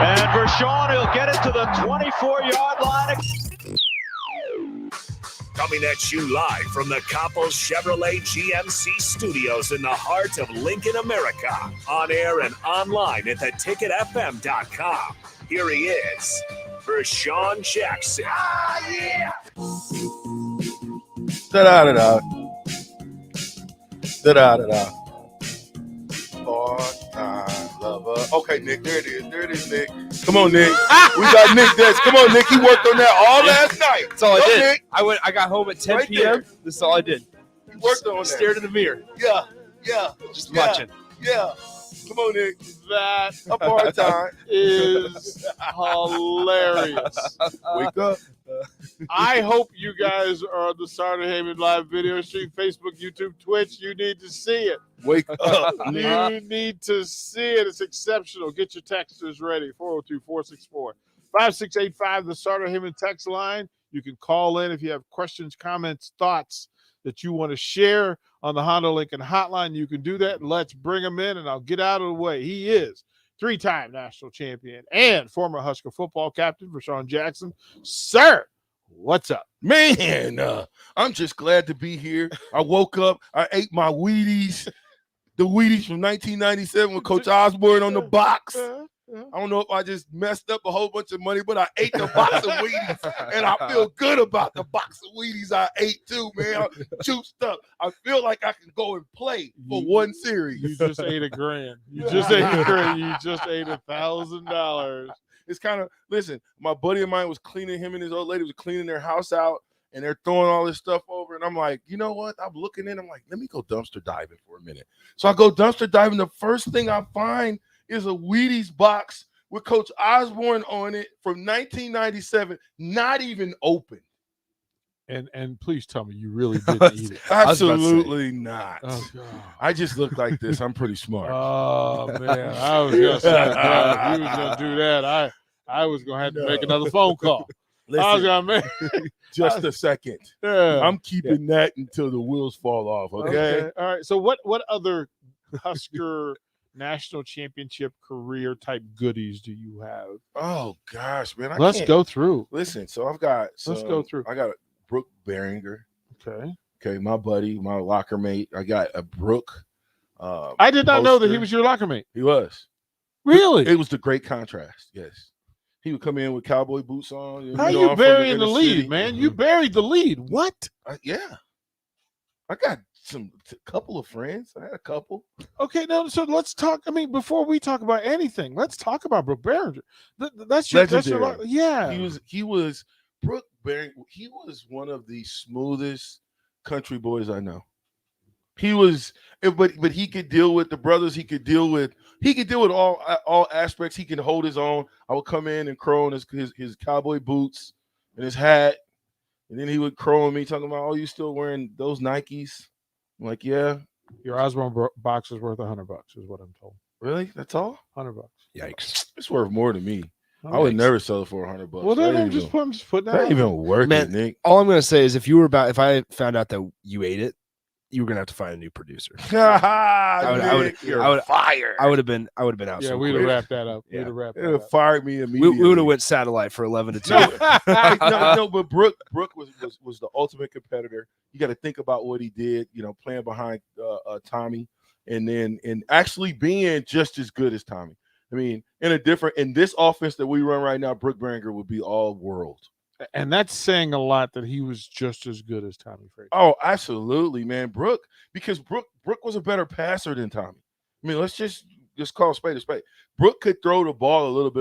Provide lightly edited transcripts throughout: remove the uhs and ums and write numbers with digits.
And Vershan, he'll get it to the 24-yard line. Coming at you live from the Coppels Chevrolet GMC studios in the heart of Lincoln, America. On air and online at theticketfm.com. Here he is, Vershan Jackson. Ah, yeah! Da-da-da-da. Da-da-da-da. Part-time lover. Okay, Nick, there it is. There it is, Nick. Come on, Nick. We got Nick Des. Come on, Nick. He worked on that all last night. That's all I did. Nick. I got home at 10 Right p.m. there. This is all I did. He worked on that. Stared in the mirror. Yeah. Just watching. Yeah. Come on, Nick. That A part-time. is hilarious. Wake up. I hope you guys are on the Starter Heyman live video stream, Facebook, YouTube, Twitch. You need to see it. Wake up. You need to see it. It's exceptional. Get your texters ready. 402-464-5685, the Starter Heyman text line. You can call in if you have questions, comments, thoughts that you want to share on the Honda Lincoln hotline. You can do that. Let's bring him in, and I'll get out of the way. He is three-time national champion and former Husker football captain, Vershan Jackson. Sir, what's up? Man, I'm just glad to be here. I woke up. I ate my Wheaties. The Wheaties from 1997 with Coach Osborne on the box. I don't know if I just messed up a whole bunch of money, but I ate the box of Wheaties, and I feel good about the box of Wheaties I ate too, man. I'm juiced up. I feel like I can go and play for one series. You just ate $1,000. You just ate $1,000. You just ate $1,000. It's kind of, listen, my buddy of mine was cleaning, him and his old lady was cleaning their house out, and they're throwing all this stuff over, and I'm like, you know what? I'm looking in, I'm like, let me go dumpster diving for a minute. So I go dumpster diving. The first thing I find is a Wheaties box with Coach Osborne on it from 1997, not even open. And please tell me you really didn't eat it. Absolutely not. Oh, God. I just look like this. I'm pretty smart. Oh, man. I was going to say, if you was going to do that, I was going to have to make another phone call. I was going to make just a second. Yeah. I'm keeping that until the wheels fall off, okay? All right. So what other Husker national championship career type goodies do you have? Oh, gosh, man. Let's go through. Listen, so I've got Let's go through. I got a Brooke Behringer. Okay. Okay, my buddy, my locker mate. I got a Brooke. I did not know that he was your locker mate. He was. Really? It was the great contrast, yes. He would come in with cowboy boots on. How you burying the lead, man? You buried the lead. What? Yeah. I got a couple of friends. I had a couple. Okay, now so let's talk. I mean, before we talk about anything, let's talk about Brooke Behringer. That's your yeah. He was Brooke Behringer. He was one of the smoothest country boys I know. He was, but he could deal with the brothers. He could deal with all aspects. He can hold his own. I would come in and crow on his cowboy boots and his hat, and then he would crow on me talking about, "Oh, you still wearing those Nikes?" I'm like, "Yeah." Your Osborne box is worth $100, is what I'm told. Really? That's all? $100. Yikes! It's worth more to me. Oh, I would never sell it for $100. Well, then I'm just putting that. That ain't even worth Man, it, Nick. All I'm gonna say is if I found out that you ate it, you were gonna have to find a new producer. You're fired. I would have been out. Yeah, so we'd quick. have wrapped that up. Yeah. We'd have wrapped It that would have up. fired me immediately. We would have went satellite for 11 to 2. No, but Brooke was the ultimate competitor. You got to think about what he did, playing behind Tommy, and actually being just as good as Tommy. I mean, in this offense that we run right now, Brooke Behringer would be all world. And that's saying a lot that he was just as good as Tommy Frazier. Oh, absolutely, man. Because Brooke was a better passer than Tommy. I mean, let's just call a spade a spade. Brooke could throw the ball a little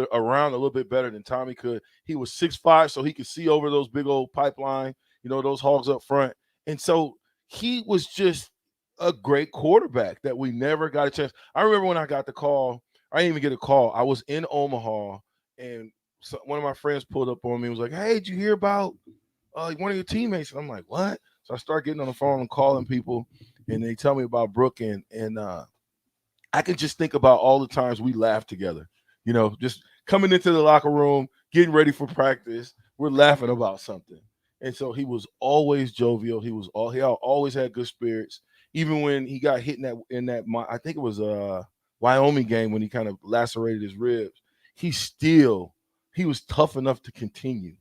bit better than Tommy could. He was 6'5", so he could see over those big old pipeline, those hogs up front. And so he was just a great quarterback that we never got a chance. I remember when I got the call, I didn't even get a call. I was in Omaha, and one of my friends pulled up on me and was like, "Hey, did you hear about one of your teammates?" And I'm like, "What?" So I start getting on the phone and calling people, and they tell me about Brooke, and I can just think about all the times we laughed together. Just coming into the locker room, getting ready for practice, we're laughing about something. And so he was always jovial. He always had good spirits. Even when he got hit in that I think it was a Wyoming game when he kind of lacerated his ribs. he was tough enough to continue.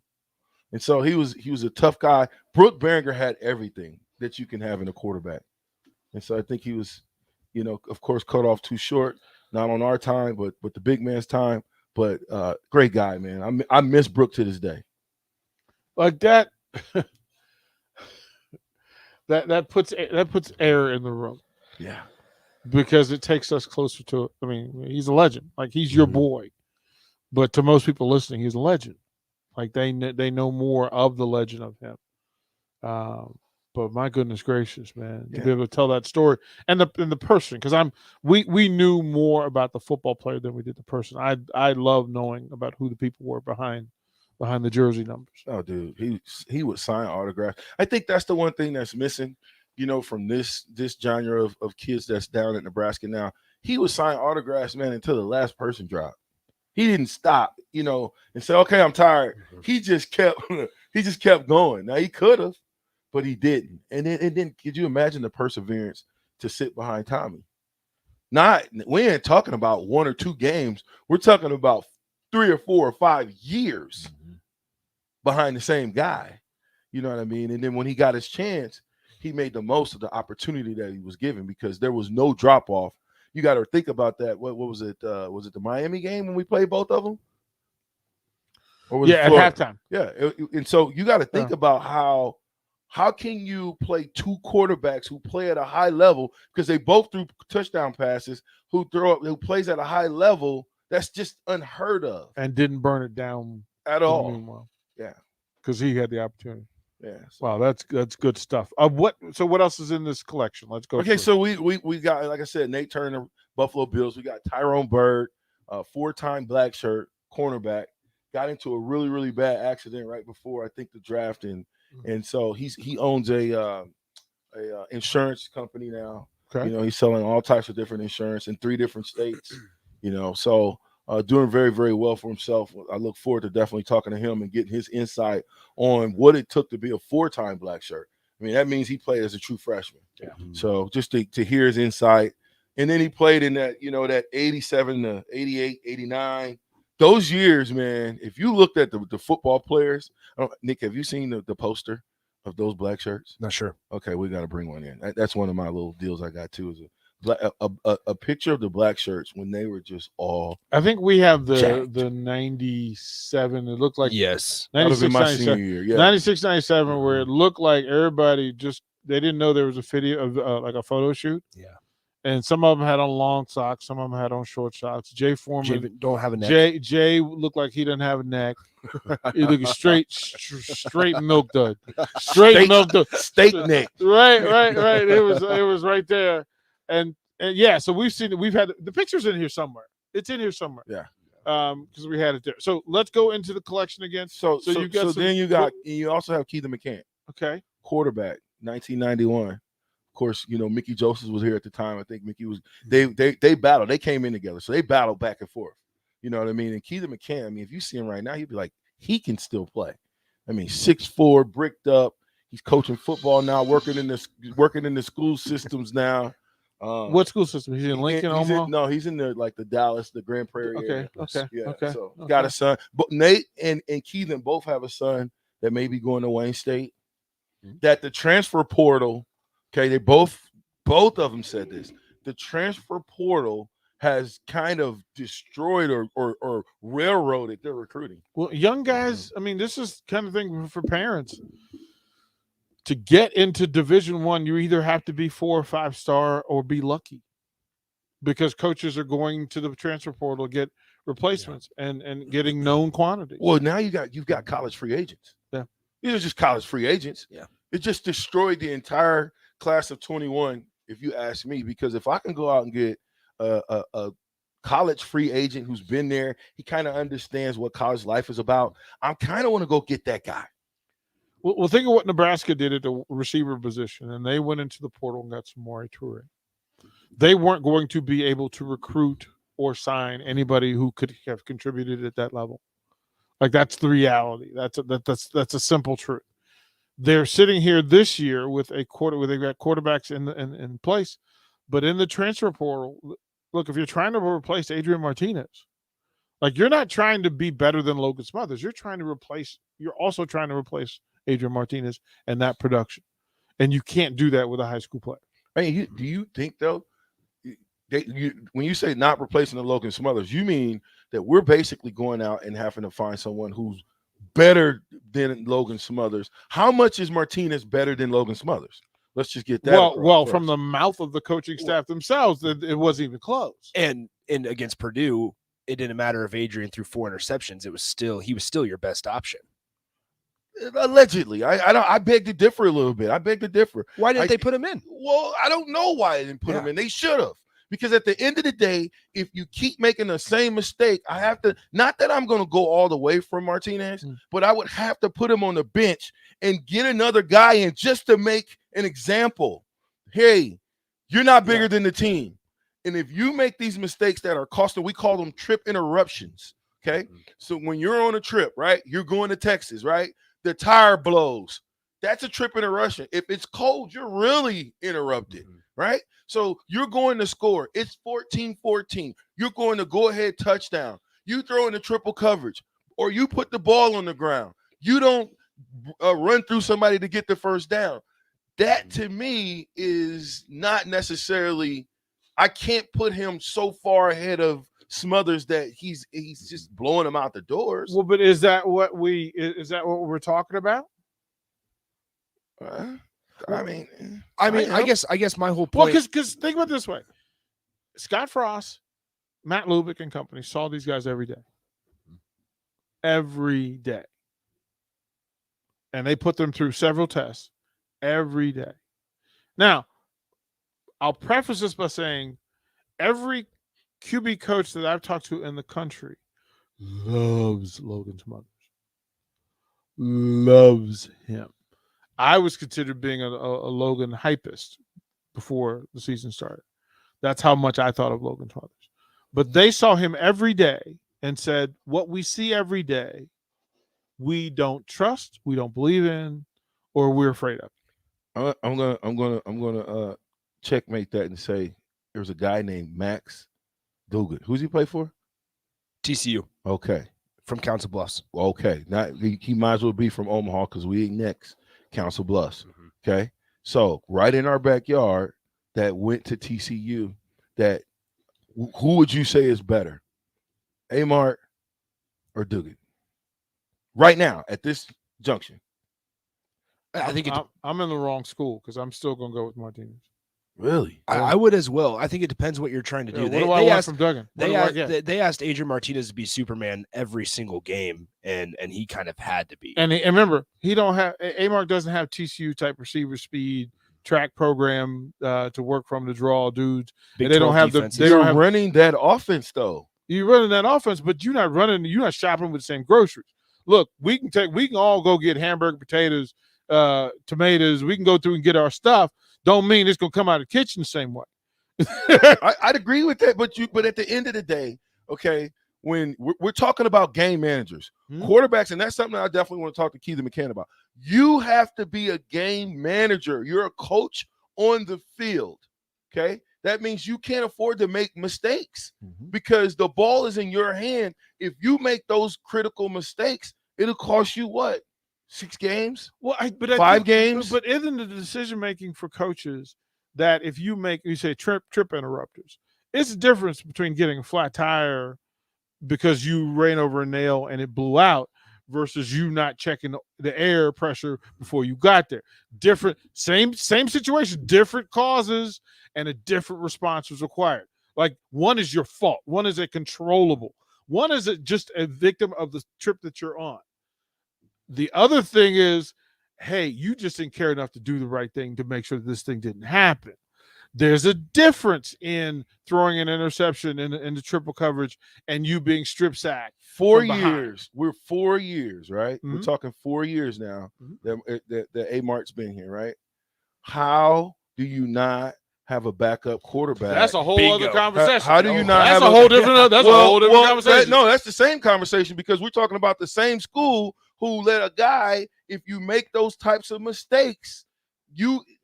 And so he was a tough guy. Brooke Behringer had everything that you can have in a quarterback. And so I think he was, of course, cut off too short, not on our time, but the big man's time. But great guy, man. I miss Brooke to this day. Like that, that puts air in the room. Yeah. Because it takes us closer to it. I mean, he's a legend. Like, he's your boy. But to most people listening, he's a legend. Like, they know more of the legend of him. But my goodness gracious, man, to be able to tell that story and the person, because we knew more about the football player than we did the person. I love knowing about who the people were behind the jersey numbers. Oh, dude, he would sign autographs. I think that's the one thing that's missing, from this genre of kids that's down in Nebraska now. He would sign autographs, man, until the last person dropped. He didn't stop, and say, "Okay, I'm tired." He just kept going. Now, he could have, but he didn't. And then could you imagine the perseverance to sit behind Tommy? We ain't talking about 1 or 2 games. We're talking about 3 or 4 or 5 years behind the same guy. You know what I mean? And then when he got his chance, he made the most of the opportunity that he was given, because there was no drop off. You got to think about that. What was it? Was it the Miami game when we played both of them? Or was it at halftime. Yeah, and so you got to think about how can you play 2 quarterbacks who play at a high level, because they both threw touchdown passes, who plays at a high level. That's just unheard of. And didn't burn it down at all. Meanwhile. Yeah. Because he had the opportunity. Yeah. So. Wow, that's good stuff. What else is in this collection? Let's go. Okay, so we got, like I said, Nate Turner, Buffalo Bills. We got Tyrone Bird, 4-time black shirt, cornerback. Got into a really, really bad accident right before, I think, the draft, and so he owns a insurance company now. Okay. He's selling all types of different insurance in 3 different states. So doing very, very well for himself. I look forward to definitely talking to him and getting his insight on what it took to be a 4-time black shirt. I mean, that means he played as a true freshman. Yeah. So just to hear his insight. And then he played in that, that 87 to 88, 89. Those years, man, if you looked at the football players, Nick, have you seen the poster of those black shirts? Not sure. Okay, we got to bring one in. That's one of my little deals I got too, is a picture of the black shirts when they were just all. I think we have the jacked. 97. It looked like, yes, 96, my 97, senior year. Yeah. 96, 97, where it looked like everybody they didn't know there was a video of like a photo shoot. Yeah. And some of them had on long socks, some of them had on short socks. Jay Foreman don't have a neck. Jay looked like he didn't have a neck. He looked straight milk dud. Milk dud. Steak neck. Right. It was right there. And yeah, so we've had the pictures in here somewhere. It's in here somewhere. Yeah. Because we had it there. So let's go into the collection again. So you also have Keithan McCann. Okay. Quarterback, 1991. Of course, Mickey Joseph was here at the time. I think Mickey was. They battled. They came in together, so they battled back and forth. You know what I mean? And Keithan McCann, I mean, if you see him right now, you'd be like, he can still play. I mean, 6'4", bricked up. He's coaching football now, working in the school systems now. What school system? He's in Lincoln, Omaha? He's in the Dallas, the Grand Prairie area. Okay. Yeah. Okay. So got a son. But Nate and Keithan both have a son that may be going to Wayne State. That the transfer portal. Okay, they both of them said this. The transfer portal has kind of destroyed or railroaded their recruiting. Well, young guys, I mean, this is kind of thing for parents. To get into Division I, you either have to be 4 or 5 star or be lucky, because coaches are going to the transfer portal to get replacements and getting known quantities. Well, now you've got college free agents. Yeah, these are just college free agents. Yeah, it just destroyed the entire class of 21, if you ask me, because if I can go out and get a college free agent who's been there, he kind of understands what college life is about, I kind of want to go get that guy. Well, think of what Nebraska did at the receiver position, and they went into the portal and got Samori Toure. They weren't going to be able to recruit or sign anybody who could have contributed at that level. Like, that's the reality. That's a simple truth. They're sitting here this year with a quarter where they've got quarterbacks in place, but in the transfer portal, look, if you're trying to replace Adrian Martinez, Like, you're not trying to be better than Logan Smothers. You're also trying to replace Adrian Martinez and that production. And you can't do that with a high school player. I mean, do you think though, when you say not replacing the Logan Smothers, you mean that we're basically going out and having to find someone who's better than Logan Smothers? How much is Martinez better than Logan Smothers? Let's just get that. Well, from the mouth of the coaching staff themselves, it wasn't even close. And against Purdue, it didn't matter if Adrian threw 4 interceptions. He was still your best option. Allegedly, I beg to differ a little bit. I beg to differ. Why didn't they put him in? Well, I don't know why they didn't put him in. They should have. Because at the end of the day, if you keep making the same mistake, I have to, not that I'm going to go all the way from Martinez, but I would have to put him on the bench and get another guy in just to make an example. Hey, you're not bigger than the team. And if you make these mistakes that are costing, we call them trip interruptions. Okay. So when you're on a trip, right, you're going to Texas, right? The tire blows. That's a trip interruption. If it's cold, you're really interrupted, right? So you're going to score. It's 14-14. You're going to go ahead touchdown. You throw in a triple coverage, or you put the ball on the ground. You don't run through somebody to get the first down. That to me is not necessarily. I can't put him so far ahead of Smothers that he's just blowing them out the doors. Well, but is that what we're talking about? I guess my whole point. Well, because think about it this way: Scott Frost, Matt Lubick, and company saw these guys every day, and they put them through several tests every day. Now, I'll preface this by saying every QB coach that I've talked to in the country loves Logan Smothers, loves him. I was considered being a Logan hypist before the season started. That's how much I thought of Logan Smothers. But they saw him every day and said, what we see every day, we don't trust, we don't believe in, or we're afraid of. I'm gonna checkmate that and say there was a guy named Max Dugan. Who's he play for? TCU. Okay. From Council Bluffs. Okay. Not he might as well be from Omaha because we ain't next. Council Bluffs. Okay. So right in our backyard that went to TCU, that who would you say is better? Amart or Dugan? Right now at this junction. I think I'm in the wrong school because I'm still going to go with Martinez. Really? I would as well. I think it depends what you're trying to do. What do I want from Duggan? They asked Adrian Martinez to be Superman every single game, and he kind of had to be. And remember, Amart doesn't have TCU type receiver speed, track program to work from to draw dudes. And they don't have They're running that offense though. You're running that offense, but you're not shopping with the same groceries. Look, we can all go get hamburger, potatoes, tomatoes. We can go through and get our stuff. Don't mean it's going to come out of the kitchen the same way. I'd agree with that, but at the end of the day, okay, when we're talking about game managers, quarterbacks, and that's something I definitely want to talk to Keith McCann about. You have to be a game manager. You're a coach on the field, okay? That means you can't afford to make mistakes because the ball is in your hand. If you make those critical mistakes, it'll cost you what? 6 games? Well, 5 games? But isn't the decision making for coaches that if you say trip interrupters, it's the difference between getting a flat tire because you ran over a nail and it blew out versus you not checking the air pressure before you got there. Different, same situation, different causes, and a different response was required. Like one is your fault, one is a controllable, one is just a victim of the trip that you're on. The other thing is, hey, you just didn't care enough to do the right thing to make sure that this thing didn't happen. There's a difference in throwing an interception in the triple coverage and you being strip sacked. 4 years. We're 4 years, right? Mm-hmm. We're talking 4 years now that Amart's been here, right? How do you not have a backup quarterback? That's a whole other conversation. How do you not have a whole different conversation. That's the same conversation because we're talking about the same school who let a guy, if you make those types of mistakes,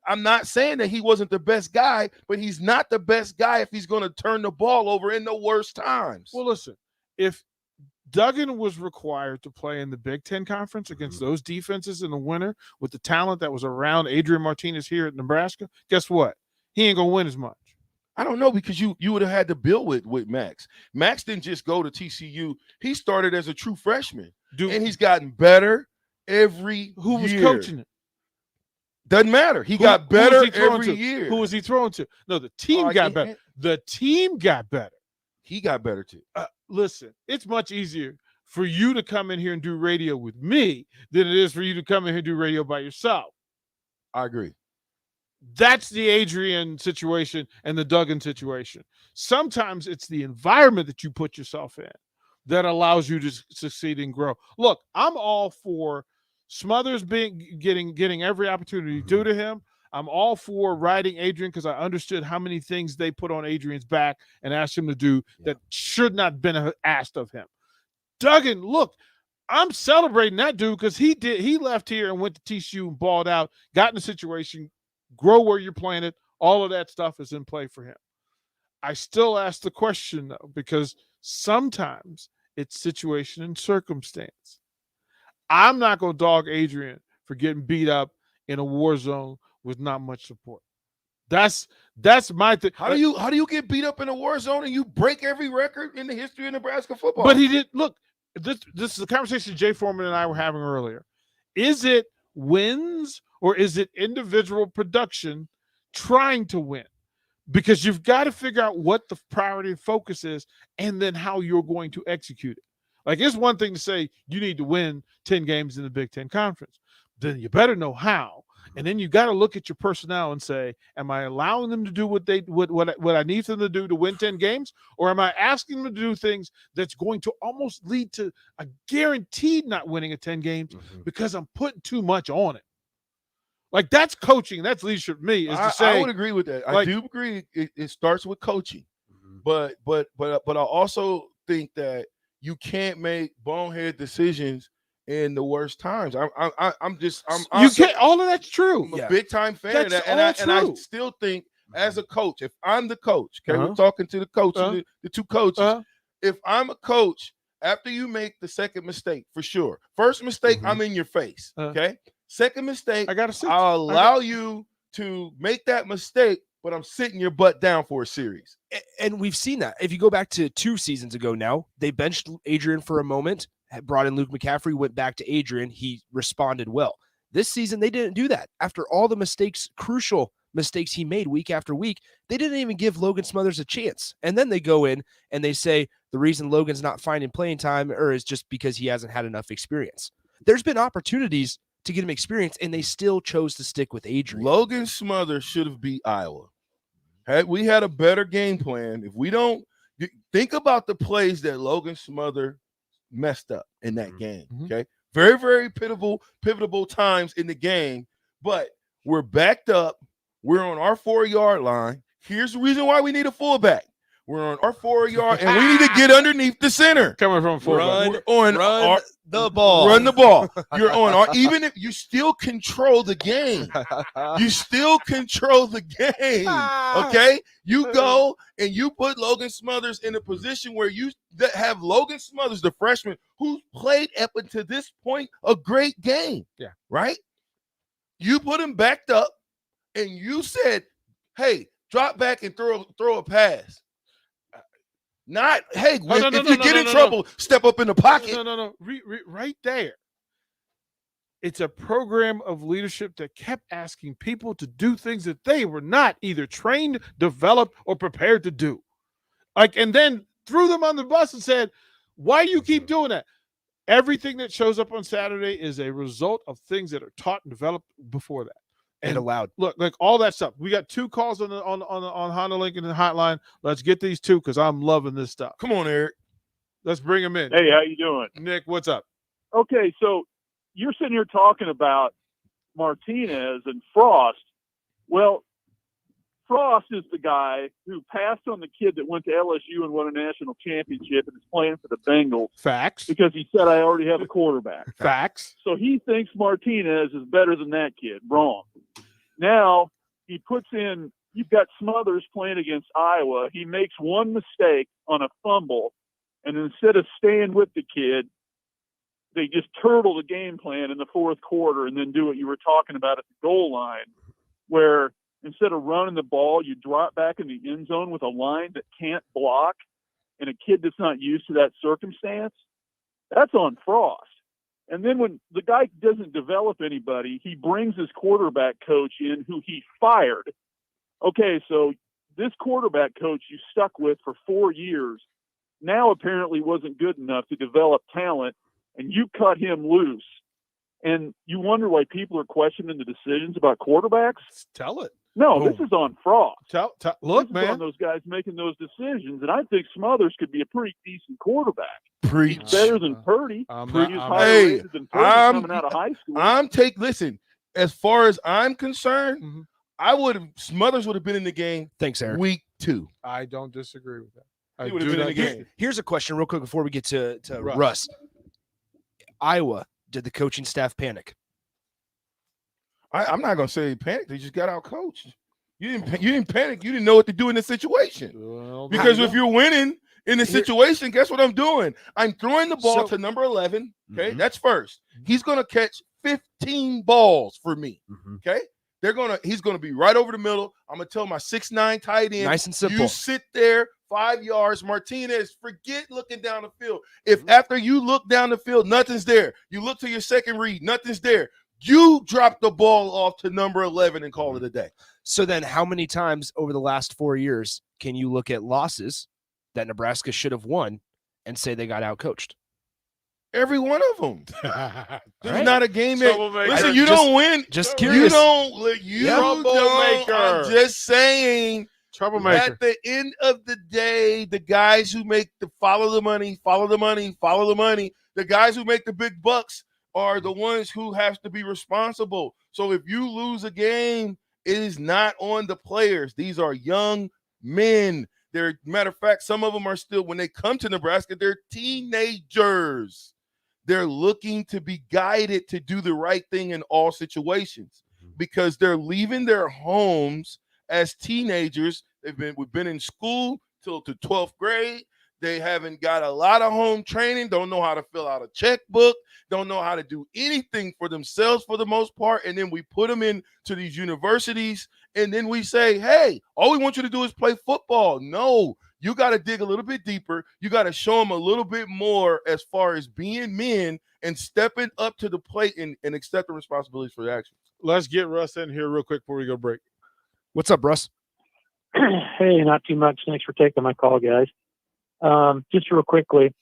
I'm not saying that he wasn't the best guy, but he's not the best guy if he's going to turn the ball over in the worst times. Well, listen, if Duggan was required to play in the Big Ten Conference against those defenses in the winter with the talent that was around Adrian Martinez here at Nebraska. Guess what? He ain't going to win as much. I don't know, because you would have had to build with Max. Max didn't just go to TCU. He started as a true freshman, and he's gotten better every Who was year. coaching it? Doesn't matter. He got better every to? year. Who was he throwing to? No, the team got better. The team got better. He got better too. Listen, it's much easier for you to come in here and do radio with me than it is for you to come in here and do radio by yourself. I agree. That's the Adrian situation and the Duggan situation. Sometimes it's the environment that you put yourself in that allows you to succeed and grow. Look, I'm all for Smothers getting every opportunity due to him. I'm all for riding Adrian because I understood how many things they put on Adrian's back and asked him to do that should not have been asked of him. Duggan, look, I'm celebrating that dude because he left here and went to TCU and balled out, got in a situation, grow where you're planted. All of that stuff is in play for him. I still ask the question, though, because sometimes it's situation and circumstance. I'm not going to dog Adrian for getting beat up in a war zone with not much support. That's my thing. How do you get beat up in a war zone and you break every record in the history of Nebraska football? But he did. Look, this is a conversation Jay Foreman and I were having earlier. Is it wins or is it individual production trying to win? Because you've got to figure out what the priority and focus is and then how you're going to execute it. Like, it's one thing to say you need to win 10 games in the Big Ten Conference. Then you better know how. And then you got to look at your personnel and say, am I allowing them to do what I need them to do to win 10 games? Or am I asking them to do things that's going to almost lead to a guaranteed not winning at 10 games because I'm putting too much on it? Like, that's coaching. That's leadership for me. I would agree with that. I do agree. It starts with coaching. But I also think that you can't make bonehead decisions in the worst times. I'm all of that's true. I'm a big time fan of that. And I still think, as a coach, if I'm the coach, okay, we're talking to the coaches, the two coaches. If I'm a coach, after you make the second mistake, for sure. First mistake, I'm in your face. Okay. Second mistake, I'll allow you to make that mistake, but I'm sitting your butt down for a series. And we've seen that. If you go back to 2 seasons ago now, they benched Adrian for a moment, brought in Luke McCaffrey, went back to Adrian. He responded well. This season, they didn't do that. After all the mistakes, crucial mistakes he made week after week, they didn't even give Logan Smothers a chance. And then they go in and they say the reason Logan's not finding playing time is just because he hasn't had enough experience. There's been opportunities to get him experience, and they still chose to stick with Adrian. Logan Smothers should have beat Iowa. Had we had a better game plan, if we don't think about the plays that Logan Smothers messed up in that game, okay? Very, very pivotal times in the game, but we're backed up. We're on our 4-yard line. Here's the reason why we need a fullback. We're on our 4-yard, and we need to get underneath the center. Coming from fullback. Run the ball. Run the ball. You're on our, even if you still control the game. You still control the game. Okay? You go and you put Logan Smothers in a position where you have Logan Smothers, the freshman, who played up until this point a great game. Yeah. Right? You put him backed up and you said, hey, drop back and throw a pass. Not, hey, if you get in trouble, step up in the pocket. No. Right there. It's a program of leadership that kept asking people to do things that they were not either trained, developed, or prepared to do. And then threw them on the bus and said, why do you keep doing that? Everything that shows up on Saturday is a result of things that are taught and developed before that. And allowed. Look, like all that stuff. We got 2 calls on Honda Lincoln hotline. Let's get these 2 because I'm loving this stuff. Come on, Eric. Let's bring them in. Hey, how you doing? Nick, what's up? Okay, so you're sitting here talking about Martinez and Frost. Well, Frost is the guy who passed on the kid that went to LSU and won a national championship and is playing for the Bengals. Facts. Because he said, I already have a quarterback. Facts. So he thinks Martinez is better than that kid. Wrong. Now he puts in, you've got Smothers playing against Iowa. He makes one mistake on a fumble, And instead of staying with the kid, they just turtle the game plan in the fourth quarter and then do what you were talking about at the goal line, where instead of running the ball, you drop back in the end zone with a line that can't block and a kid that's not used to that circumstance. That's on Frost. And then when the guy doesn't develop anybody, he brings his quarterback coach in who he fired. Okay, so this quarterback coach you stuck with for 4 years now apparently wasn't good enough to develop talent, and you cut him loose. And you wonder why people are questioning the decisions about quarterbacks? Tell it. No, this is on Frost. Look, this is man. on those guys making those decisions, and I think Smothers could be a pretty decent quarterback. Preach. He's better than Purdy. Hey, coming out of high school. Listen, as far as I'm concerned, Smothers would have been in the game. Thanks, Eric. Week 2. I don't disagree with that. He would have been in the game. Here's a question real quick before we get to Russ. Iowa, did the coaching staff panic? I'm not going to say panic. They just got out coached. You didn't panic. You didn't know what to do in this situation. Well, because if you're winning in the situation, guess what I'm doing? I'm throwing the ball to number 11. Okay, that's first. He's going to catch 15 balls for me. Okay, he's going to be right over the middle. I'm going to tell my 6'9" tight end. Nice and simple. You sit there 5 yards. Martinez, forget looking down the field. If after you look down the field, nothing's there, you look to your second read, nothing's there, you drop the ball off to number 11 and call it a day. So then how many times over the last 4 years can you look at losses that Nebraska should have won and say they got outcoached? Every one of them. There's not a game that – listen, you don't win. Just curious. You don't – Troublemaker. I'm just saying – Troublemaker. At the end of the day, the guys who make the follow the money, the guys who make the big bucks are the ones who have to be responsible. So if you lose a game, it is not on the players. These are young men. Matter of fact, some of them are still, when they come to Nebraska, they're teenagers. They're looking to be guided to do the right thing in all situations because they're leaving their homes as teenagers. We've been in school till the 12th grade. They haven't got a lot of home training, don't know how to fill out a checkbook, don't know how to do anything for themselves for the most part. And then we put them into these universities, and then we say, hey, all we want you to do is play football. No, you got to dig a little bit deeper. You got to show them a little bit more as far as being men and stepping up to the plate and accepting responsibilities for their actions. Let's get Russ in here real quick before we go break. What's up, Russ? Hey, not too much. Thanks for taking my call, guys. Just real quickly,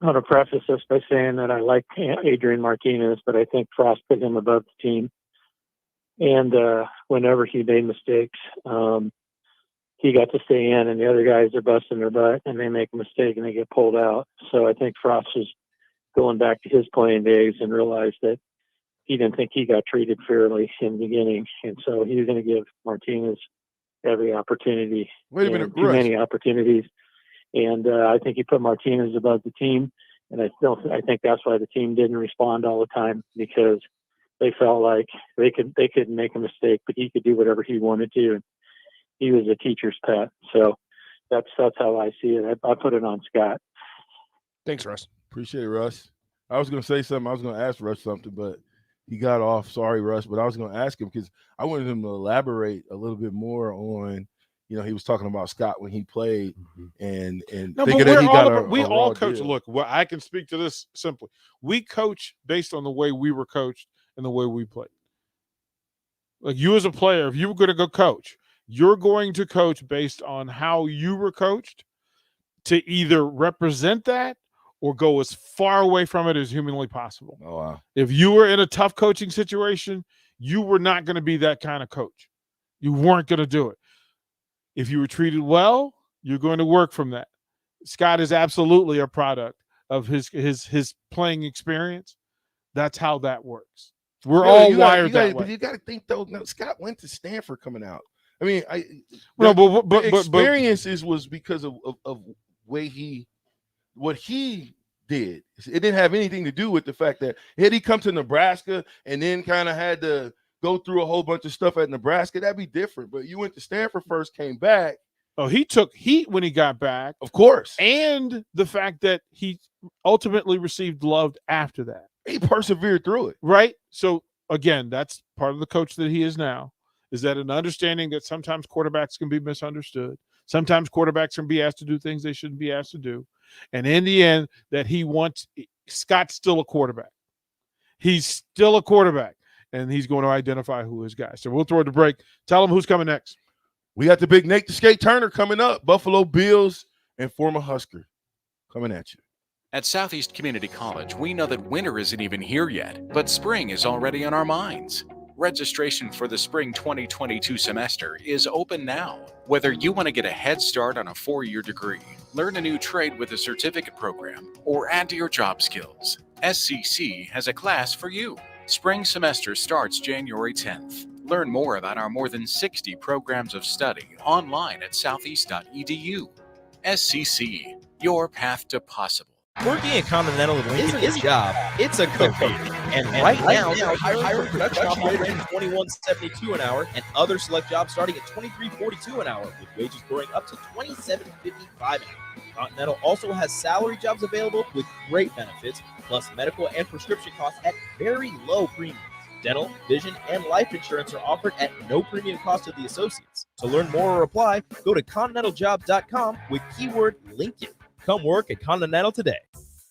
I want to preface this by saying that I like Adrian Martinez, but I think Frost put him above the team. And whenever he made mistakes, he got to stay in, and the other guys are busting their butt, and they make a mistake, and they get pulled out. So I think Frost was going back to his playing days and realized that he didn't think he got treated fairly in the beginning. And so he was going to give Martinez every opportunity. Wait a minute, too many opportunities. And I think he put Martinez above the team. And I think that's why the team didn't respond all the time, because they felt like they couldn't make a mistake, but he could do whatever he wanted to. And he was a teacher's pet. So that's how I see it. I put it on Scott. Thanks, Russ. Appreciate it, Russ. I was going to say something. I was going to ask Russ something, but he got off. Sorry, Russ. But I was going to ask him because I wanted him to elaborate a little bit more on, he was talking about Scott when he played and no, thinking but that he got we all coach. Deal. Look, I can speak to this simply. We coach based on the way we were coached and the way we played. Like you as a player, if you were going to go coach, you're going to coach based on how you were coached to either represent that or go as far away from it as humanly possible. Oh, wow. If you were in a tough coaching situation, you were not going to be that kind of coach. You weren't going to do it. If you were treated well, you're going to work from that. Scott is absolutely a product of his playing experience. That's how that works. We're all wired that way. But you got to think, though, Scott went to Stanford coming out. I mean, but experiences was because of what he did. It didn't have anything to do with the fact that had he come to Nebraska and then kind of had to go through a whole bunch of stuff at Nebraska, that'd be different. But you went to Stanford first, came back, Oh, he took heat when he got back, Of course. and the fact that he ultimately received love after that. He persevered through it. Right? So, again, that's part of the coach that he is now, is that an understanding that sometimes quarterbacks can be misunderstood. Sometimes quarterbacks can be asked to do things they shouldn't be asked to do. And in the end, that Scott's still a quarterback. He's still a quarterback, and he's going to identify who his guy. So we'll throw it to break. Tell him who's coming next. We got the big Nate the Skate Turner coming up. Buffalo Bills and former Husker coming at you. At Southeast Community College, we know that winter isn't even here yet, but spring is already on our minds. Registration for the spring 2022 semester is open now. Whether you want to get a head start on a 4-year degree, learn a new trade with a certificate program, or add to your job skills, SCC has a class for you. Spring semester starts January 10th. Learn more about our more than 60 programs of study online at southeast.edu. SCC, your path to possible. Working at Continental of Lincoln is a job. It's a career. And right now, they're hiring production operators at $21.72 an hour and other select jobs starting at $23.42 an hour, with wages growing up to $27.55 an hour. Continental also has salary jobs available with great benefits, plus medical and prescription costs at very low premiums. Dental, vision, and life insurance are offered at no premium cost to the associates. To learn more or apply, go to continentaljobs.com with keyword Lincoln. Come work at Continental today.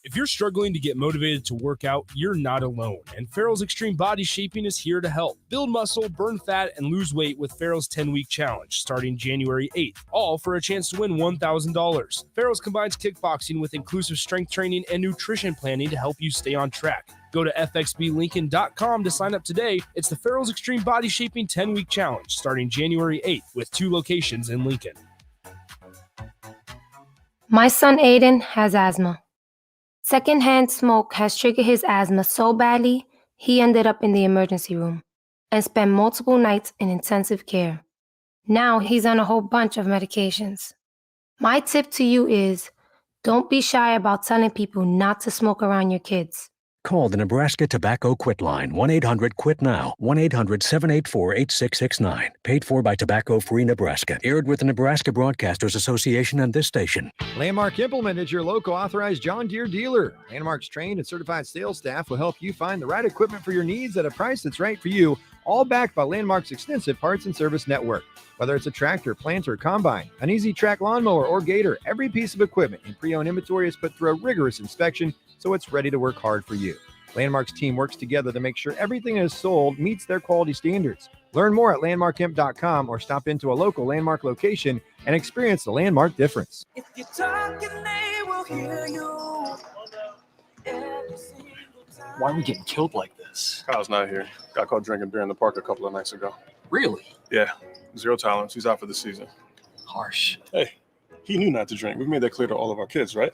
If you're struggling to get motivated to work out, you're not alone, and Farrell's Extreme Body Shaping is here to help. Build muscle, burn fat, and lose weight with Farrell's 10-week challenge starting January 8th, all for a chance to win $1,000. Farrell's combines kickboxing with inclusive strength training and nutrition planning to help you stay on track. Go to fxblincoln.com to sign up today. It's the Farrell's Extreme Body Shaping 10-week challenge starting January 8th with 2 locations in Lincoln. My son Aiden has asthma. Secondhand smoke has triggered his asthma so badly, he ended up in the emergency room and spent multiple nights in intensive care. Now he's on a whole bunch of medications. My tip to you is, don't be shy about telling people not to smoke around your kids. Call the Nebraska Tobacco Quit Line, 1-800-QUIT-NOW, 1-800-784-8669. Paid for by Tobacco Free Nebraska. Aired with the Nebraska Broadcasters Association and this station. Landmark Implement is your local authorized John Deere dealer. Landmark's trained and certified sales staff will help you find the right equipment for your needs at a price that's right for you, all backed by Landmark's extensive parts and service network. Whether it's a tractor, planter, combine, an easy track lawnmower, or gator, every piece of equipment in pre-owned inventory is put through a rigorous inspection so it's ready to work hard for you. Landmark's team works together to make sure everything is sold meets their quality standards. Learn more at landmarkimp.com or stop into a local Landmark location and experience the Landmark difference. If you're talking, they will hear you. Why are we getting killed like this? Kyle's not here. Got caught drinking beer in the park a couple of nights ago. Really? Yeah. 0 tolerance. He's out for the season. Harsh. Hey, he knew not to drink. We've made that clear to all of our kids, right?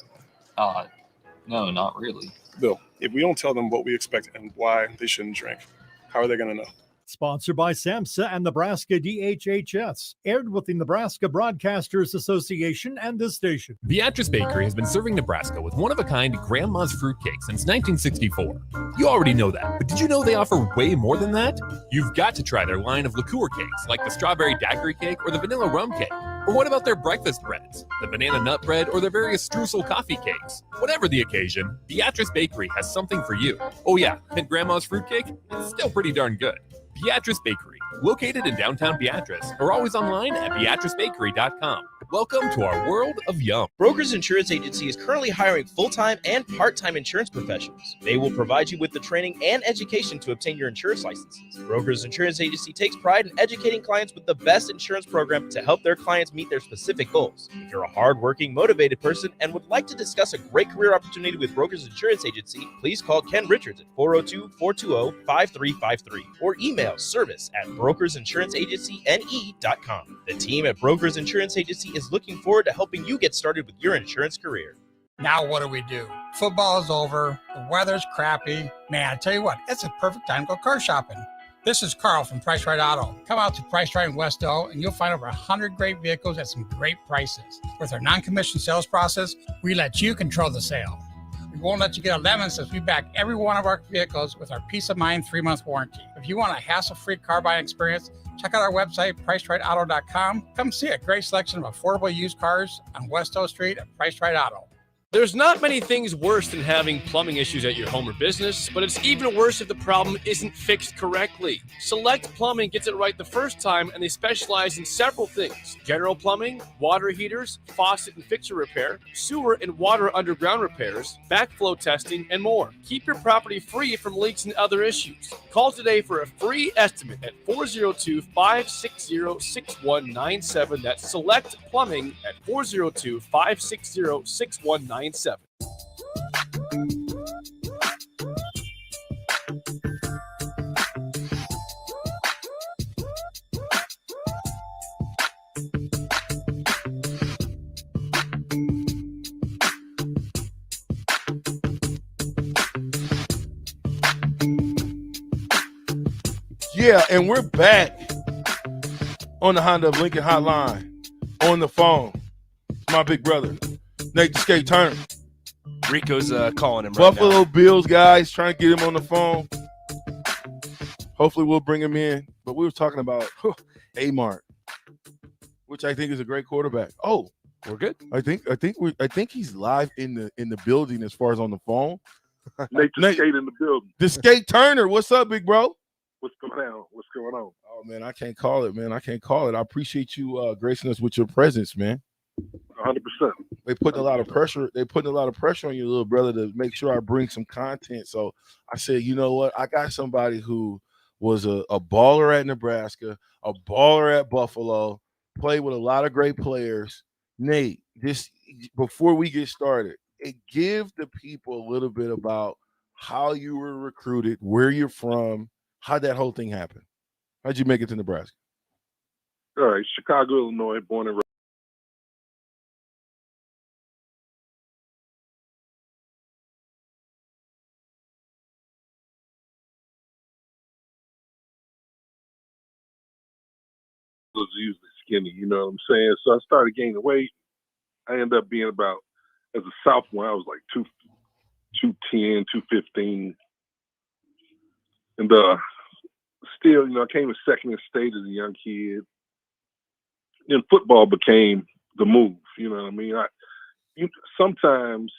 No, not really. Bill, if we don't tell them what we expect and why they shouldn't drink, how are they going to know? Sponsored by SAMHSA and Nebraska DHHS. Aired with the Nebraska Broadcasters Association and this station. Beatrice Bakery has been serving Nebraska with one-of-a-kind Grandma's Fruitcake since 1964. You already know that, but did you know they offer way more than that? You've got to try their line of liqueur cakes, like the strawberry daiquiri cake or the vanilla rum cake. Or what about their breakfast breads, the banana nut bread, or their various streusel coffee cakes? Whatever the occasion, Beatrice Bakery has something for you. Oh yeah, and Grandma's Fruitcake? It's still pretty darn good. Beatrice Bakery, located in downtown Beatrice, or always online at beatricebakery.com. Welcome to our world of yum. Brokers Insurance Agency is currently hiring full-time and part-time insurance professionals. They will provide you with the training and education to obtain your insurance licenses. Brokers Insurance Agency takes pride in educating clients with the best insurance program to help their clients meet their specific goals. If you're a hard-working, motivated person and would like to discuss a great career opportunity with Brokers Insurance Agency, please call Ken Richards at 402-420-5353 or email service@brokersinsuranceagencyne.com. The team at Brokers Insurance Agency is looking forward to helping you get started with your insurance career. Now what do? Football is over. The weather's crappy. Man, I tell you what, it's a perfect time to go car shopping. This is Carl from Price Right Auto. Come out to Price Right in West O and you'll find over 100 great vehicles at some great prices. With our non-commissioned sales process, we let you control the sale. We won't let you get a lemon since we back every one of our vehicles with our Peace of Mind 3-month warranty. If you want a hassle-free car buying experience, check out our website, PriceRightAuto.com. Come see a great selection of affordable used cars on West O Street at Price Right Auto. There's not many things worse than having plumbing issues at your home or business, but it's even worse if the problem isn't fixed correctly. Select Plumbing gets it right the first time, and they specialize in several things: general plumbing, water heaters, faucet and fixture repair, sewer and water underground repairs, backflow testing, and more. Keep your property free from leaks and other issues. Call today for a free estimate at 402-560-6197. That's Select Plumbing at 402-560-6197. Yeah, and we're back on the Honda of Lincoln hotline on the phone. It's my big brother, Nate the Skate Turner. Rico's calling him right Buffalo now. Bills guys trying to get him on the phone. Hopefully we'll bring him in. But we were talking about Amart, which I think is a great quarterback. Oh, we're good. I think he's live in the building as far as on the phone. Nate the Skate in the building. The Skate Turner. What's up, big bro? What's going on? What's going on? Oh man, I can't call it, man. I can't call it. I appreciate you gracing us with your presence, man. 100%. They putting a lot of pressure. They putting a lot of pressure on you, little brother, to make sure I bring some content. So I said, you know what? I got somebody who was a baller at Nebraska, a baller at Buffalo, played with a lot of great players. Nate, this before we get started, give the people a little bit about how you were recruited, where you're from, how'd that whole thing happen? How'd you make it to Nebraska? All right, Chicago, Illinois, born and raised. Was usually skinny, you know what I'm saying? So I started gaining weight. I ended up being about, as a sophomore, I was like 210, 215. And still, you know, I came in second in state as a young kid. Then football became the move, you know what I mean? Sometimes,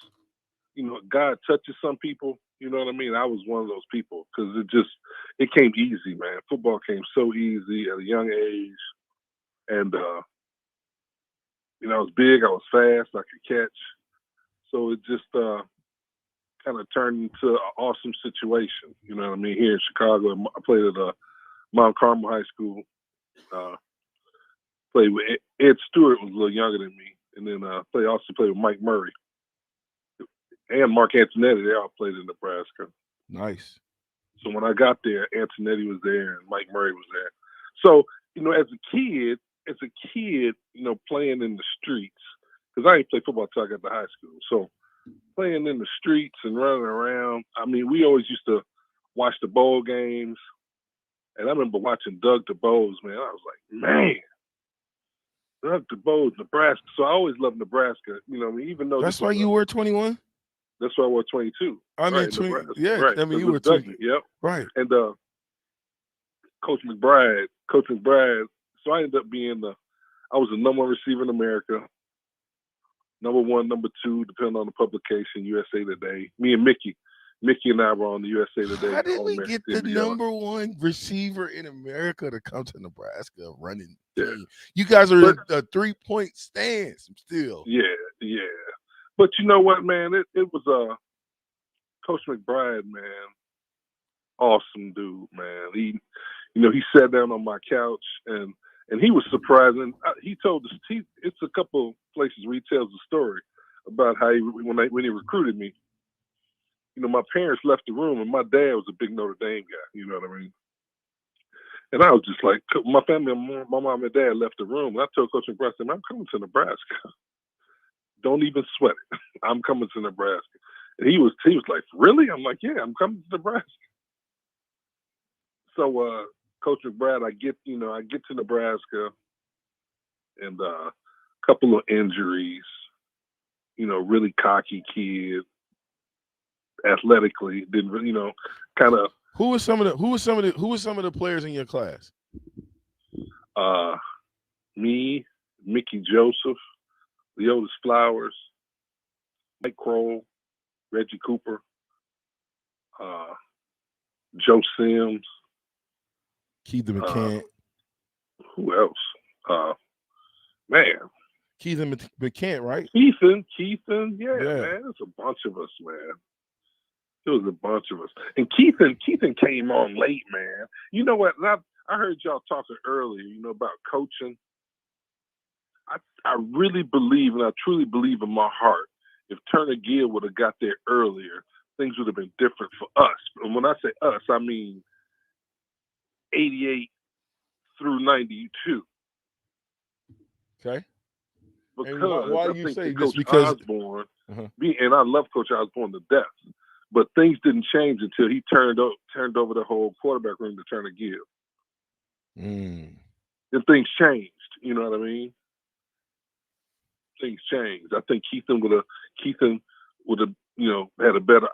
you know, God touches some people, you know what I mean? I was one of those people because it came easy, man. Football came so easy at a young age. And, you know, I was big, I was fast, I could catch. So it just kind of turned into an awesome situation, you know what I mean? Here in Chicago, I played at Mount Carmel High School. Played with Ed Stewart, was a little younger than me. And then also played with Mike Murray. And Mark Antonetti, they all played in Nebraska. Nice. So when I got there, Antonetti was there and Mike Murray was there. So, you know, as a kid, you know, playing in the streets, because I didn't play football until I got to high school. So playing in the streets and running around, I mean, we always used to watch the bowl games. And I remember watching Doug DeBose, man. I was like, man, Doug DeBose, Nebraska. So I always loved Nebraska, you know, even though That's why you were 21? That's why I wore 22. I mean, right, 20, Nebraska. yeah, right. I mean, you It were was Doug, 20. Yep. Right. And Coach McBride, so I ended up being I was the number one receiver in America. Number one, number two, depending on the publication, USA Today. Me and Mickey and I were on the USA Today. How did we get the number one receiver in America to come to Nebraska running team? You guys are a 3-point stance still. Yeah. But you know what, man? It was Coach McBride, man. Awesome dude, man. He sat down on my couch and he was surprised. And he told us, it's a couple places where he tells the story about how when he recruited me, you know, my parents left the room and my dad was a big Notre Dame guy, you know what I mean? And I was just like, my family, my mom and dad left the room. And I told Coach McBride, I'm coming to Nebraska. Don't even sweat it. I'm coming to Nebraska. And he was like, really? I'm like, yeah, I'm coming to Nebraska. So Coach McBride, I get to Nebraska and a couple of injuries, you know, really cocky kid. athletically. Didn't really, kind of. Who are some of the players in your class? Me, Mickey Joseph, Leotis Flowers, Mike Kroll, Reggie Cooper, Joe Sims, Keith McCant. Who else? Man. Keith McCant, right? Keithan, yeah, man. There's a bunch of us, man. There was a bunch of us. And Keithan came on late, man. You know what? I heard y'all talking earlier, about coaching. I really believe, and I truly believe in my heart, if Turner Gill would have got there earlier, things would have been different for us. And when I say us, I mean 88 through 92. Okay. Because why I do you think say Coach this? Because Osborne, and I love Coach Osborne to death, but things didn't change until he turned over the whole quarterback room to Turner Gill. And things changed. You know what I mean? Things changed. I think Keithan would have, had a better,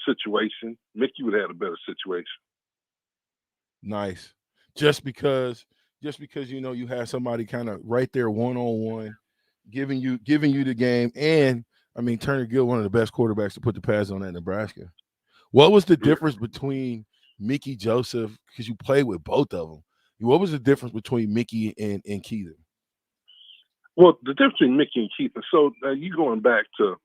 situation. Mickey would have had a better situation. Nice. Just because you had somebody kind of right there one-on-one, giving you the game. And I mean, Turner Gill, one of the best quarterbacks to put the pads on at Nebraska. What was the difference between Mickey Joseph, because you played with both of them? What was the difference between Mickey and Keithan? Well, the difference between Mickey and Keithan, so you going back to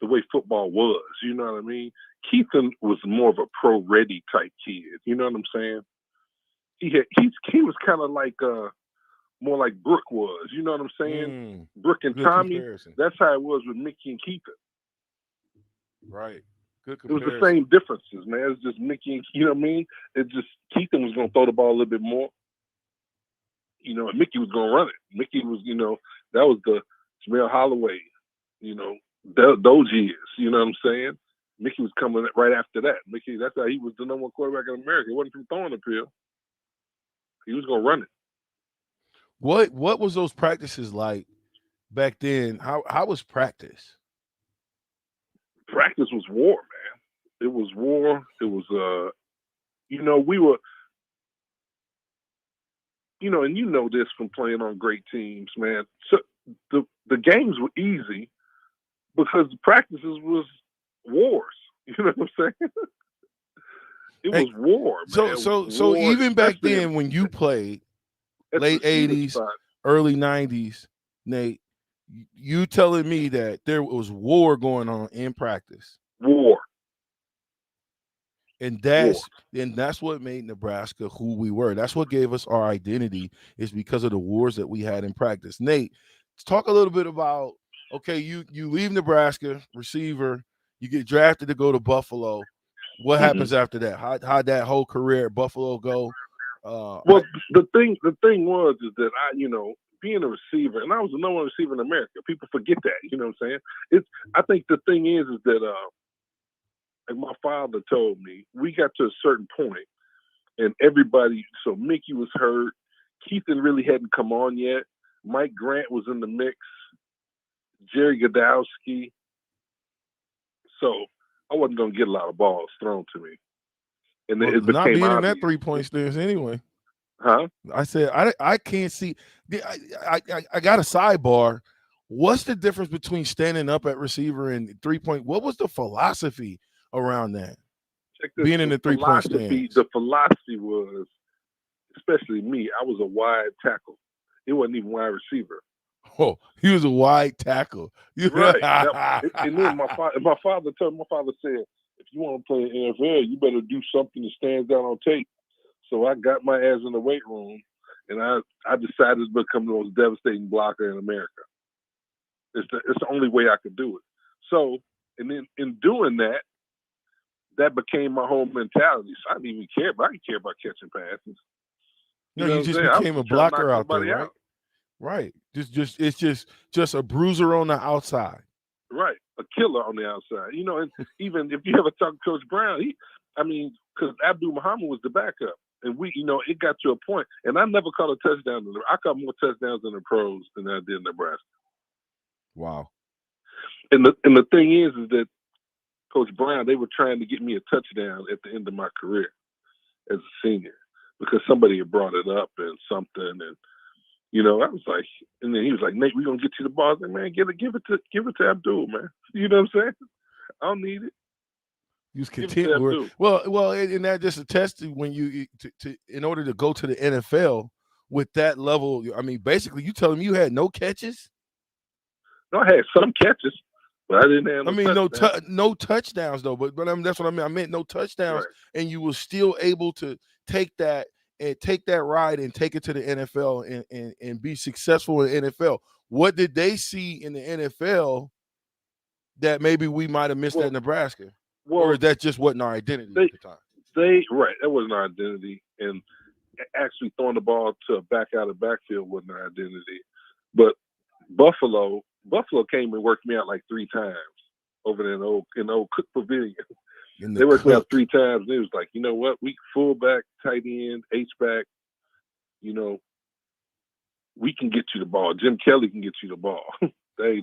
the way football was, you know what I mean? Keithan was more of a pro-ready type kid, you know what I'm saying? He was kind of like more like Brooke was, you know what I'm saying? Brooke and Tommy, comparison. That's how it was with Mickey and Keithan. Right. Good comparison. It was the same differences, man. It's just Mickey and, you know what I mean? It just, Keithan was going to throw the ball a little bit more. And Mickey was going to run it. Mickey was, that was the Jamel Holloway, those years, you know what I'm saying? Mickey was coming right after that. Mickey, that's how he was the number one quarterback in America. It wasn't from throwing the pill. He was going to run it. What was those practices like back then? How was practice? Practice was war, man. It was war. It was, we were, and this from playing on great teams, man. So the games were easy because the practices was wars. You know what I'm saying? It was war, man. So even back then when you played, late 80s, early 90s, Nate, you telling me that there was war going on in practice. War. And that's what made Nebraska who we were. That's what gave us our identity, is because of the wars that we had in practice. Nate, let's talk a little bit about, okay, you leave Nebraska, receiver, you get drafted to go to Buffalo. What happens after that? How'd that whole career at Buffalo go? The thing was is that being a receiver, and I was the number one receiver in America. People forget that, you know what I'm saying? I think the thing is that like my father told me, we got to a certain point, and everybody. So Mickey was hurt. Keithan really hadn't come on yet. Mike Grant was in the mix. Jerry Godowski. So I wasn't going to get a lot of balls thrown to me. And then it became not being obvious. in that 3-point stance anyway. Huh? I said I can't see. I got a sidebar. What's the difference between standing up at receiver and 3-point? What was the philosophy around that? Being in the 3-point stance. The philosophy was, especially me, I was a wide tackle. It wasn't even wide receiver. Oh, he was a wide tackle. Right. And then my father said, if you want to play in NFL, you better do something that stands out on tape. So I got my ass in the weight room, and I decided to become the most devastating blocker in America. It's the only way I could do it. So, and then in doing that, that became my whole mentality. So I didn't even care, but I didn't care about catching passes. You just became a blocker out there, right? Right. It's just a bruiser on the outside. Right. A killer on the outside. And even if you ever talk to Coach Brown, because Abdul Muhammad was the backup. And it got to a point, and I never caught a touchdown. I caught more touchdowns in the pros than I did in Nebraska. Wow. And the thing is that Coach Brown, they were trying to get me a touchdown at the end of my career as a senior because somebody had brought it up and something. And, you know, I was like, and then he was like, Nate, we're going to get you the ball. I was like, man, give it to Abdul, man. You know what I'm saying? I don't need it. You was content with well, and that just attests to when you in order to go to the NFL with that level. I mean, basically, you telling me you had no catches? No, I had some catches, but I didn't have. I mean, no touchdowns though. But that's what I mean. I meant no touchdowns, and you were still able to take that ride and take it to the NFL and be successful in the NFL. What did they see in the NFL that maybe we might have missed at Nebraska? Or that just wasn't our identity at the time? That wasn't our identity. And actually throwing the ball to back out of backfield wasn't our identity. But Buffalo came and worked me out like 3 times over there in the old Cook Pavilion. They worked me out 3 times. And it was like, you know what? We fullback, tight end, H-back, you know, we can get you the ball. Jim Kelly can get you the ball.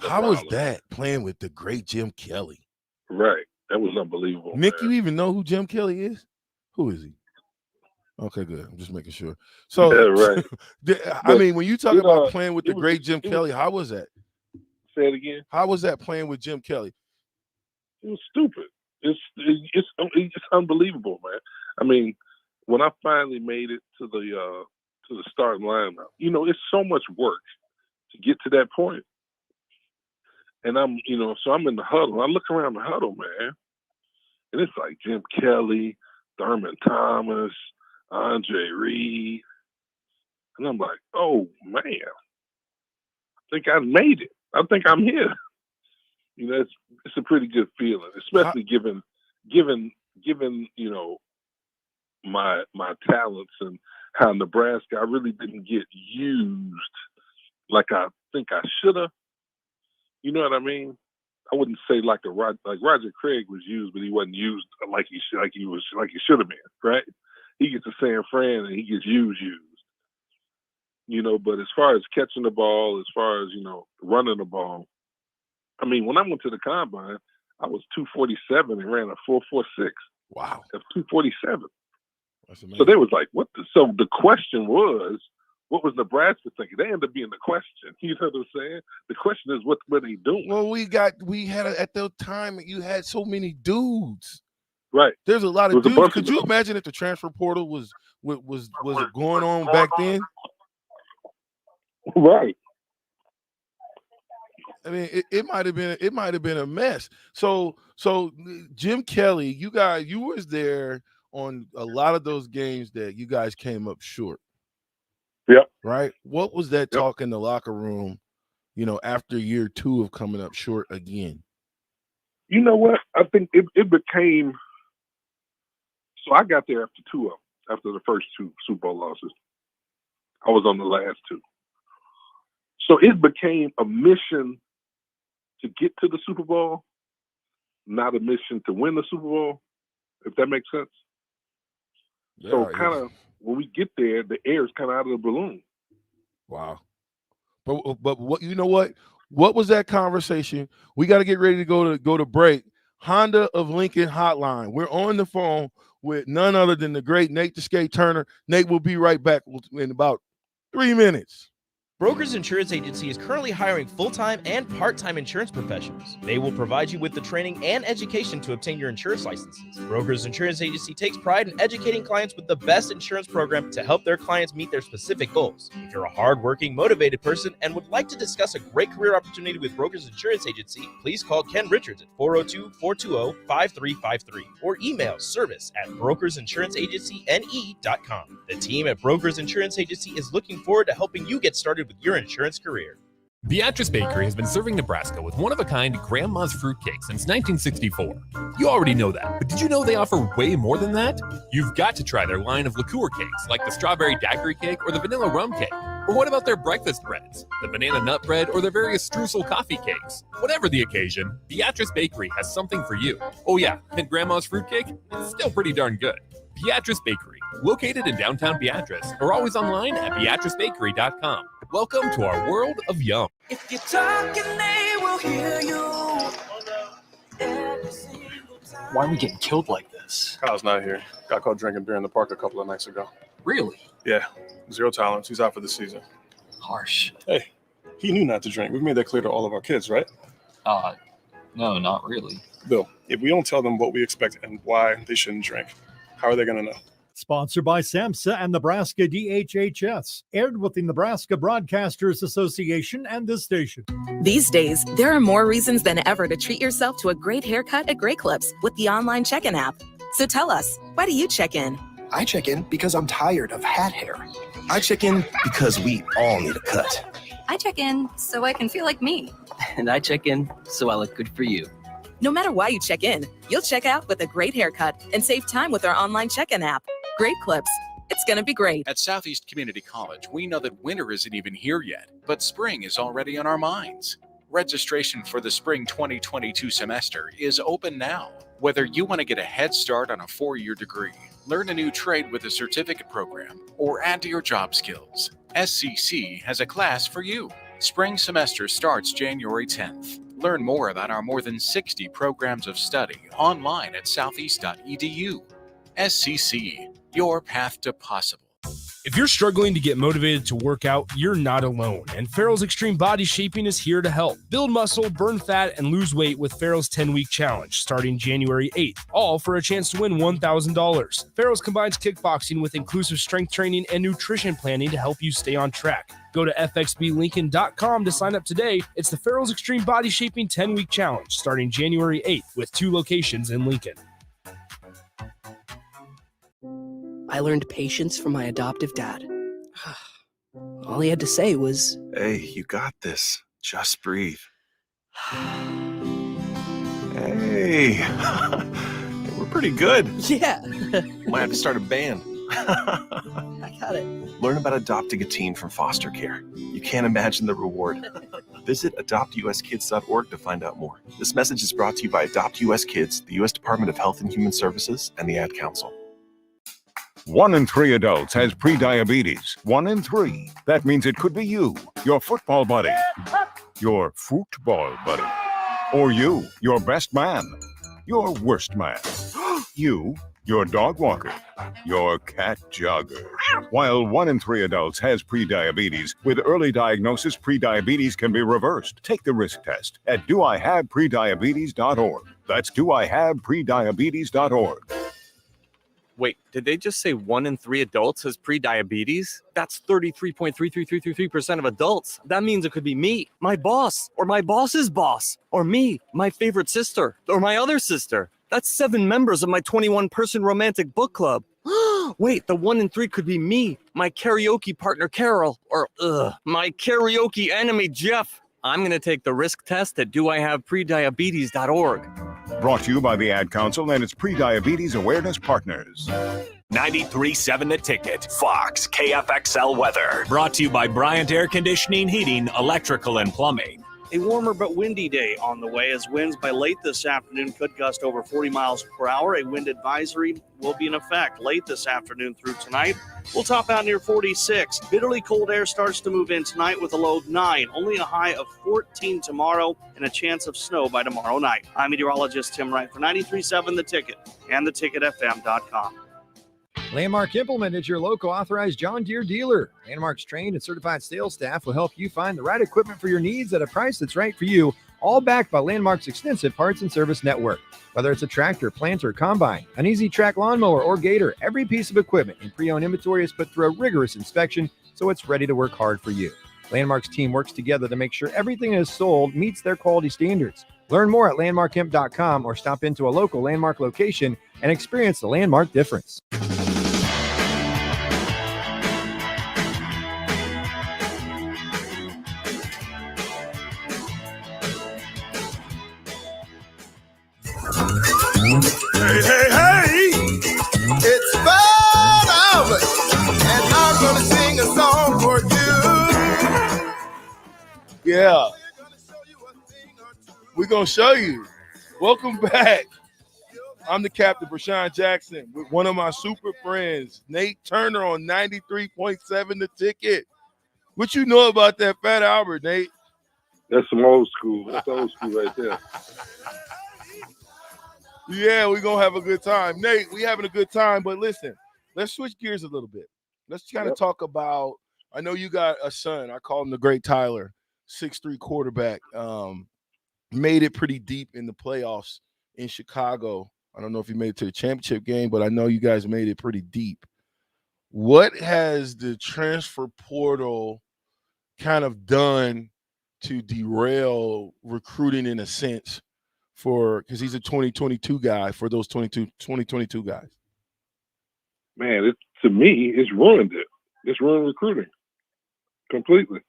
How was that playing with the great Jim Kelly? Right. That was unbelievable. Nick, man. you even know who Jim Kelly is? Who is he? Okay, good. I'm just making sure. So, yeah, right. I mean, when you talk about playing with the great Jim Kelly, how was that? Say it again. How was that playing with Jim Kelly? It was stupid. It's unbelievable, man. I mean, when I finally made it to the starting lineup, you know, it's so much work to get to that point. And I'm in the huddle. I look around the huddle, man, and it's like Jim Kelly, Thurman Thomas, Andre Reed. And I'm like, oh, man, I think I made it. I think I'm here. You know, it's a pretty good feeling, especially given you know, my talents and how Nebraska, I really didn't get used like I think I should have. You know what I mean? I wouldn't say like Roger Craig was used, but he wasn't used like he should have been, right? He gets to San Fran and he gets used. You know, but as far as catching the ball, as far as, you know, running the ball, I mean, when I went to the combine, I was 247 and ran a 4.46. Wow. That's 247. That's amazing. So they was like, so the question was, what was Nebraska thinking? They ended up being the question. You know what I'm saying? The question is, what were they doing? Well, at the time, you had so many dudes. Right. There's a lot of dudes. Could you imagine if the transfer portal was going on back then? Right. I mean, it might have been a mess. So Jim Kelly, you was there on a lot of those games that you guys came up short. Yep. Right. What was that talk in the locker room, you know, after year 2 of coming up short again? You know what? I think it became. So I got there after 2 of them. After the first 2 Super Bowl losses, I was on the last 2. So it became a mission to get to the Super Bowl, not a mission to win the Super Bowl, if that makes sense. Yeah, so kind of when we get there, the air is kind of out of the balloon. Wow. But what, you know what? What was that conversation? We got to get ready to go to break. Honda of Lincoln Hotline. We're on the phone with none other than the great Nate the Skate Turner. Nate will be right back in about 3 minutes. Brokers Insurance Agency is currently hiring full-time and part-time insurance professionals. They will provide you with the training and education to obtain your insurance licenses. Brokers Insurance Agency takes pride in educating clients with the best insurance program to help their clients meet their specific goals. If you're a hard-working, motivated person and would like to discuss a great career opportunity with Brokers Insurance Agency, please call Ken Richards at 402-420-5353 or email service@brokersinsuranceagencyne.com. The team at Brokers Insurance Agency is looking forward to helping you get started with your insurance career. Beatrice Bakery has been serving Nebraska with one-of-a-kind grandma's fruitcake since 1964. You already know that, but did you know they offer way more than that? You've got to try their line of liqueur cakes like the strawberry daiquiri cake or the vanilla rum cake. Or what about their breakfast breads, the banana nut bread or their various streusel coffee cakes? Whatever the occasion, Beatrice Bakery has something for you. Oh yeah, and grandma's fruitcake? It's still pretty darn good. Beatrice Bakery, located in downtown Beatrice, or always online at beatricebakery.com. Welcome to our world of yum. If you're talking, they will hear you. Every single Why are we getting killed like this? Kyle's not here. Got caught drinking beer in the park a couple of nights ago. Really? Yeah, 0 tolerance. He's out for the season. Harsh. Hey, he knew not to drink. We've made that clear to all of our kids, right? No, not really. Bill, if we don't tell them what we expect and why they shouldn't drink, how are they going to know? Sponsored by SAMHSA and Nebraska DHHS. Aired with the Nebraska Broadcasters Association and this station. These days, there are more reasons than ever to treat yourself to a great haircut at Great Clips with the online check-in app. So tell us, why do you check in? I check in because I'm tired of hat hair. I check in because we all need a cut. I check in so I can feel like me. And I check in so I look good for you. No matter why you check in, you'll check out with a great haircut and save time with our online check-in app. Great Clips. It's going to be great. At Southeast Community College, we know that winter isn't even here yet, but spring is already on our minds. Registration for the spring 2022 semester is open now. Whether you want to get a head start on a 4-year degree, learn a new trade with a certificate program, or add to your job skills, SCC has a class for you. Spring semester starts January 10th. Learn more about our more than 60 programs of study online at southeast.edu. SCC, your path to possible. If you're struggling to get motivated to work out, you're not alone, and Farrell's Extreme Body Shaping is here to help. Build muscle, burn fat, and lose weight with Farrell's 10-week challenge starting January 8th, all for a chance to win $1,000. Farrell's combines kickboxing with inclusive strength training and nutrition planning to help you stay on track. Go to fxblincoln.com to sign up today. It's the Farrell's Extreme Body Shaping 10-week challenge starting January 8th with 2 locations in Lincoln. I learned patience from my adoptive dad. All he had to say was, "Hey, you got this. Just breathe." Hey, we're pretty good. yeah. Might have to start a band. I got it. Learn about adopting a teen from foster care. You can't imagine the reward. Visit adoptuskids.org to find out more. This message is brought to you by Adopt US Kids, the U.S. Department of Health and Human Services, and the Ad Council. 1 in 3 adults has prediabetes. 1 in 3. That means it could be you, your football buddy, your football buddy, or you, your best man, your worst man, you, your dog walker, your cat jogger. While 1 in 3 adults has prediabetes, with early diagnosis, prediabetes can be reversed. Take the risk test at doihaveprediabetes.org. That's doihaveprediabetes.org. Wait, did they just say 1 in 3 adults has prediabetes? That's 33.33333% of adults. That means it could be me, my boss, or my boss's boss, or me, my favorite sister, or my other sister. That's 7 members of my 21-person romantic book club. Wait, the 1 in 3 could be me, my karaoke partner Carol, or my karaoke enemy Jeff. I'm going to take the risk test at doihaveprediabetes.org. Brought to you by the Ad Council and its Prediabetes Awareness Partners. 93.7 The Ticket, Fox, KFXL weather. Brought to you by Bryant Air Conditioning, Heating, Electrical, and Plumbing. A warmer but windy day on the way as winds by late this afternoon could gust over 40 miles per hour. A wind advisory will be in effect late this afternoon through tonight. We'll top out near 46. Bitterly cold air starts to move in tonight with a low of 9. Only a high of 14 tomorrow and a chance of snow by tomorrow night. I'm meteorologist Tim Wright for 93.7 The Ticket and theticketfm.com. Landmark Implement is your local authorized John Deere dealer. Landmark's trained and certified sales staff will help you find the right equipment for your needs at a price that's right for you, all backed by Landmark's extensive parts and service network. Whether it's a tractor, planter, combine, an easy track lawnmower, or gator, every piece of equipment in pre-owned inventory is put through a rigorous inspection so it's ready to work hard for you. Landmark's team works together to make sure everything is sold meets their quality standards. Learn more at landmarkimp.com or stop into a local Landmark location and experience the Landmark difference. Hey, hey, hey! It's Bud Albert, and I'm gonna sing a song for you. Yeah. We're going to show you. Welcome back. I'm the captain, Vershan Jackson, with one of my super friends, Nate Turner on 93.7 The Ticket. What you know about that Fat Albert, Nate? That's some old school. That's old school right there. Yeah, we're gonna have a good time. Nate, we having a good time, but listen, let's switch gears a little bit. Let's kind of talk about, I know you got a son. I call him the great Tyler, 6'3" quarterback. Made it pretty deep in the playoffs in Chicago. I don't know if you made it to the championship game, but I know you guys made it pretty deep. What has the transfer portal kind of done to derail recruiting in a sense because he's a 2022 guy, for those 2022 guys? Man, to me, it's ruined it. It's ruined recruiting completely.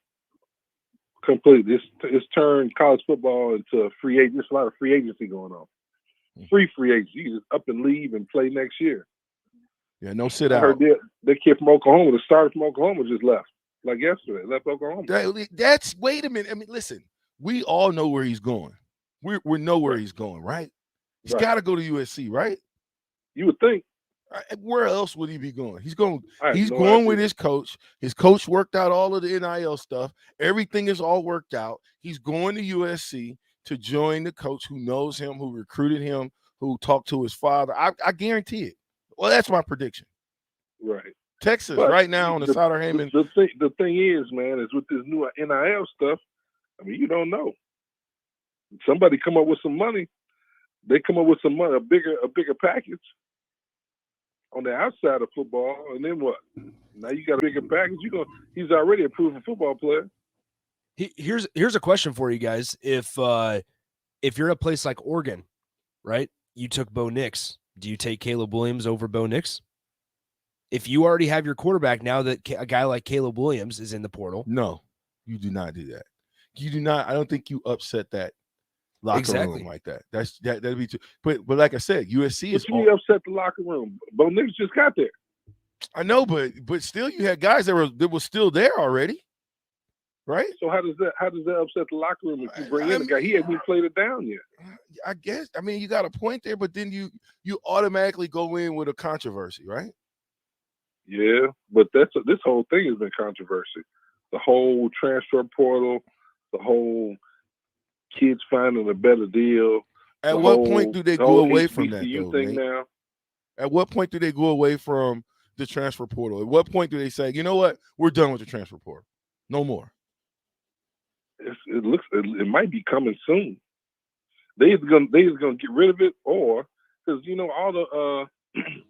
It's turned college football into a free agent. There's a lot of free agency going on. Free agency. You just up and leave and play next year. Yeah, no sit out. I heard that kid from Oklahoma, the starter from Oklahoma, just left. Like yesterday, left Oklahoma. Wait a minute. I mean, listen, we all know where he's going. We know where he's going, right? He's got to go to USC, right? You would think. Where else would he be going? He's going with his coach. His coach worked out all of the NIL stuff. Everything is all worked out. He's going to USC to join the coach who knows him, who recruited him, who talked to his father. I guarantee it. Well, that's my prediction. Right. Texas right now on the Sauter Heyman. The thing is, man, is with this new NIL stuff, I mean, you don't know. Somebody come up with some money. They come up with some money, a bigger package on the outside of football, and then what? Now you got a bigger package. He's already a proven football player. Here's a question for you guys. If you're a place like Oregon, right? You took Bo Nix. Do you take Caleb Williams over Bo Nix? If you already have your quarterback now that a guy like Caleb Williams is in the portal. No, you do not do that. You do not. I don't think you upset that locker room like that. That'd be too. But like I said, USC is. You upset the locker room. Bo Nix just got there. I know, but still, you had guys that were still there already, right? So how does that upset the locker room if you bring in a guy? He hasn't played it down yet. I guess. I mean, you got a point there, but then you automatically go in with a controversy, right? Yeah, but this whole thing has been controversy. The whole transfer portal, the whole kids finding a better deal. At what point do they go away from that, though, thing now? At what point do they go away from the transfer portal? At what point do they say, you know what, we're done with the transfer portal, no more? It might be coming soon. They either gonna get rid of it, or because all the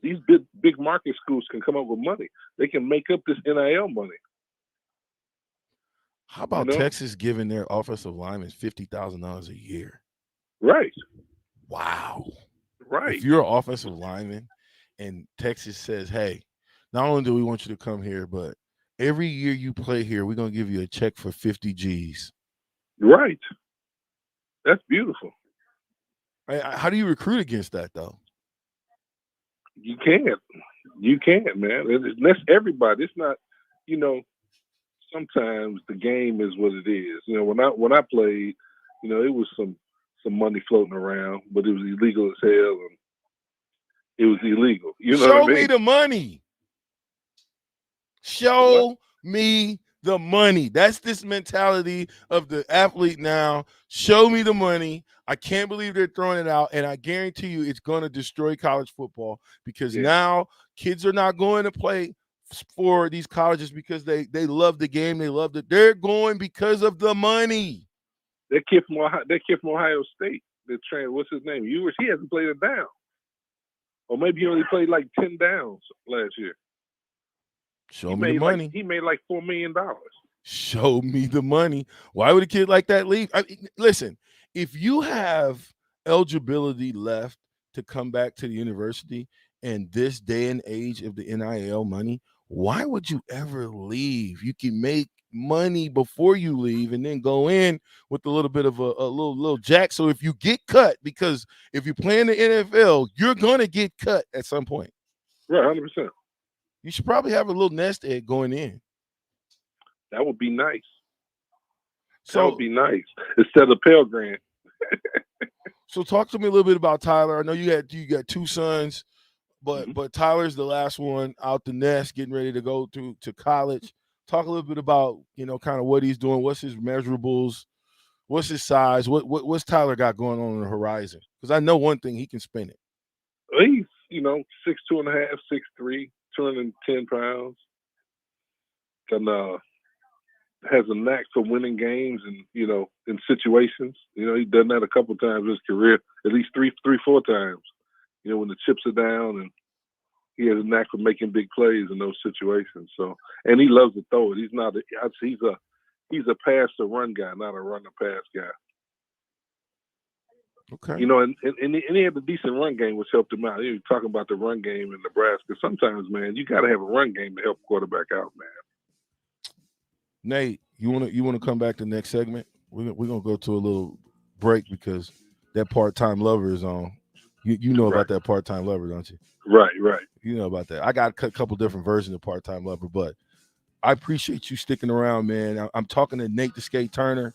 these big market schools can come up with money. They can make up this NIL money. How about Texas giving their offensive linemen $50,000 a year? Right. Wow. Right. If you're an offensive lineman and Texas says, hey, not only do we want you to come here, but every year you play here, we're going to give you a check for 50 G's. Right. That's beautiful. How do you recruit against that, though? You can't, man. That's everybody. It's not, sometimes the game is what it is. When I played, it was some money floating around, but it was illegal as hell, and it was illegal. Show me the money. Show me the money. That's this mentality of the athlete now. Show me the money. I can't believe they're throwing it out, and I guarantee you it's going to destroy college football because now kids are not going to play for these colleges because they love the game. They love it. They're going because of the money. That kid from Ohio State, what's his name? He hasn't played a down. Or maybe he only played like 10 downs last year. Show me the money. He made like $4 million. Show me the money. Why would a kid like that leave? Listen, if you have eligibility left to come back to the university in this day and age of the NIL money, why would you ever leave? You can make money before you leave and then go in with a little bit of a little jack. So if you get cut, because if you play in the NFL, you're going to get cut at some point. Right, 100%. You should probably have a little nest egg going in. That would be nice. That would be nice instead of Pell Grant. So talk to me a little bit about Tyler. I know you got two sons, but Tyler's the last one out the nest, getting ready to go to college. Talk a little bit about kind of what he's doing. What's his measurables? What's his size? What's Tyler got going on the horizon? Because I know one thing, he can spin it. he's 6'2.5", 6'3", 210 pounds, and has a knack for winning games and in situations. He's done that a couple times in his career, at least three, 4 times. When the chips are down, and he has a knack for making big plays in those situations. So, and he loves to throw it. He's a pass to run guy, not a run to pass guy. Okay. And he had a decent run game, which helped him out. He was talking about the run game in Nebraska. Sometimes, man, you got to have a run game to help quarterback out, man. Nate, you want to come back to the next segment? We're gonna go to a little break because that part-time lover is on. You know about that part-time lover, don't you? Right. You know about that. I got a couple different versions of part-time lover, but I appreciate you sticking around, man. I'm talking to Nate the Skate Turner,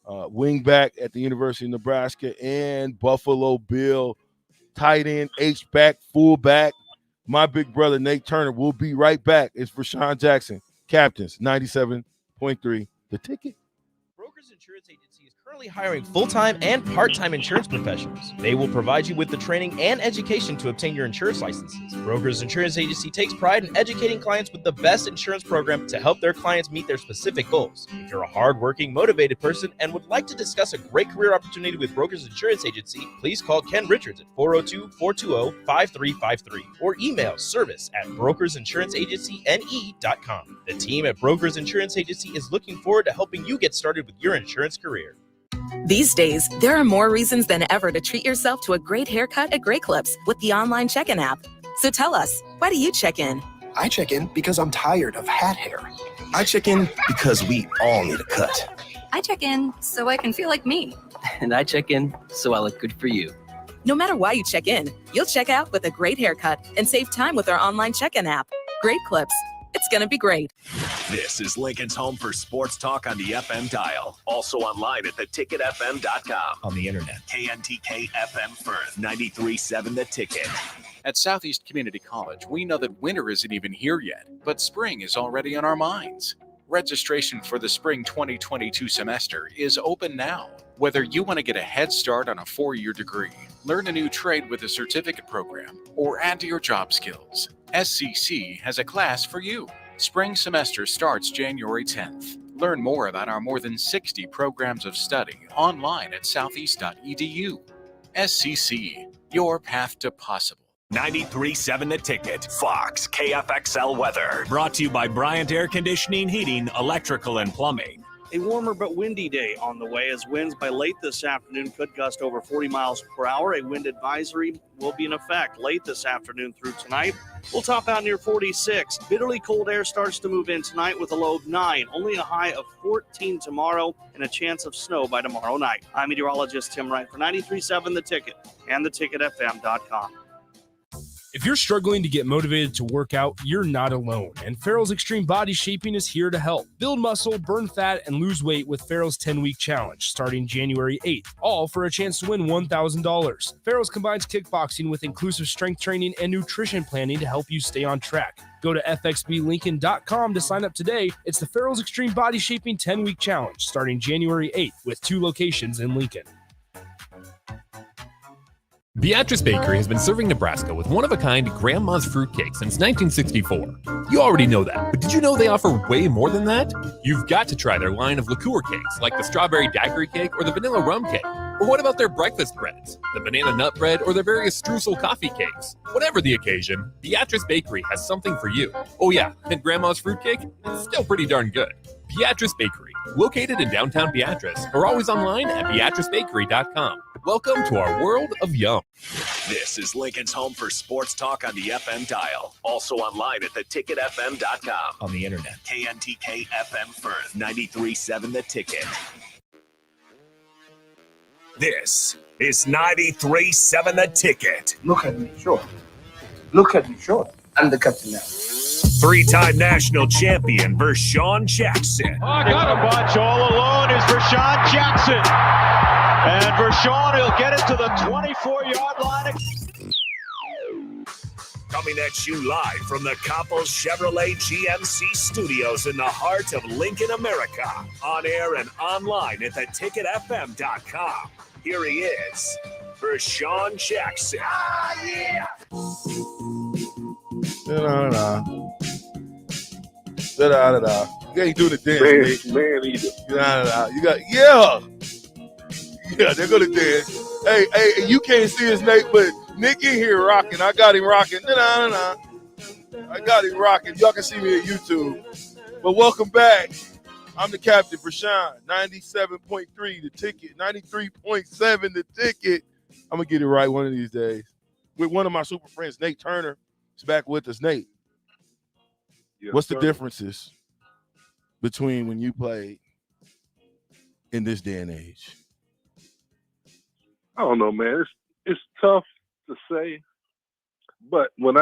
wingback at the University of Nebraska, and Buffalo Bill tight end, H-back, fullback. My big brother Nate Turner will be right back. It's Vershan Jackson, Captains 97.3, The Ticket. Brokers Insurance Agency is currently hiring full-time and part-time insurance professionals. They will provide you with the training and education to obtain your insurance licenses. Brokers Insurance Agency takes pride in educating clients with the best insurance program to help their clients meet their specific goals. If you're a hard-working, motivated person and would like to discuss a great career opportunity with Brokers Insurance Agency, please call Ken Richards at 402-420-5353 or email service@brokersinsuranceagencyne.com. The team at Brokers Insurance Agency is looking forward to helping you get started with your insurance career. These days, there are more reasons than ever to treat yourself to a great haircut at Great Clips with the online check-in app. So tell us, why do you check in? I check in because I'm tired of hat hair. I check in because we all need a cut. I check in so I can feel like me. And I check in so I look good for you. No matter why you check in, you'll check out with a great haircut and save time with our online check-in app. Great Clips. It's going to be great. This is Lincoln's home for sports talk on the FM dial. Also online at theticketfm.com. On the internet. KNTK FM Firth, 93.7 The Ticket. At Southeast Community College, we know that winter isn't even here yet, but spring is already on our minds. Registration for the spring 2022 semester is open now. Whether you want to get a head start on a 4-year degree, learn a new trade with a certificate program, or add to your job skills, SCC has a class for you. Spring semester starts January 10th. Learn more about our more than 60 programs of study online at southeast.edu. SCC, your path to possible. 93.7 The Ticket. Fox KFXL weather. Brought to you by Bryant Air Conditioning, Heating, Electrical, and Plumbing. A warmer but windy day on the way as winds by late this afternoon could gust over 40 miles per hour. A wind advisory will be in effect late this afternoon through tonight. We'll top out near 46. Bitterly cold air starts to move in tonight with a low of 9. Only a high of 14 tomorrow and a chance of snow by tomorrow night. I'm meteorologist Tim Wright for 93.7 The Ticket and theticketfm.com. If you're struggling to get motivated to work out, you're not alone, and Farrell's Extreme Body Shaping is here to help. Build muscle, burn fat, and lose weight with Farrell's 10-week challenge starting January 8th, all for a chance to win $1,000. Farrell's combines kickboxing with inclusive strength training and nutrition planning to help you stay on track. Go to fxblincoln.com to sign up today. It's the Farrell's Extreme Body Shaping 10-week challenge starting January 8th with 2 locations in Lincoln. Beatrice Bakery has been serving Nebraska with one-of-a-kind Grandma's fruitcake since 1964. You already know that, but did you know they offer way more than that? You've got to try their line of liqueur cakes, like the strawberry daiquiri cake or the vanilla rum cake. Or what about their breakfast breads, the banana nut bread, or their various streusel coffee cakes? Whatever the occasion, Beatrice Bakery has something for you. Oh yeah, and Grandma's fruitcake? It's still pretty darn good. Beatrice Bakery, located in downtown Beatrice, or always online at beatricebakery.com. Welcome to our world of yum. This is Lincoln's home for sports talk on the FM dial. Also online at theticketfm.com. On the internet. KNTK FM Firth, 93.7 The Ticket. This is 93.7 The Ticket. Look at me, sure. Look at me, sure. I'm the captain now. 3-time national champion Vershan Jackson. Oh, I got a bunch all alone is Vershan Jackson. And Vershan will get it to the 24-yard line. Coming at you live from the Coppels Chevrolet GMC studios in the heart of Lincoln, America. On air and online at theticketfm.com. Here he is, Vershan Jackson. Ah, yeah! Da-da-da-da. Da-da-da-da. You ain't doing the dance, Nate. Man eater. Da-da-da-da. You got, they're gonna dance. Hey, you can't see us, Nate, but Nick in here rocking. I got him rocking. Da-da-da-da. I got him rocking. Y'all can see me at YouTube. But welcome back. I'm the captain, Vershan. 97.3 the ticket. 93.7 the ticket. I'm gonna get it right one of these days. With one of my super friends, Nate Turner, is back with us. Nate, what's the differences between when you played in this day and age? I don't know, man. It's tough to say, but when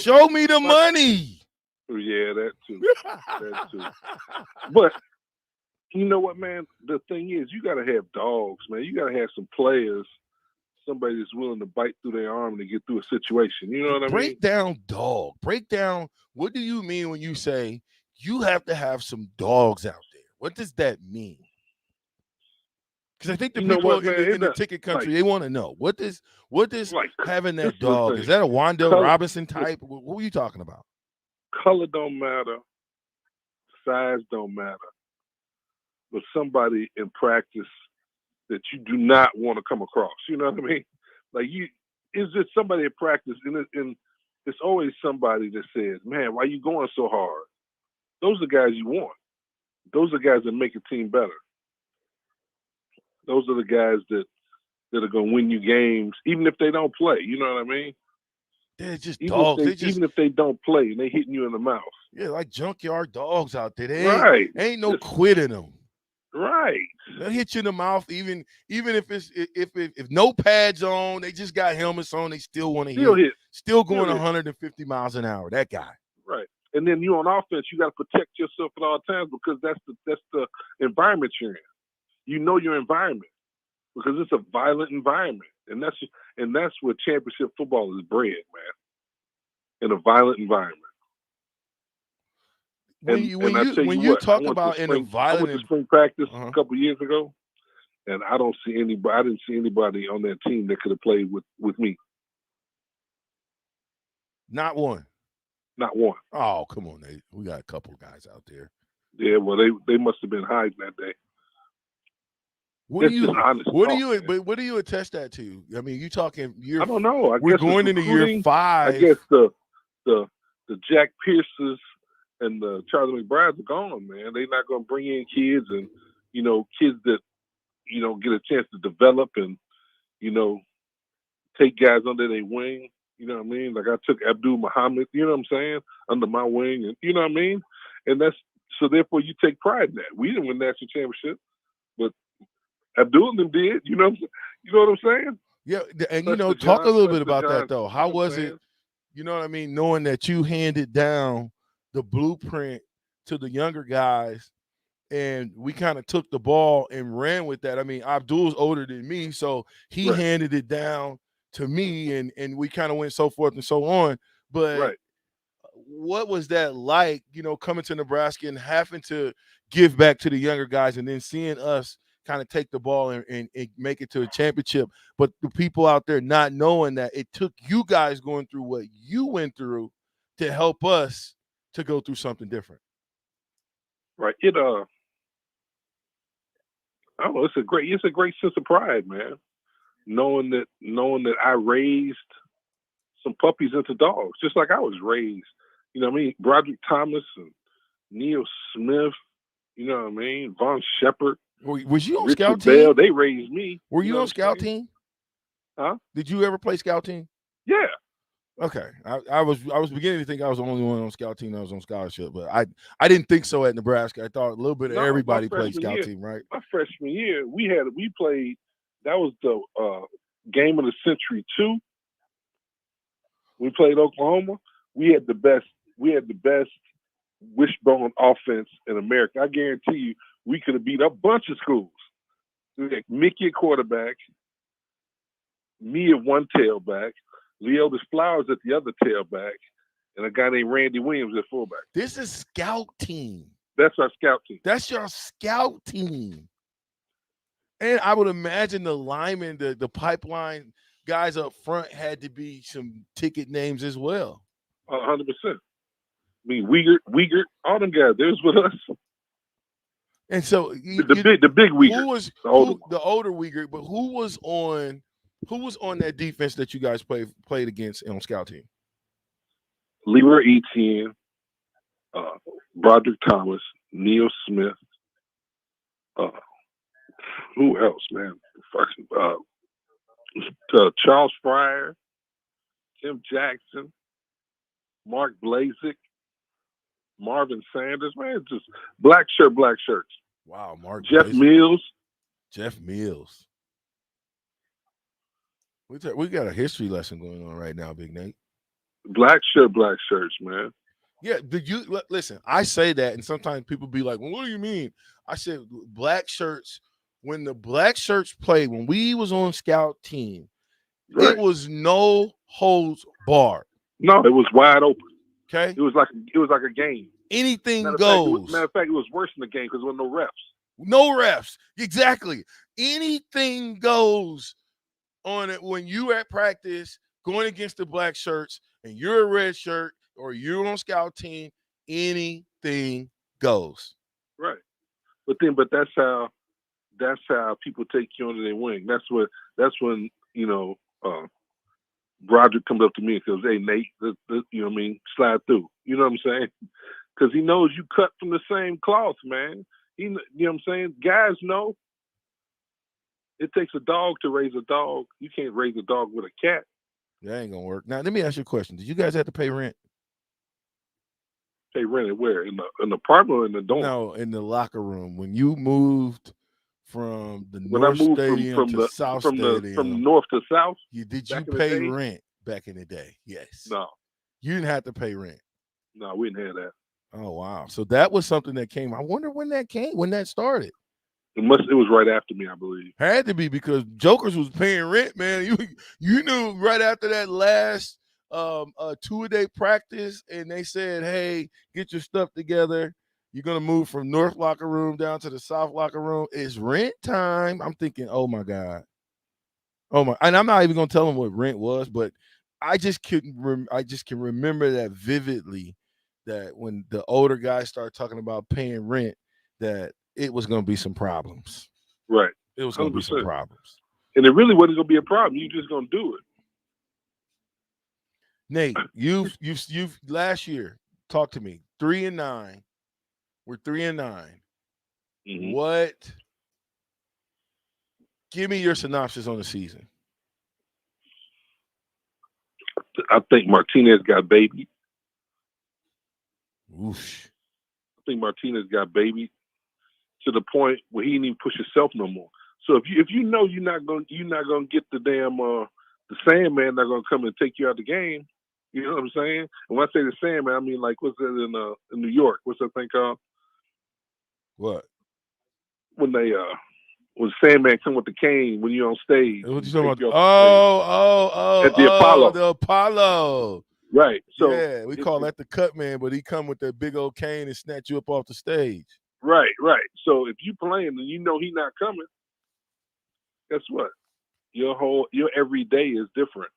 show me the money. Yeah, that too. But you know what, man? The thing is, you got to have dogs, man. You got to have some players, somebody that's willing to bite through their arm to get through a situation. You know what I mean? Break down dog. Break down. What do you mean when you say you have to have some dogs out there? What does that mean? Because I think the people in the ticket country, they want to know what does having that dog? Is that a Wandale Robinson type? What are you talking about? Color don't matter, size don't matter, but somebody in practice that you do not want to come across. You know what I mean? It's just somebody in practice, and it's always somebody that says, "Man, why you going so hard?" Those are the guys you want. Those are guys that make a team better. Those are the guys that are going to win you games, even if they don't play. You know what I mean? They're just dogs. Even if they don't play and they hitting you in the mouth. Yeah, like junkyard dogs out there. They ain't no quitting them. Right. They'll hit you in the mouth, even if no pads on, they just got helmets on, they still want to hit. Still going 150 miles an hour. That guy. Right. And then you on offense, you got to protect yourself at all times because that's the environment you're in. You know your environment because it's a violent environment, and that's where championship football is bred, man. In a violent environment. When you talk about in a violent, I went to spring practice a couple of years ago, and I didn't see anybody on that team that could have played with me. Not one. Not one. Oh, come on, Nate. We got a couple guys out there. Yeah, well, they must have been hiding that day. What do you attest that to? I mean, you talking year? I don't know. We're going into year 5. I guess the Jack Pierces and the Charlie McBrides are gone, man. They're not going to bring in kids and kids that get a chance to develop and take guys under their wing. You know what I mean? Like I took Abdul Muhammad, you know what I'm saying, under my wing, and you know what I mean. And so therefore you take pride in that. We didn't win national championship, but Abdul and them did. You know what I'm saying? Yeah, and talk a little bit about that though. How was it? You know what I mean? Knowing that you handed down the blueprint to the younger guys, and we kind of took the ball and ran with that. I mean, Abdul's older than me, so he handed it down to me, and we kind of went so forth and so on. But what was that like? Coming to Nebraska and having to give back to the younger guys, and then seeing us kind of take the ball and make it to a championship, but the people out there not knowing that it took you guys going through what you went through to help us to go through something different. Right. I don't know, it's a great sense of pride, man. Knowing that I raised some puppies into dogs, just like I was raised. You know what I mean? Broderick Thomas and Neil Smith, you know what I mean? Von Shepard. Was you on Richard scout Bell, team? they raised me. Were you on scout team? Huh? Did you ever play scout team? Yeah. Okay. I was beginning to think I was the only one on scout team that was on scholarship, but I didn't think so at Nebraska. I thought a little bit of everybody played scout team, right? My freshman year, we played. That was the game of the century 2. We played Oklahoma. We had the best wishbone offense in America. I guarantee you, we could have beat up a bunch of schools. We had Mickey at quarterback, me at one tailback, Leotis Flowers at the other tailback, and a guy named Randy Williams at fullback. This is scout team. That's our scout team. That's your scout team. And I would imagine the linemen, the pipeline guys up front had to be some ticket names as well. 100%. I mean, Uyghur, all them guys, they was with us. And so the big Uyghur, who was the older Uyghur, but who was on that defense that you guys played against on scout team? Leroy Etienne, Broderick Thomas, Neil Smith. Who else, man? Charles Fryer, Tim Jackson, Mark Blazik, Marvin Sanders, man, just black shirts. Wow, Mark Jeff Blazik. Mills. Jeff Mills. We got a history lesson going on right now, Big Nate. Black shirts, man. Yeah, listen, I say that, and sometimes people be like, well, what do you mean? I said black shirts. When the black shirts played, when we was on scout team, right. It was no holds barred. No, it was wide open. Okay. It was like a game. Anything goes. Matter of fact, it was worse than the game because there were no refs. No refs. Exactly. Anything goes on it when you at practice going against the black shirts and you're a red shirt or you're on scout team, anything goes. Right. But that's how people take you under their wing. That's when Broderick comes up to me and says, "Hey Nate, you know what I mean, slide through." You know what I'm saying? Because he knows you cut from the same cloth, man. You know what I'm saying? Guys know it takes a dog to raise a dog. You can't raise a dog with a cat. That ain't gonna work. Now let me ask you a question. Did you guys have to pay rent? Pay rent where? In the apartment or in the dorm? No, in the locker room. When you moved from the North Stadium to South Stadium. From North to South? Did you pay rent back in the day? Yes. No. You didn't have to pay rent. No, we didn't have that. Oh, wow. So that was something that came. I wonder when that came, when that started. It was right after me, I believe. Had to be because Jokers was paying rent, man. You knew right after that last 2-a-day practice, and they said, "Hey, get your stuff together. You're gonna move from North locker room down to the South locker room. It's rent time." I'm thinking, "Oh my God, oh my!" And I'm not even gonna tell them what rent was, but I just can remember that vividly. That when the older guys started talking about paying rent, that it was gonna be some problems. Right. It was gonna 100%. Be some problems. And it really wasn't gonna be a problem. You just gonna do it. Nate, you've last year, talk to me. 3-9. We're 3-9. Mm-hmm. What? Give me your synopsis on the season. I think Martinez got babied. Oof. I think Martinez got babied to the point where he didn't even push himself no more. So if you know you're not gonna get the damn the Sandman not gonna come and take you out the game. You know what I'm saying? And when I say the Sandman, I mean like what's that in New York? What's that thing called? What? When they when Sandman come with the cane when you're on stage. What you talking about? At the Apollo. The Apollo. Right. So yeah, we call that the cut man, but he come with that big old cane and snatch you up off the stage. Right. So if you playing and you know he's not coming, guess what? Your every day is different.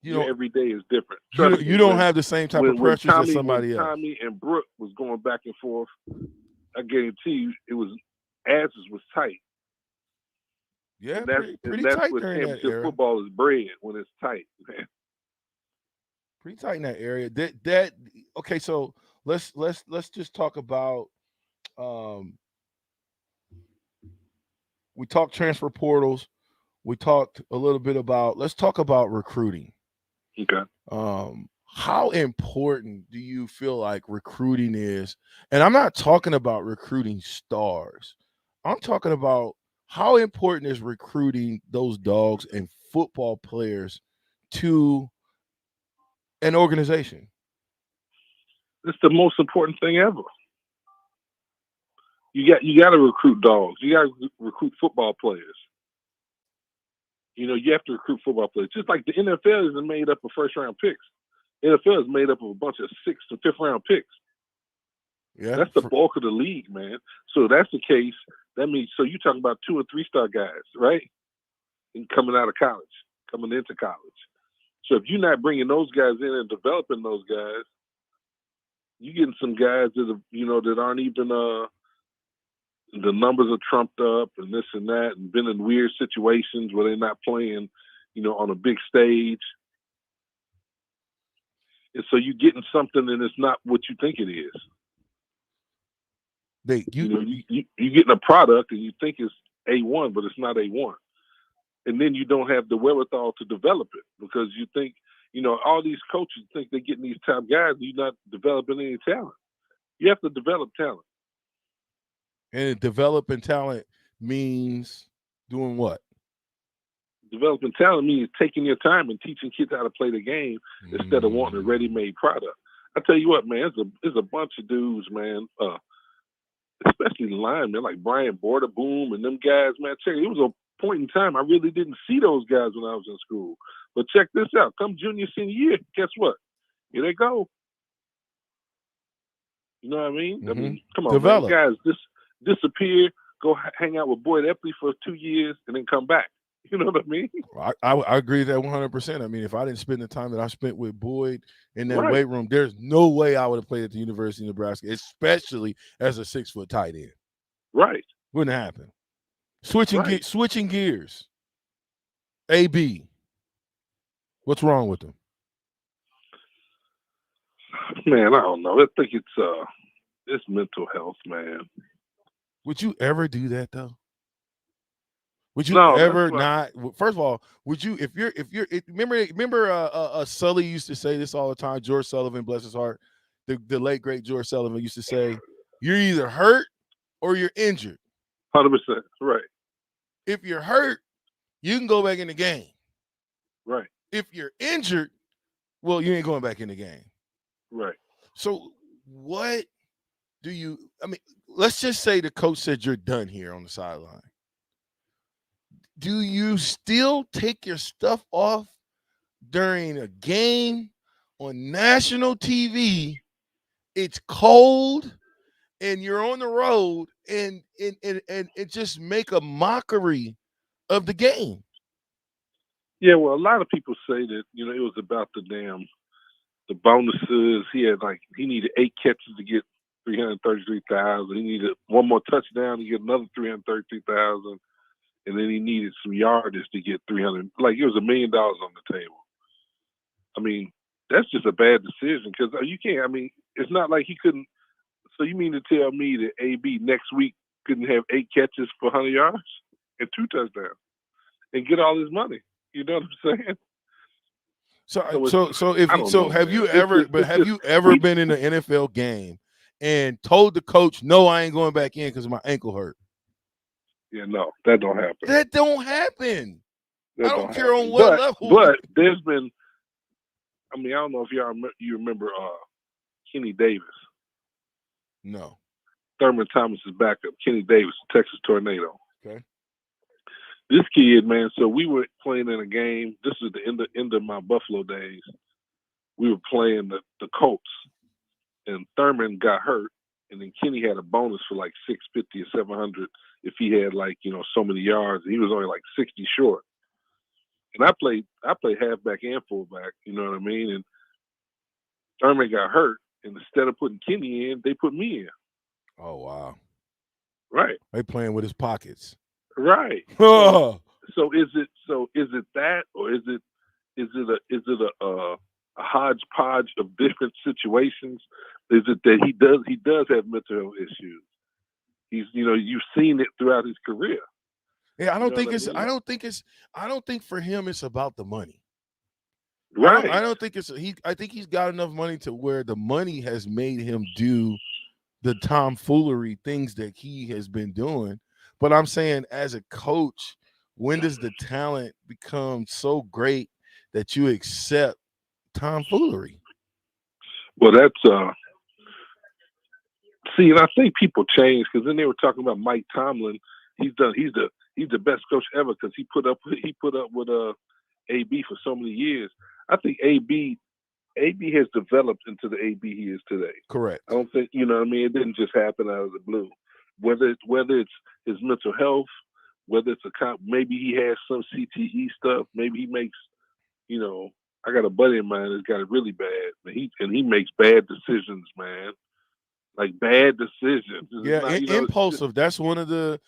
Your every day is different. You don't have the same type of pressures as somebody else. Tommy and Brooke was going back and forth. I guarantee you, it was asses was tight. Yeah, and that's tight what during that era. Football is bred when it's tight, man. Pretty tight in that area. That okay. So let's just talk about. We talked transfer portals. We talked a little bit about. Let's talk about recruiting. Okay. How important do you feel like recruiting is? And I'm not talking about recruiting stars. I'm talking about how important is recruiting those dogs and football players to an organization. It's the most important thing ever. You got to recruit dogs. You got to recruit football players. You know, you have to recruit football players. Just like the NFL isn't made up of first-round picks. NFL is made up of a bunch of 6th and 5th-round picks. Yeah, that's the bulk of the league, man. So that's the case. That means so you're talking about 2 or 3 star guys, right? coming out of college, coming into college. So if you're not bringing those guys in and developing those guys, you're getting some guys that are, that aren't even the numbers are trumped up and this and that, and been in weird situations where they're not playing, on a big stage. And so you're getting something and it's not what you think it is. You're getting a product and you think it's A1, but it's not A1. And then you don't have the wherewithal to develop it because you think, all these coaches think they're getting these top guys and you're not developing any talent. You have to develop talent. And developing talent means doing what? Developing talent means taking your time and teaching kids how to play the game instead of wanting a ready-made product. I tell you what, man, there's a bunch of dudes, man, especially the linemen like Brian Borderboom and them guys, man. Check it was a point in time I really didn't see those guys when I was in school. But check this out. Come junior, senior year, guess what? Here they go. You know what I mean? I mean, come on, man. Guys disappear, go hang out with Boyd Epley for 2 years, and then come back. You know what I mean? I agree with that 100%. I mean, if I didn't spend the time that I spent with Boyd in that weight room, there's no way I would have played at the University of Nebraska, especially as a 6-foot tight end. Right. Wouldn't happen. Switching gears. AB. What's wrong with him? Man, I don't know. I think it's mental health, man. Would you ever do that though? Would you ever not? First of all, would you remember Sully used to say this all the time. George Sullivan, bless his heart, the late great George Sullivan used to say, "You're either hurt or you're injured." 100%, right. If you're hurt, you can go back in the game. Right. If you're injured, well, you ain't going back in the game. Right. So what do you? I mean, let's just say the coach said you're done here on the sideline. Do you still take your stuff off during a game on national TV? It's cold and you're on the road and just make a mockery of the game. Yeah, well, a lot of people say that, it was about the bonuses. He needed 8 catches to get $333,000. He needed one more touchdown to get another $333,000. And then he needed some yardage to get 300. Like, it was $1 million on the table. I mean, that's just a bad decision because you can't. I mean, it's not like he couldn't. So you mean to tell me that AB next week couldn't have 8 catches for 100 yards and 2 touchdowns and get all his money? You know what I'm saying? Have you ever been in an NFL game and told the coach, "No, I ain't going back in because my ankle hurt"? Yeah, no, that don't happen. That don't happen. I don't care on what level. But there's been, I don't know if you remember Kenny Davis. No. Thurman Thomas's backup, Kenny Davis, Texas Tornado. Okay. This kid, man, so we were playing in a game. This is the end of my Buffalo days. We were playing the Colts, and Thurman got hurt, and then Kenny had a bonus for like 650 or 700 if he had so many yards. And he was only like 60 short. And I played halfback and fullback, you know what I mean? And Thurman got hurt, and instead of putting Kenny in, they put me in. Oh wow! Right. They playing with his pockets. Right. Oh. So is it that, or is it a hodgepodge of different situations? Is it that he does have mental health issues? He's you've seen it throughout his career. Yeah, I don't think for him it's about the money. Right. I don't think I think he's got enough money to where the money has made him do the tomfoolery things that he has been doing. But I'm saying, as a coach, when does the talent become so great that you accept tomfoolery? Well, that's see, and I think people change because then they were talking about Mike Tomlin. He's the best coach ever because he put up with AB for so many years. I think AB has developed into the AB he is today. Correct. I don't think, you know what I mean? It didn't just happen out of the blue. Whether it's his mental health, whether it's maybe he has some CTE stuff. Maybe he makes, I got a buddy of mine that's got it really bad, and he makes bad decisions, man. Like bad decisions. Yeah, impulsive. That's one of the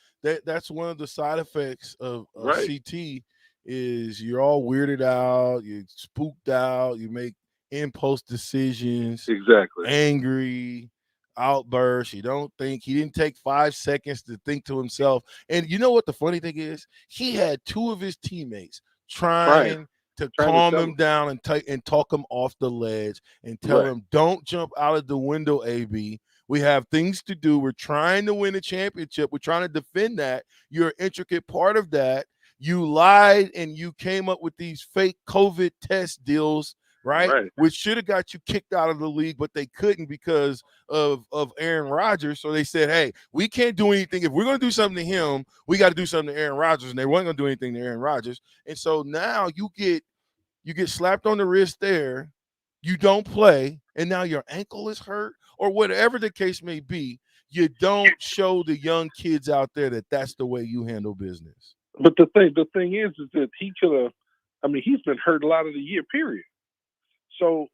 side effects of right. CT is you're all weirded out, you're spooked out, you make impulse decisions, exactly, angry outbursts. You don't think. He didn't take 5 seconds to think to himself. And you know what the funny thing is? He had 2 of his teammates trying to calm him down and talk him off the ledge and tell him, don't jump out of the window, AB. We have things to do. We're trying to win a championship. We're trying to defend that. You're an intricate part of that. You lied and you came up with these fake COVID test deals, right? Which should have got you kicked out of the league, but they couldn't because of Aaron Rodgers. So they said, hey, we can't do anything. If we're going to do something to him, we got to do something to Aaron Rodgers. And they weren't going to do anything to Aaron Rodgers. And so now you get slapped on the wrist there. You don't play, and now your ankle is hurt, or whatever the case may be. You don't show the young kids out there that that's the way you handle business. But the thing is that he could have. I mean, he's been hurt a lot of the year, period. So,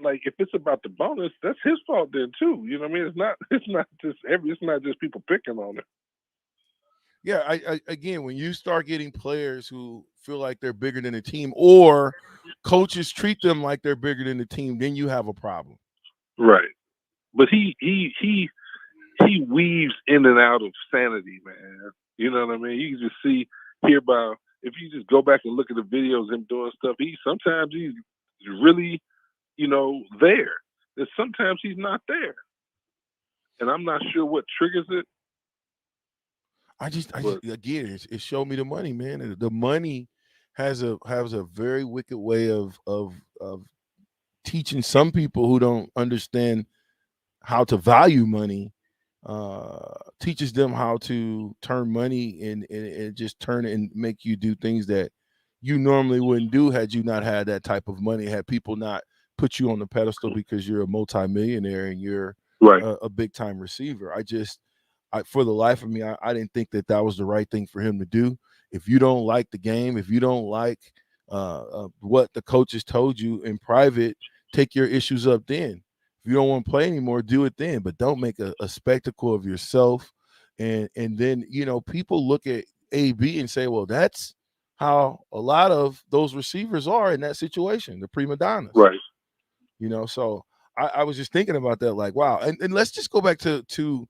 like, if it's about the bonus, that's his fault then too. You know what I mean? It's not just people picking on it. Yeah, I again, when you start getting players who feel like they're bigger than the team, or coaches treat them like they're bigger than the team, then you have a problem. Right. But he weaves in and out of sanity, man. You know what I mean? You can just hear about, if you just go back and look at the videos of him doing stuff, sometimes he's really, there. And sometimes he's not there. And I'm not sure what triggers it. Again, it showed me the money, man. The money has a very wicked way of teaching some people who don't understand how to value money, teaches them how to turn money and just turn it and make you do things that you normally wouldn't do had you not had that type of money, had people not put you on the pedestal because you're a multimillionaire and you're a big time receiver. For the life of me, I didn't think that was the right thing for him to do. If you don't like the game, if you don't like what the coaches told you in private, take your issues up then. If you don't want to play anymore, do it then. But don't make a spectacle of yourself. And then, people look at AB and say, well, that's how a lot of those receivers are in that situation, the prima donnas. Right. So I was just thinking about that, like, wow. And let's just go back to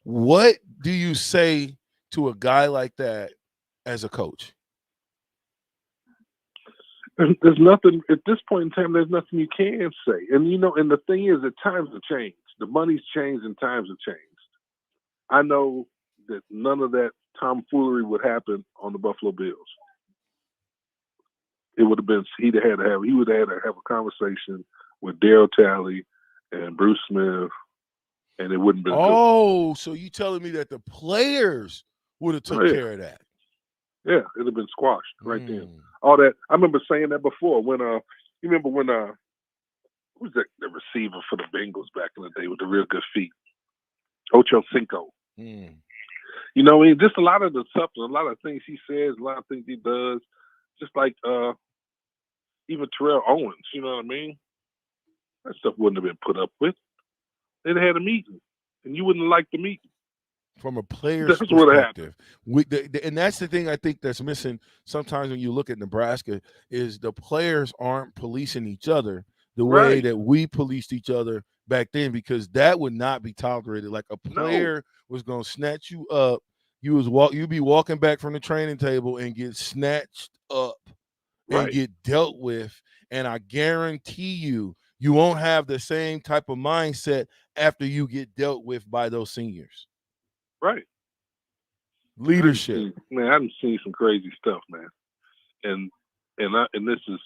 what do you say to a guy like that as a coach? There's nothing at this point in time. There's nothing you can say. And and the thing is that times have changed. The money's changed and times have changed. I know that none of that tomfoolery would happen on the Buffalo Bills. It would have been he would have had to have a conversation with Darryl Talley and Bruce Smith. And it wouldn't be. Oh, so you telling me that the players would have took care of that? Yeah, it'd have been squashed right then. All that. I remember saying that before. When you remember when who was the receiver for the Bengals back in the day with the real good feet? Ocho Cinco. Just a lot of the stuff, a lot of things he says, a lot of things he does, just like even Terrell Owens. You know what I mean? That stuff wouldn't have been put up with. They'd had a meeting, and you wouldn't like the meeting. From a player's perspective, and that's the thing I think that's missing sometimes when you look at Nebraska is the players aren't policing each other the way that we policed each other back then, because that would not be tolerated. Like a player was going to snatch you up, you'd be walking back from the training table and get snatched up and get dealt with, and I guarantee you won't have the same type of mindset after you get dealt with by those seniors. Right. Leadership. I've seen some crazy stuff, man. And this is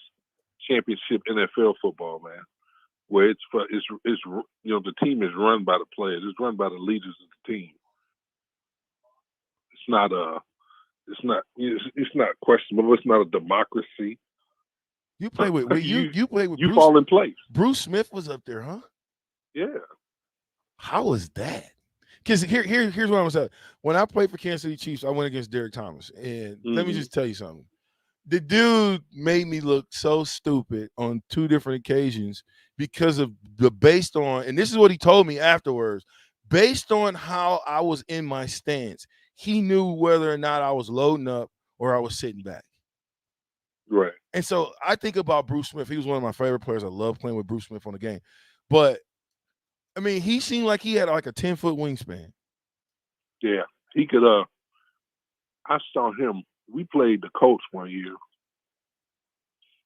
championship NFL football, man, where it's the team is run by the players. It's run by the leaders of the team. It's not questionable. It's not a democracy. You play with you play with you Bruce, fall in place. Bruce Smith was up there, huh? Yeah. How was that? Because here's what I'm saying. When I played for Kansas City Chiefs, I went against Derek Thomas, and let me just tell you something. The dude made me look so stupid on 2 different occasions because of based on, and this is what he told me afterwards, based on how I was in my stance, he knew whether or not I was loading up or I was sitting back. Right. And so I think about Bruce Smith. He was one of my favorite players. I love playing with Bruce Smith on the game. But, I mean, he seemed like he had like a 10-foot wingspan. Yeah. He could I saw him. We played the Colts one year.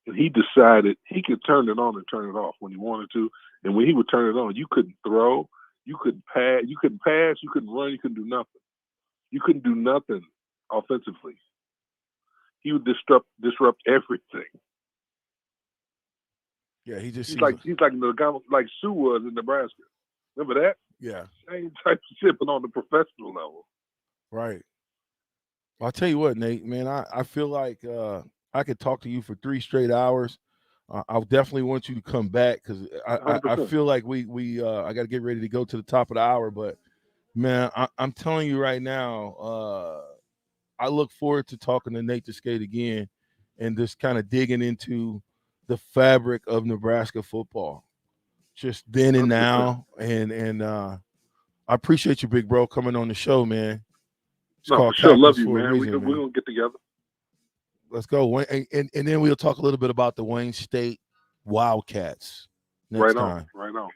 And he decided he could turn it on and turn it off when he wanted to. And when he would turn it on, you couldn't throw, you couldn't pass, you couldn't run, you couldn't do nothing. You couldn't do nothing offensively. He would disrupt everything. Yeah, he's like the guy like Sue was in Nebraska. Remember that? Yeah. Same type of shit, but on the professional level. Right. Well, I'll tell you what, Nate, man, I feel like I could talk to you for 3 straight hours. I definitely want you to come back because I feel like I got to get ready to go to the top of the hour. But, man, I'm telling you right now, I look forward to talking to Nate the Skate again and just kind of digging into the fabric of Nebraska football, just then and now. And I appreciate you, big bro, coming on the show, man. No, for sure. Love you, man. We're going to get together. Let's go. And then we'll talk a little bit about the Wayne State Wildcats next time. Right on.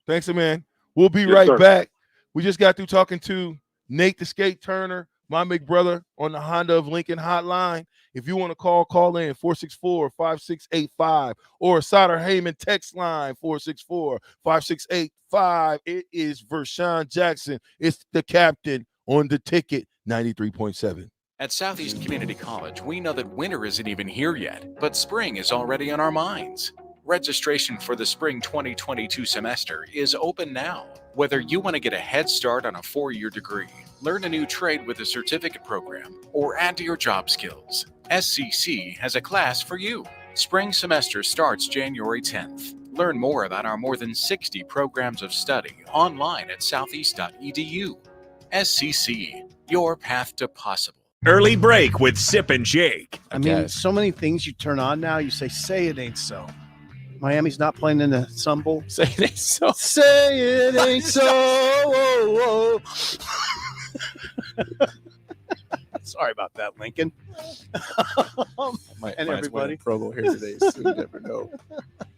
Thanks, man. We'll be back. We just got through talking to Nate the Skate Turner, my big brother, on the Honda of Lincoln hotline. If you want to call in 464-5685 or Sauter Heyman text line 464-5685. It is Vershan Jackson. It's the captain on the ticket 93.7. At Southeast Community College, we know that winter isn't even here yet, but spring is already on our minds. Registration for the spring 2022 semester is open now. Whether you want to get a head start on a 4-year degree, learn a new trade with a certificate program, or add to your job skills, SCC has a class for you. Spring semester starts January 10th. Learn more about our more than 60 programs of study online at southeast.edu. SCC, your path to possible. Early break with Sip and Jake. I mean, so many things you turn on now. You say it ain't so. Miami's not playing in the Sun Bowl. Say it ain't so. Say it ain't so. Whoa, whoa. Sorry about that, Lincoln. And everybody. Provo here today, so you never know.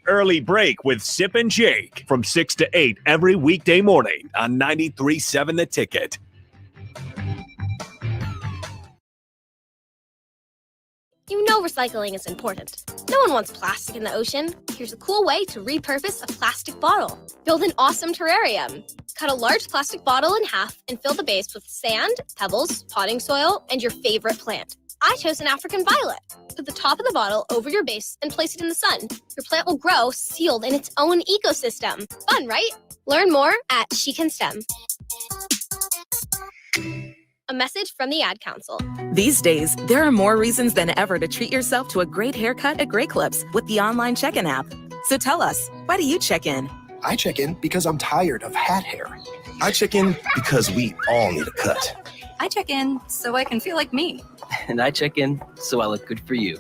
Early break with Sip and Jake from 6 to 8 every weekday morning on 93.7 The Ticket. You know recycling is important. No one wants plastic in the ocean. Here's a cool way to repurpose a plastic bottle. Build an awesome terrarium. Cut a large plastic bottle in half and fill the base with sand, pebbles, potting soil, and your favorite plant. I chose an African violet. Put the top of the bottle over your base and place it in the sun. Your plant will grow sealed in its own ecosystem. Fun, right? Learn more at She Can STEM. A message from the Ad Council. These days, there are more reasons than ever to treat yourself to a great haircut at Great Clips with the online check-in app. So tell us, why do you check in? I check in because I'm tired of hat hair. I check in because we all need a cut. I check in so I can feel like me. And I check in so I look good for you.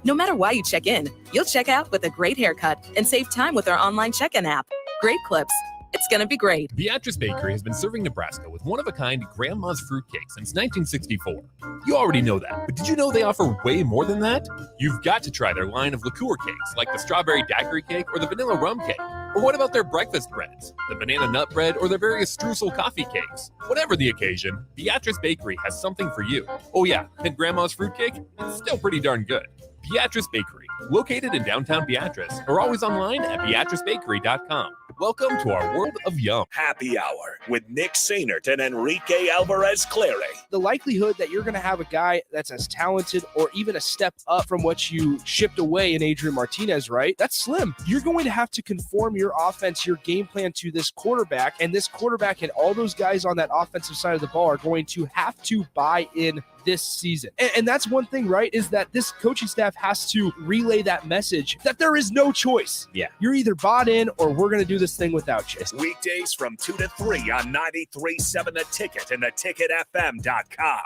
No matter why you check in, you'll check out with a great haircut and save time with our online check-in app. Great Clips. It's going to be great. Beatrice Bakery has been serving Nebraska with one-of-a-kind grandma's fruitcake since 1964. You already know that, but did you know they offer way more than that? You've got to try their line of liqueur cakes, like the strawberry daiquiri cake or the vanilla rum cake. Or what about their breakfast breads, the banana nut bread, or their various streusel coffee cakes? Whatever the occasion, Beatrice Bakery has something for you. Oh yeah, and grandma's fruitcake? It's still pretty darn good. Beatrice Bakery, located in downtown Beatrice, or always online at beatricebakery.com. Welcome to our world of yum. Happy Hour with Nick Sainert and Enrique Alvarez Clary. The likelihood that you're going to have a guy that's as talented or even a step up from what you shipped away in Adrian Martinez, right? That's slim. You're going to have to conform your offense, your game plan to this quarterback, and this quarterback and all those guys on that offensive side of the ball are going to have to buy in this season. And that's one thing, right, is that this coaching staff has to relay that message that there is no choice. Yeah. You're either bought in or we're going to do this thing without you. Weekdays from 2 to 3 on 93.7 The Ticket and theticketfm.com.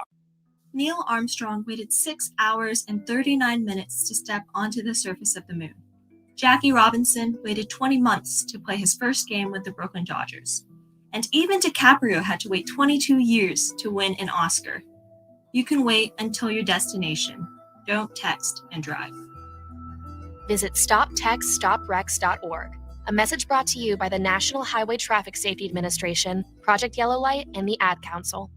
Neil Armstrong waited 6 hours and 39 minutes to step onto the surface of the moon. Jackie Robinson waited 20 months to play his first game with the Brooklyn Dodgers. And even DiCaprio had to wait 22 years to win an Oscar. You can wait until your destination. Don't text and drive. Visit StopTextStopWrecks.org. A message brought to you by the National Highway Traffic Safety Administration, Project Yellow Light, and the Ad Council.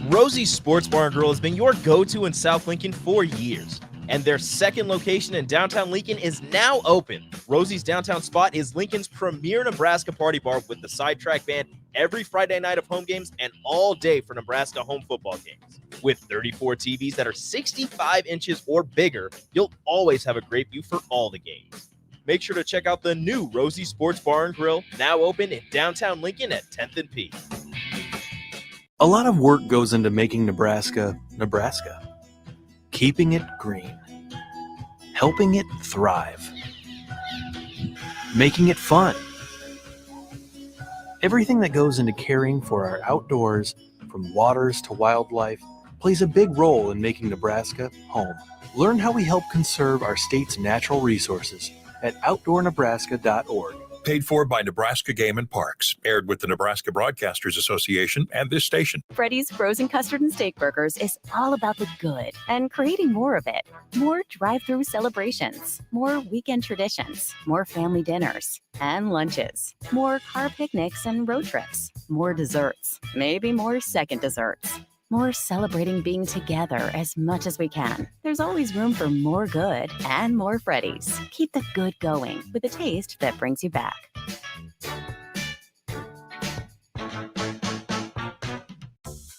Rosie's Sports Bar and Grill has been your go-to in South Lincoln for years. And their second location in downtown Lincoln is now open. Rosie's downtown spot is Lincoln's premier Nebraska party bar with the Sidetrack Band every Friday night of home games and all day for Nebraska home football games. With 34 TVs that are 65 inches or bigger, you'll always have a great view for all the games. Make sure to check out the new Rosie Sports Bar and Grill, now open in downtown Lincoln at 10th and P. A lot of work goes into making Nebraska, Nebraska. Keeping it green, helping it thrive, making it fun. Everything that goes into caring for our outdoors, from waters to wildlife, plays a big role in making Nebraska home. Learn how we help conserve our state's natural resources at outdoornebraska.org. Paid for by Nebraska Game and Parks. Aired with the Nebraska Broadcasters Association and this station. Freddy's Frozen Custard and Steak Burgers is all about the good and creating more of it. More drive-through celebrations, more weekend traditions, more family dinners and lunches, more car picnics and road trips, more desserts, maybe more second desserts. More celebrating being together as much as we can. There's always room for more good and more Freddy's. Keep the good going with a taste that brings you back.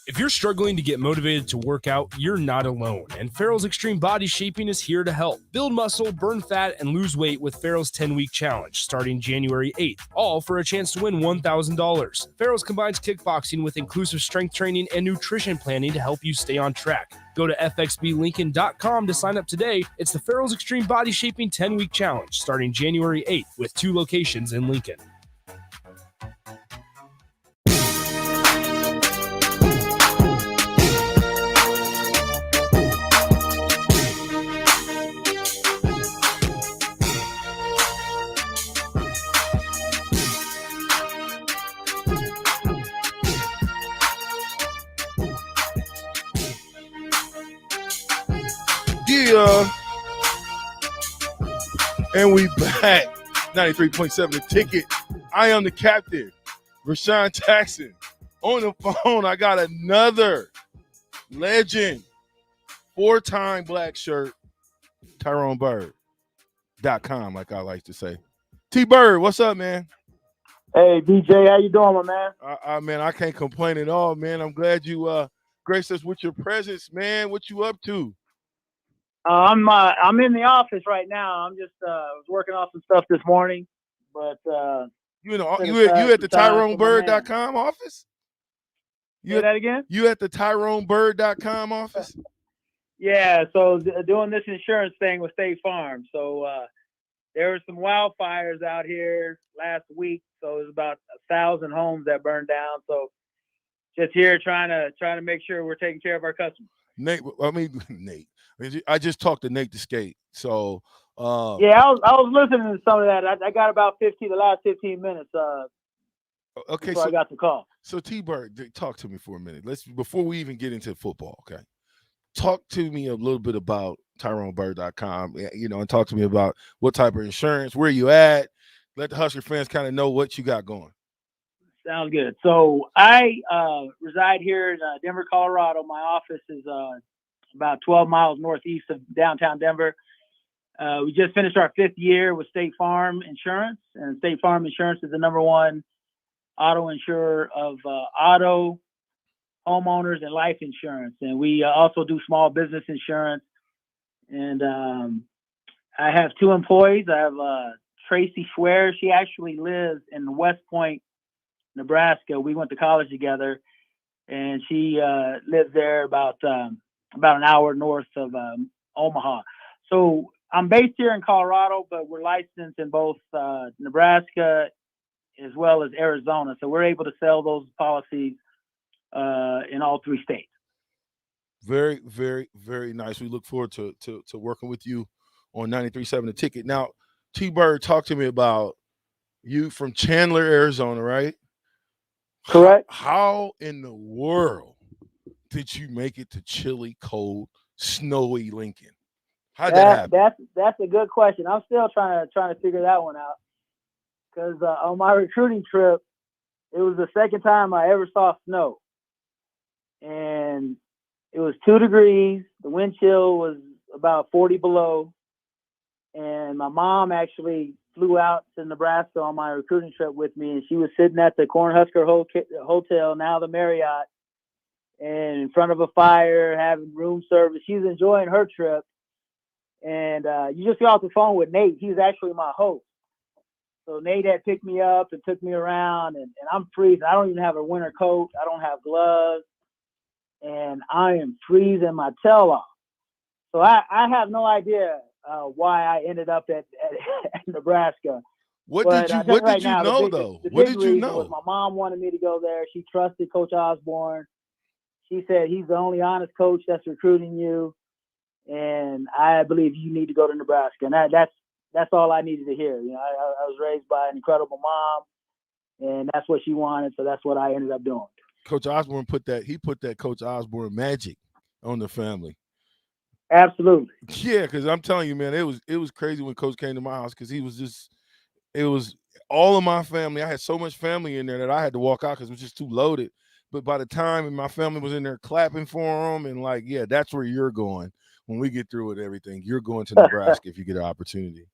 If you're struggling to get motivated to work out, you're not alone, and Farrell's Extreme Body Shaping is here to help. Build muscle, burn fat, and lose weight with Farrell's 10-week challenge starting January 8th, all for a chance to win $1,000. Farrell's combines kickboxing with inclusive strength training and nutrition planning to help you stay on track. Go to fxblincoln.com to sign up today. It's the Farrell's Extreme Body Shaping 10-week challenge starting January 8th with 2 locations in Lincoln. Yeah. And we back. 93.7 The Ticket. I am the captain, Vershan Jackson. On the phone, I got another legend, 4-time black shirt, TyroneBird.com, like I like to say. T-Bird, what's up, man? Hey, DJ, how you doing, my man? Man, I can't complain at all, man. I'm glad you graced us with your presence, man. What you up to? I'm in the office right now. I'm just was working off some stuff this morning, but you at the TyroneBird.com office? Say that again? You at the TyroneBird.com office? Yeah, so doing this insurance thing with State Farm. So there were some wildfires out here last week. So it was about 1,000 homes that burned down. So just here trying to make sure we're taking care of our customers. Nate. I just talked to Nate the Skate. So yeah, I was listening to some of that. I got about the last 15 minutes. Okay, before I got the call. So T-Bird, talk to me for a minute. Before we even get into football, okay? Talk to me a little bit about TyroneBird.com, and talk to me about what type of insurance, where you at. Let the Husker fans kind of know what you got going. Sounds good. So I reside here in Denver, Colorado. My office is about 12 miles northeast of downtown Denver. We just finished our 5th year with State Farm Insurance, and State Farm Insurance is the #1 auto insurer of auto, homeowners, and life insurance. And we also do small business insurance. And I have 2 employees. I have Tracy Schwer. She actually lives in West Point, Nebraska. We went to college together. and she lives there about an hour north of Omaha. So I'm based here in Colorado, but we're licensed in both Nebraska as well as Arizona. So we're able to sell those policies in all 3 states. Very, very, very nice. We look forward to working with you on 93.7 The Ticket. Now, T-Bird, talk to me about you from Chandler, Arizona, right? Correct. How in the world did you make it to chilly, cold, snowy Lincoln? How'd that happen? That's a good question. I'm still trying to figure that one out. Because on my recruiting trip, it was the second time I ever saw snow. And it was 2 degrees. The wind chill was about 40 below. And my mom actually flew out to Nebraska on my recruiting trip with me. And she was sitting at the Cornhusker Hotel, now the Marriott, and in front of a fire, having room service. She's enjoying her trip. And you just got off the phone with Nate. He's actually my host. So Nate had picked me up and took me around, and I'm freezing. I don't even have a winter coat. I don't have gloves, and I am freezing my tail off. So I have no idea why I ended up at Nebraska. What did you know, though? What did you know? Was my mom wanted me to go there. She trusted Coach Osborne. She said, he's the only honest coach that's recruiting you, and I believe you need to go to Nebraska. And that's all I needed to hear. You know, I was raised by an incredible mom, and that's what she wanted. So that's what I ended up doing. Coach Osborne put that Coach Osborne magic on the family. Absolutely. Yeah, because I'm telling you, man, it was crazy when Coach came to my house because it was all of my family. I had so much family in there that I had to walk out because it was just too loaded. But by the time my family was in there clapping for him and like, yeah, that's where you're going when we get through with everything. You're going to Nebraska if you get an opportunity.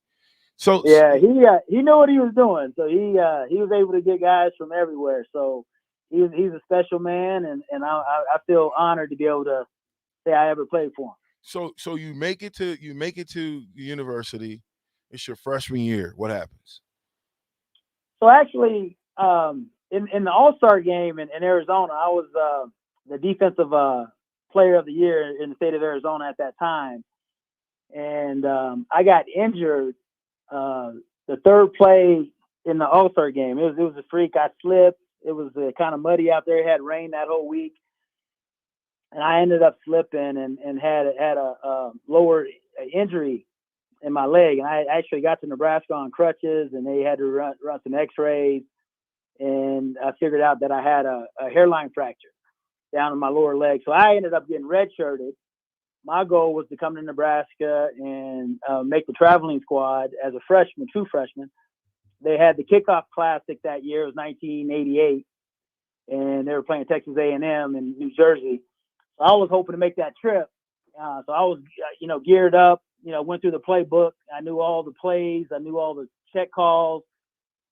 So yeah, he knew what he was doing. So he was able to get guys from everywhere. So he's a special man, and I feel honored to be able to say I ever played for him. So you make it to the university. It's your freshman year. What happens? So actually, in the All-Star game in Arizona, I was the defensive player of the year in the state of Arizona at that time, and I got injured. The third play in the All-Star game, it was a freak. I slipped. It was kind of muddy out there. It had rained that whole week, and I ended up slipping and had a lower injury in my leg. And I actually got to Nebraska on crutches, and they had to run some X-rays, and I figured out that I had a hairline fracture down in my lower leg. So I ended up getting redshirted. My goal was to come to Nebraska and make the traveling squad as a freshman, true freshman. They had the kickoff classic that year. It was 1988, and they were playing Texas A&M in New Jersey. So I was hoping to make that trip. So I was, geared up. Went through the playbook. I knew all the plays. I knew all the check calls,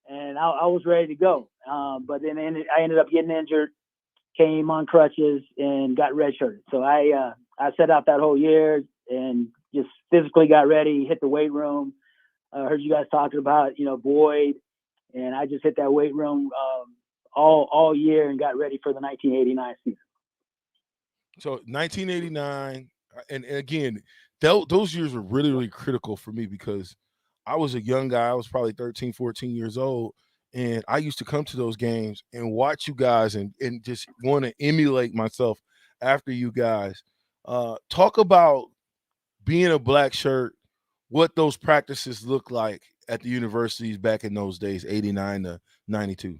and I was ready to go. But then I ended up getting injured, came on crutches, and got redshirted. So I set out that whole year and just physically got ready, hit the weight room. Heard you guys talking about, Boyd, and I just hit that weight room all year and got ready for the 1989 season. So 1989, and again, those years were really, really critical for me because I was a young guy. I was probably 13, 14 years old, and I used to come to those games and watch you guys and just want to emulate myself after you guys. Talk about being a black shirt, what those practices look like at the universities back in those days, 89 to 92.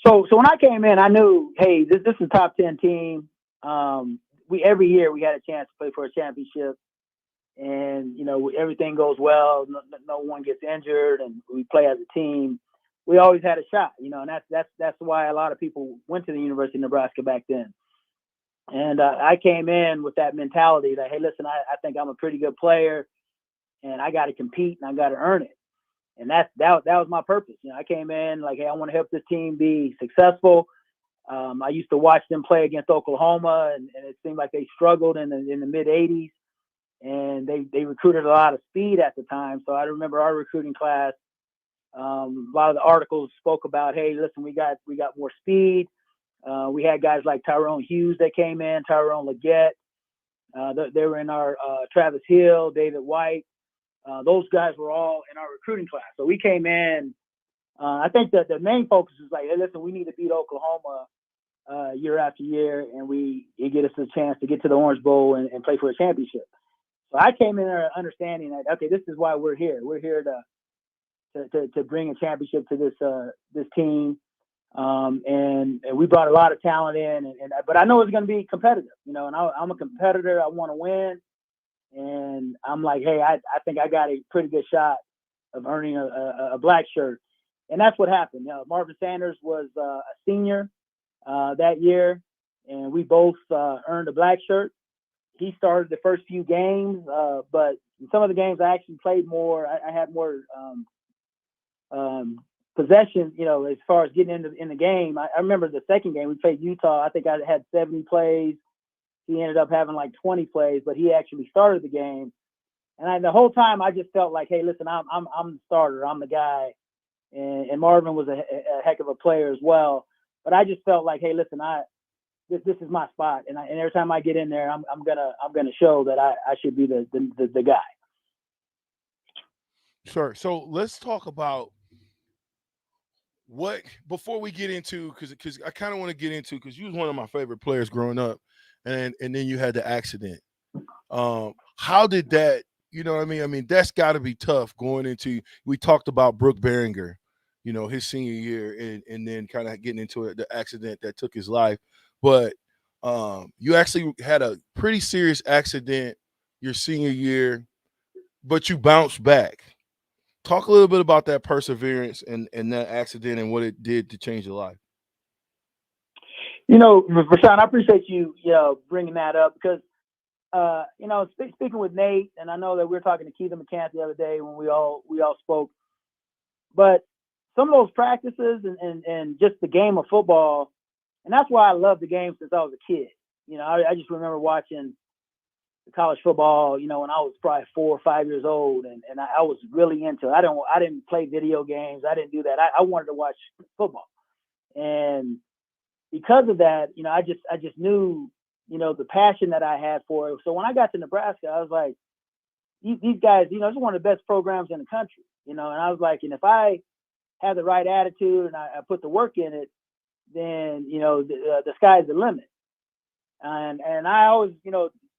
So when I came in, I knew, hey, this is a top 10 team. Every year we had a chance to play for a championship, and everything goes well. No one gets injured, and we play as a team. We always had a shot, and that's why a lot of people went to the University of Nebraska back then. And I came in with that mentality that, hey, listen, I think I'm a pretty good player, and I got to compete and I got to earn it. And that was my purpose. I came in like, hey, I want to help this team be successful. I used to watch them play against Oklahoma, and it seemed like they struggled in the mid 80s, and they recruited a lot of speed at the time. So I remember our recruiting class. A lot of the articles spoke about, hey, listen, we got more speed. We had guys like Tyrone Hughes that came in, Tyrone Leggett. They were in our Travis Hill, David White. Those guys were all in our recruiting class. So we came in. I think that the main focus is like, hey, listen, we need to beat Oklahoma year after year, and it get us a chance to get to the Orange Bowl and play for a championship. So I came in there understanding that, okay, this is why we're here. We're here to bring a championship to this team. And we brought a lot of talent in, but I know it's going to be competitive, and I'm a competitor. I want to win. And I'm like, hey, I think I got a pretty good shot of earning a black shirt. And that's what happened. Marvin Sanders was a senior that year, and we both earned a black shirt. He started the first few games, but in some of the games I actually played more. I had more possession, as far as getting in the game. I remember the second game we played Utah. I think I had 70 plays. He ended up having like 20 plays, but he actually started the game. And the whole time I just felt like, hey, listen, I'm the starter. I'm the guy. And Marvin was a heck of a player as well. But I just felt like, hey, listen, this is my spot. And every time I get in there, I'm gonna show that I should be the guy. Sure. So let's talk about before we get into, because I kind of want to get into, because you was one of my favorite players growing up, and then you had the accident. How did that, you know what I mean? I mean, that's got to be tough going into, we talked about Brooke Behringer, his senior year, and then kind of getting into the accident that took his life. But you actually had a pretty serious accident your senior year, but you bounced back. Talk a little bit about that perseverance and that accident and what it did to change your life. Vershan, I appreciate you, bringing that up because, speaking with Nate, and I know that we were talking to Keith McCann the other day when we all spoke, but some of those practices and just the game of football, and that's why I love the game since I was a kid. I just remember watching the college football, when I was probably 4 or 5 years old, and I was really into it. I didn't play video games. I didn't do that. I wanted to watch football. And because of that, I just knew, the passion that I had for it. So when I got to Nebraska, I was like, these guys, it's one of the best programs in the country, and I was like, and if I have the right attitude and I put the work in it, then, the sky's the limit. And I always,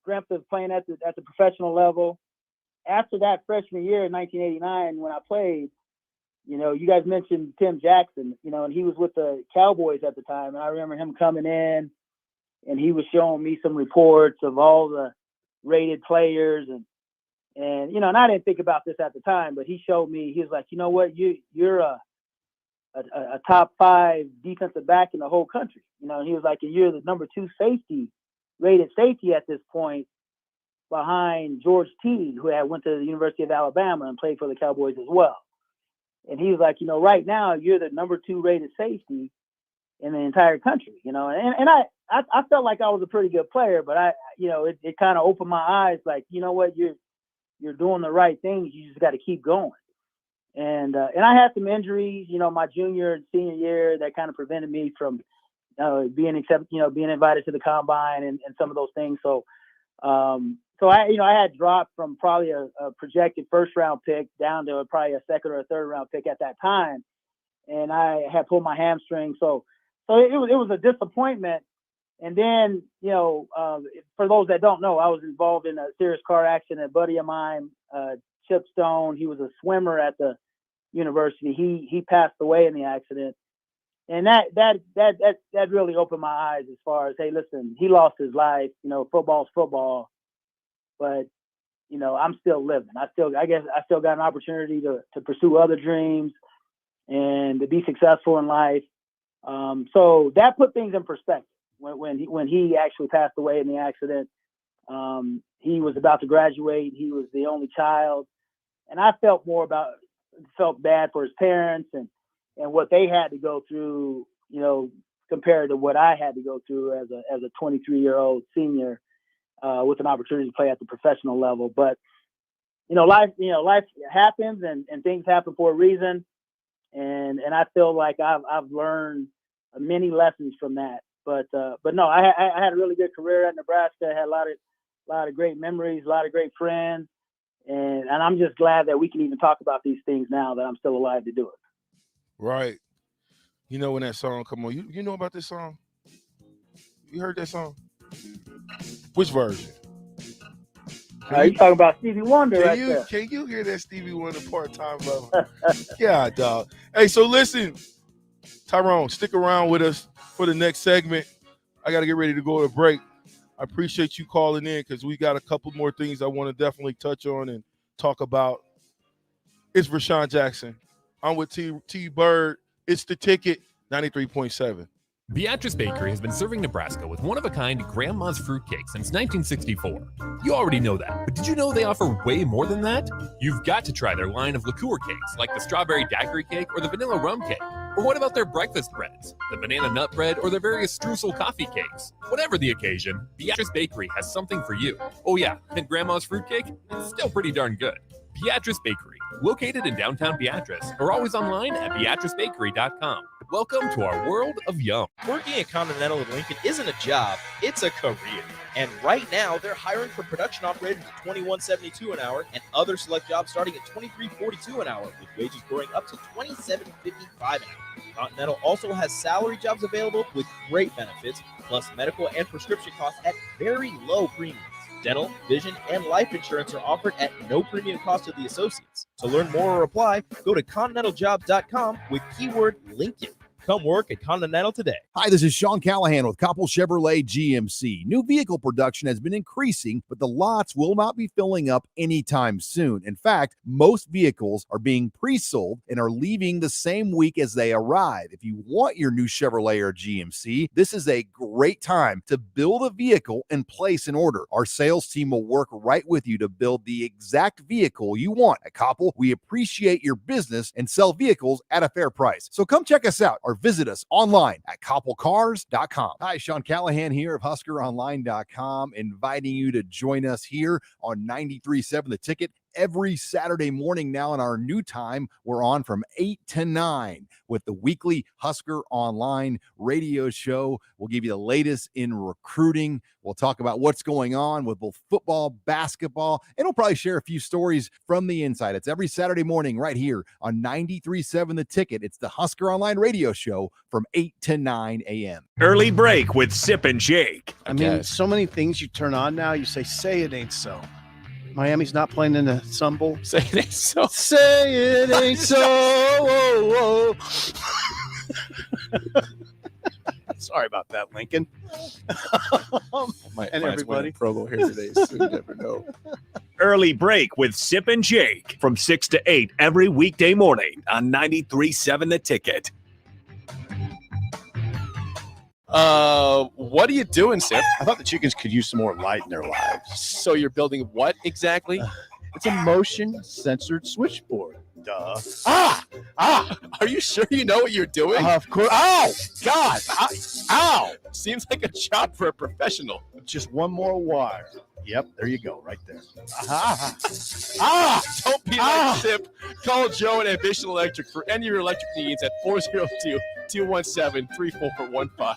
dreamt of playing at the professional level. After that freshman year in 1989, when I played, you guys mentioned Tim Jackson, and he was with the Cowboys at the time. And I remember him coming in and he was showing me some reports of all the rated players and I didn't think about this at the time, but he showed me, he was like, you know what, you're a top 5 defensive back in the whole country. And he was like, and you're the number 2 rated safety at this point behind George T, who went to the University of Alabama and played for the Cowboys as well. And he was like, right now you're the number 2 rated safety in the entire country, and I felt like I was a pretty good player, but it kind of opened my eyes, like, you know what, you're doing the right things. You just got to keep going. And I had some injuries, my junior and senior year that kind of prevented me from being invited to the combine and some of those things. So I had dropped from probably a projected first round pick down to probably a second or a third round pick at that time. And I had pulled my hamstring. So it was a disappointment. And then, for those that don't know, I was involved in a serious car accident. A buddy of mine, Chip Stone, he was a swimmer at the university. He passed away in the accident. And that really opened my eyes as far as, hey, listen, he lost his life. Football's football, but I'm still living. I still got an opportunity to pursue other dreams and to be successful in life. So that put things in perspective. When he actually passed away in the accident, he was about to graduate. He was the only child, and I felt bad for his parents and what they had to go through, compared to what I had to go through as a 23-year-old senior with an opportunity to play at the professional level. But life happens and things happen for a reason, and I feel like I've learned many lessons from that. But no, I had a really good career at Nebraska. I had a lot of great memories, a lot of great friends, and I'm just glad that we can even talk about these things now that I'm still alive to do it. Right. You know when that song come on, you know about this song? You heard that song? Which version? You talking about Stevie Wonder there. Can you hear that Stevie Wonder part-time lover? Yeah, dog. Hey, so listen, Tyrone, stick around with us for the next segment. I got to get ready to go to break. I appreciate you calling in because we got a couple more things I want to definitely touch on and talk about. It's Vershan Jackson. I'm with T Bird. It's The Ticket, 93.7. Beatrice Bakery has been serving Nebraska with one-of-a-kind grandma's fruitcake since 1964. You already know that, but did you know they offer way more than that? You've got to try their line of liqueur cakes, like the strawberry daiquiri cake or the vanilla rum cake. Or what about their breakfast breads, the banana nut bread, or their various streusel coffee cakes? Whatever the occasion, Beatrice Bakery has something for you. Oh yeah, and grandma's fruitcake? It's still pretty darn good. Beatrice Bakery, located in downtown Beatrice, or always online at beatricebakery.com. Welcome to our world of yum. Working at Continental of Lincoln isn't a job, it's a career. And right now, they're hiring for production operators at $21.72 an hour and other select jobs starting at $23.42 an hour, with wages growing up to $27.55 an hour. Continental also has salary jobs available with great benefits, plus medical and prescription costs at very low premiums. Dental, vision, and life insurance are offered at no premium cost to the associates. To learn more or apply, go to continentaljobs.com with keyword Lincoln. Come work at Continental today. Hi, this is Sean Callahan with Koppel Chevrolet GMC. New vehicle production has been increasing, but the lots will not be filling up anytime soon. In fact, most vehicles are being pre-sold and are leaving the same week as they arrive. If you want your new Chevrolet or GMC, this is a great time to build a vehicle and place an order. Our sales team will work right with you to build the exact vehicle you want. At Koppel, we appreciate your business and sell vehicles at a fair price. So come check us out or visit us online at koppelcars.com. Hi, Sean Callahan here of HuskerOnline.com, inviting you to join us here on 93.7 The Ticket every Saturday morning now in our new time. We're on from 8 to 9 with the weekly Husker Online radio show. We'll give you the latest in recruiting. We'll talk about what's going on with both football, basketball, and we'll probably share a few stories from the inside. It's every Saturday morning right here on 93.7 The Ticket. It's the Husker Online radio show from 8 to 9 a.m. Early break with Sip and Jake. I mean, so many things you turn on now. You say it ain't so. Miami's not playing in the Sun Bowl. Say it ain't so. Say it ain't so. Whoa, whoa. Sorry about that, Lincoln. And everybody. Pro Bowl here today, so you never know. Early break with Sip and Jake from 6 to 8 every weekday morning on 93.7 The Ticket. What are you doing, Sip? I thought the chickens could use some more light in their lives. So you're building what exactly? It's a motion-censored switchboard. Duh. Are you sure you know what you're doing? Of course. Ow! God! Ow! Seems like a job for a professional. Just one more wire. Yep, there you go, right there. Don't be like Sip. Call Joe at Ambition Electric for any of your electric needs at 402-217-3415.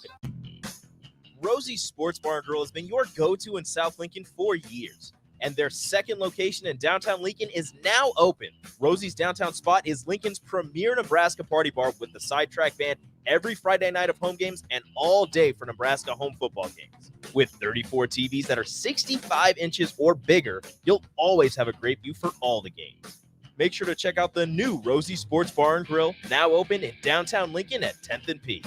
Rosie's Sports Bar and Grill has been your go-to in South Lincoln for years, and their second location in downtown Lincoln is now open. Rosie's downtown spot is Lincoln's premier Nebraska party bar with the sidetrack band every Friday night of home games and all day for Nebraska home football games. With 34 TVs that are 65 inches or bigger, you'll always have a great view for all the games. Make sure to check out the new Rosie Sports Bar and Grill, now open in downtown Lincoln at 10th and P.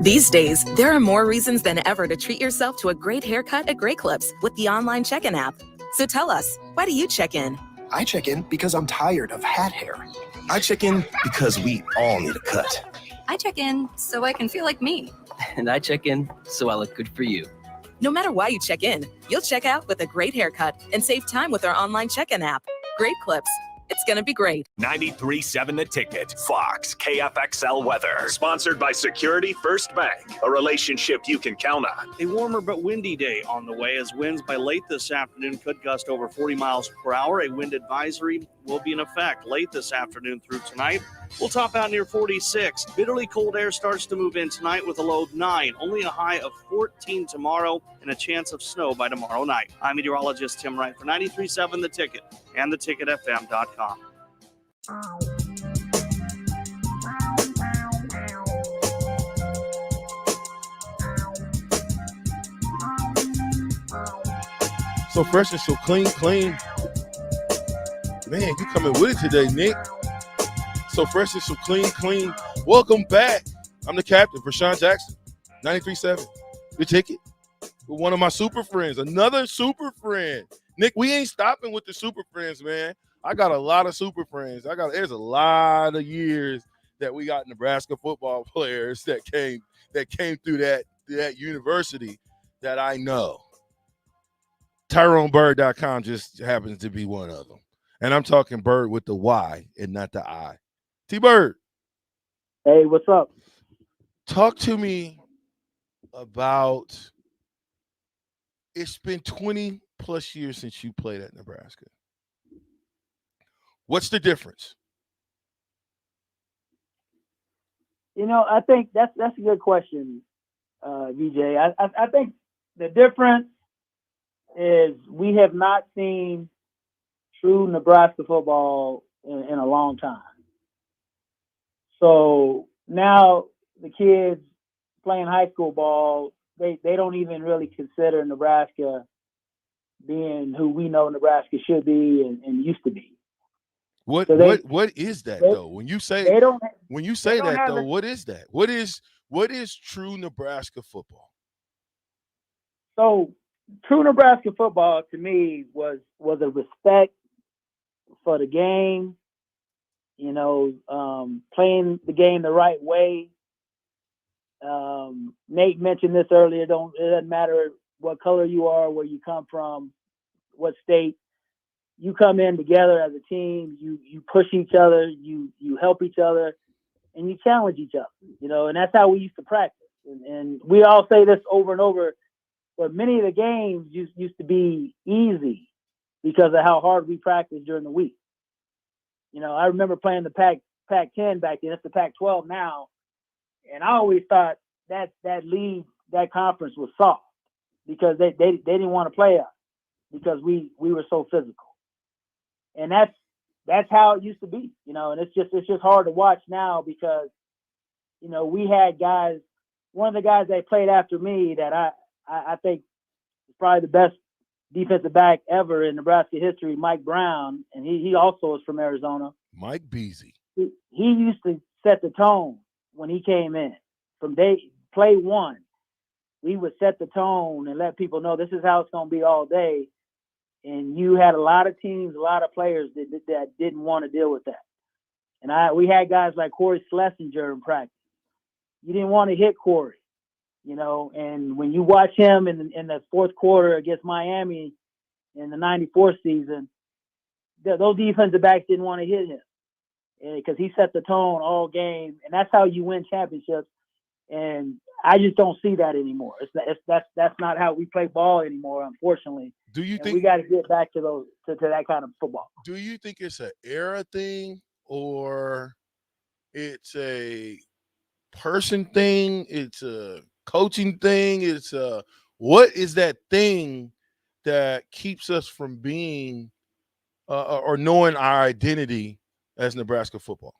These days, there are more reasons than ever to treat yourself to a great haircut at Great Clips with the online check-in app. So tell us, why do you check in? I check in because I'm tired of hat hair. I check in because we all need a cut. I check in so I can feel like me. And I check in so I look good for you. No matter why you check in, you'll check out with a great haircut and save time with our online check-in app. Great Clips. It's going to be great. 93.7 The Ticket, Fox, KFXL weather. Sponsored by Security First Bank, a relationship you can count on. A warmer but windy day on the way as winds by late this afternoon could gust over 40 miles per hour. A wind advisory will be in effect late this afternoon through tonight. We'll top out near 46. Bitterly cold air starts to move in tonight with a low of 9. Only a high of 14 tomorrow and a chance of snow by tomorrow night. I'm meteorologist Tim Wright for 93.7 The Ticket and theticketfm.com. So fresh and so clean. Man, you coming with it today, Nick. So fresh and so clean. Welcome back. I'm the captain, Vershan Jackson, 93.7 The Ticket. With one of my super friends, another super friend. Nick, we ain't stopping with the super friends, man. I got a lot of super friends. There's a lot of years that we got Nebraska football players that came through that university that I know. TyroneBird.com just happens to be one of them. And I'm talking Bird with the Y and not the I. T-Bird. Hey, what's up? Talk to me about, it's been 20 plus years since you played at Nebraska. What's the difference? I think that's a good question, VJ. I think the difference is we have not seen true Nebraska football in a long time. So now the kids playing high school ball, they don't even really consider Nebraska being who we know Nebraska should be and used to be. What is that though? When you say that though, what is that? What is true Nebraska football? So true Nebraska football to me was a respect for the game, playing the game the right way. Nate mentioned this earlier. It doesn't matter what color you are, where you come from, what state. You come in together as a team. You push each other. You help each other, and you challenge each other. And that's how we used to practice. And we all say this over and over. But many of the games used to be easy because of how hard we practiced during the week. I remember playing the Pac-10 back then. It's the Pac-12 now. And I always thought that league, that conference was soft because they didn't want to play us because we were so physical. And that's how it used to be, and it's just hard to watch now because, we had guys, one of the guys that played after me that I think is probably the best defensive back ever in Nebraska history, Mike Brown, and he also is from Arizona. Mike Beasley. He used to set the tone when he came in. From play one, we would set the tone and let people know this is how it's going to be all day. And you had a lot of teams, a lot of players that didn't want to deal with that. And we had guys like Corey Schlesinger in practice. You didn't want to hit Corey. And when you watch him in the fourth quarter against Miami in the 94 season, those defensive backs didn't want to hit him because he set the tone all game. And that's how you win championships. And I just don't see that anymore. That's not how we play ball anymore, unfortunately. Do you think we got to get back to that kind of football? Do you think it's an era thing or it's a person thing? It's a coaching thing? What is that thing that keeps us from being or knowing our identity as Nebraska football?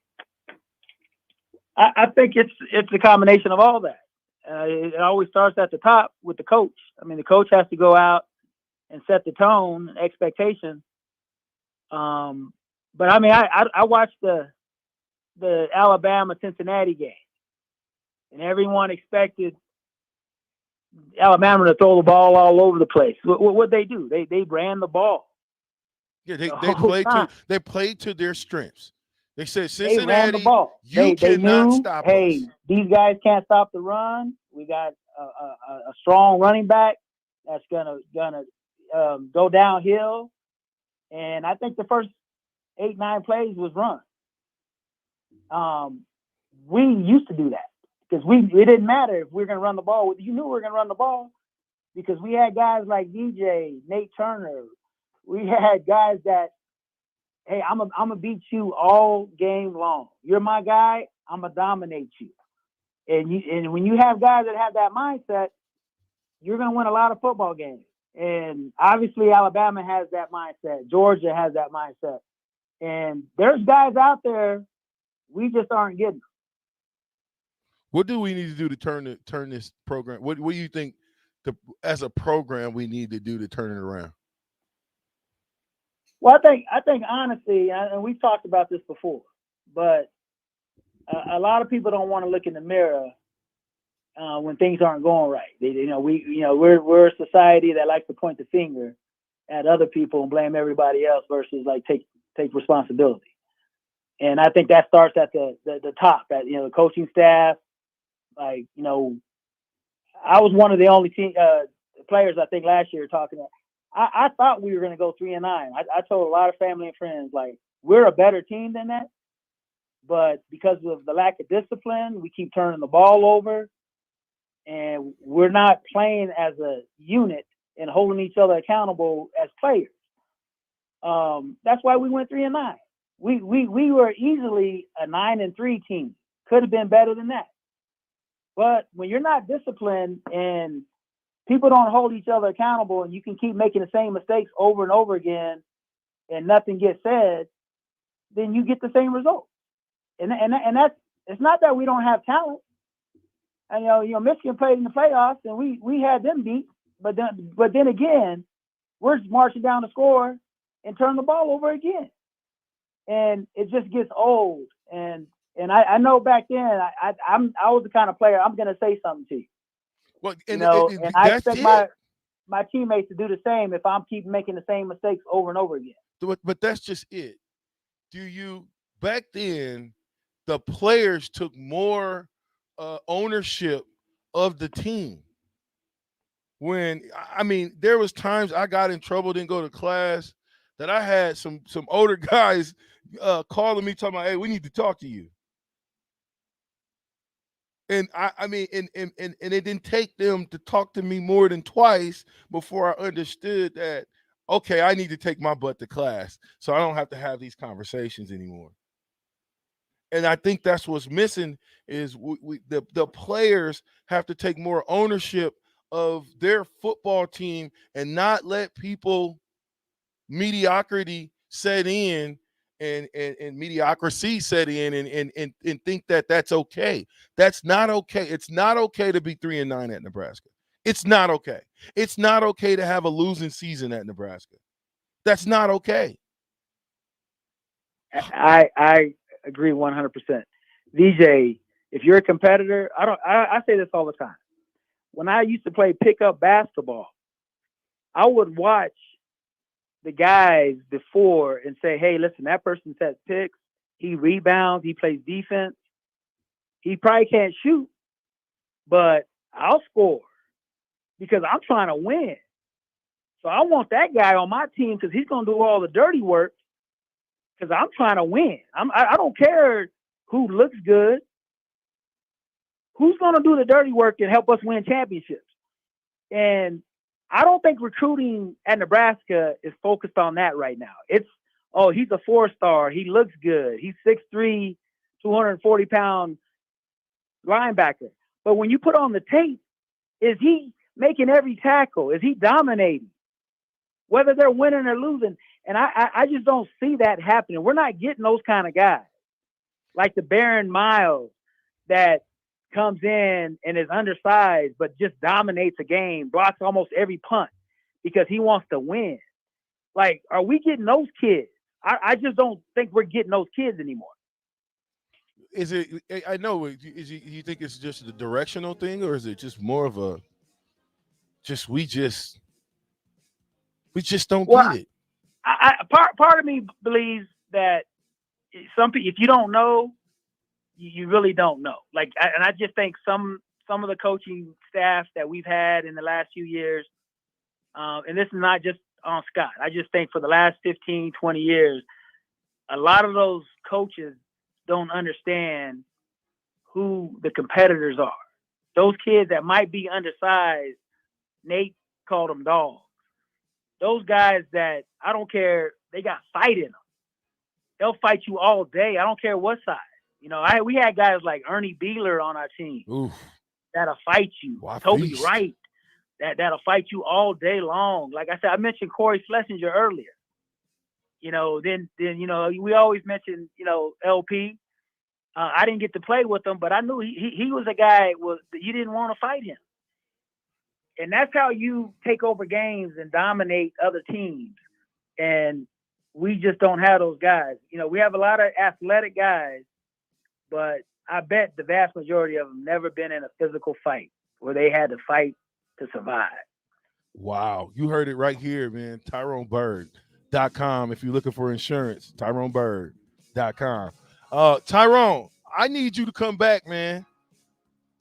I think it's a combination of all that. It always starts at the top with the coach. I mean, the coach has to go out and set the tone, expectation. But I mean, I watched the Alabama-Cincinnati game, and everyone expected Alabama to throw the ball all over the place. What they do? They ran the ball. Yeah, they played to their strengths. They said Cincinnati, they ran the ball. You cannot knew, stop hey, us. These guys can't stop the run. We got a strong running back that's gonna go downhill. And I think the first 8, 9 plays was run. We used to do that because it didn't matter if we were going to run the ball. You knew we were going to run the ball because we had guys like DJ, Nate Turner. We had guys that, hey, I'm gonna beat you all game long. You're my guy. I'm gonna dominate you. And when you have guys that have that mindset, you're gonna win a lot of football games. And obviously, Alabama has that mindset. Georgia has that mindset. And there's guys out there, we just aren't getting them. What do we need to do to turn this program? What do you think, as a program, we need to do to turn it around? Well, I think honestly, and we've talked about this before, but a lot of people don't want to look in the mirror when things aren't going right. We're a society that likes to point the finger at other people and blame everybody else versus like take responsibility. And I think that starts at the top, at the coaching staff. Like, I was one of the only players I think last year talking about. I thought we were going to go 3-9. I told a lot of family and friends, like, we're a better team than that. But because of the lack of discipline, we keep turning the ball over. And we're not playing as a unit and holding each other accountable as players. That's why we went 3-9. We were easily a 9-3 team. Could have been better than that. But when you're not disciplined and people don't hold each other accountable and you can keep making the same mistakes over and over again and nothing gets said, then you get the same result. And that's, it's not that we don't have talent. And, Michigan played in the playoffs and we had them beat, but then again, we're marching down the score and turn the ball over again. And it just gets old. And I know back then I was the kind of player, I'm going to say something to you. Well, and I expect my teammates to do the same if I'm keep making the same mistakes over and over again. But that's just it. Back then, the players took more ownership of the team. There was times I got in trouble, didn't go to class, that I had some older guys calling me, talking about, hey, we need to talk to you. And and it didn't take them to talk to me more than twice before I understood that, okay, I need to take my butt to class so I don't have to have these conversations anymore. And I think that's what's missing is the players have to take more ownership of their football team and not let mediocrity set in and mediocrity set in and think that that's okay. That's not okay. It's not okay to be 3-9 at Nebraska. It's not okay. It's not okay to have a losing season at Nebraska. That's not okay. I agree 100%. VJ, if you're a competitor, I say this all the time. When I used to play pickup basketball, I would watch the guys before and say, hey, listen, that person sets picks, he rebounds, he plays defense. He probably can't shoot, but I'll score because I'm trying to win. So I want that guy on my team because he's going to do all the dirty work because I'm trying to win. I don't care who looks good. Who's going to do the dirty work and help us win championships? And I don't think recruiting at Nebraska is focused on that right now. It's, oh, he's a 4-star. He looks good. He's 6'3", 240-pound linebacker. But when you put on the tape, is he making every tackle? Is he dominating? Whether they're winning or losing. And I just don't see that happening. We're not getting those kind of guys. Like the Baron Miles that comes in and is undersized, but just dominates a game, blocks almost every punt because he wants to win. Like, are we getting those kids? I just don't think we're getting those kids anymore. Is it? I know. You think it's just the directional thing, or is it just more of a we just don't get it? Part of me believes that some people, if you don't know, you really don't know. Like, and I just think some of the coaching staff that we've had in the last few years, and this is not just on Scott. I just think for the last 15, 20 years, a lot of those coaches don't understand who the competitors are. Those kids that might be undersized, Nate called them dogs. Those guys that, I don't care, they got fight in them. They'll fight you all day. I don't care what size. We had guys like Ernie Beeler on our team. Oof. That'll fight you. Toby Wright, that'll fight you all day long. Like I said, I mentioned Corey Schlesinger earlier. Then we always mention, LP. I didn't get to play with him, but I knew he was a guy you didn't want to fight him. And that's how you take over games and dominate other teams. And we just don't have those guys. We have a lot of athletic guys, but I bet the vast majority of them never been in a physical fight where they had to fight to survive. Wow. You heard it right here, man. TyroneBird.com. If you're looking for insurance, TyroneBird.com. Tyrone, I need you to come back, man.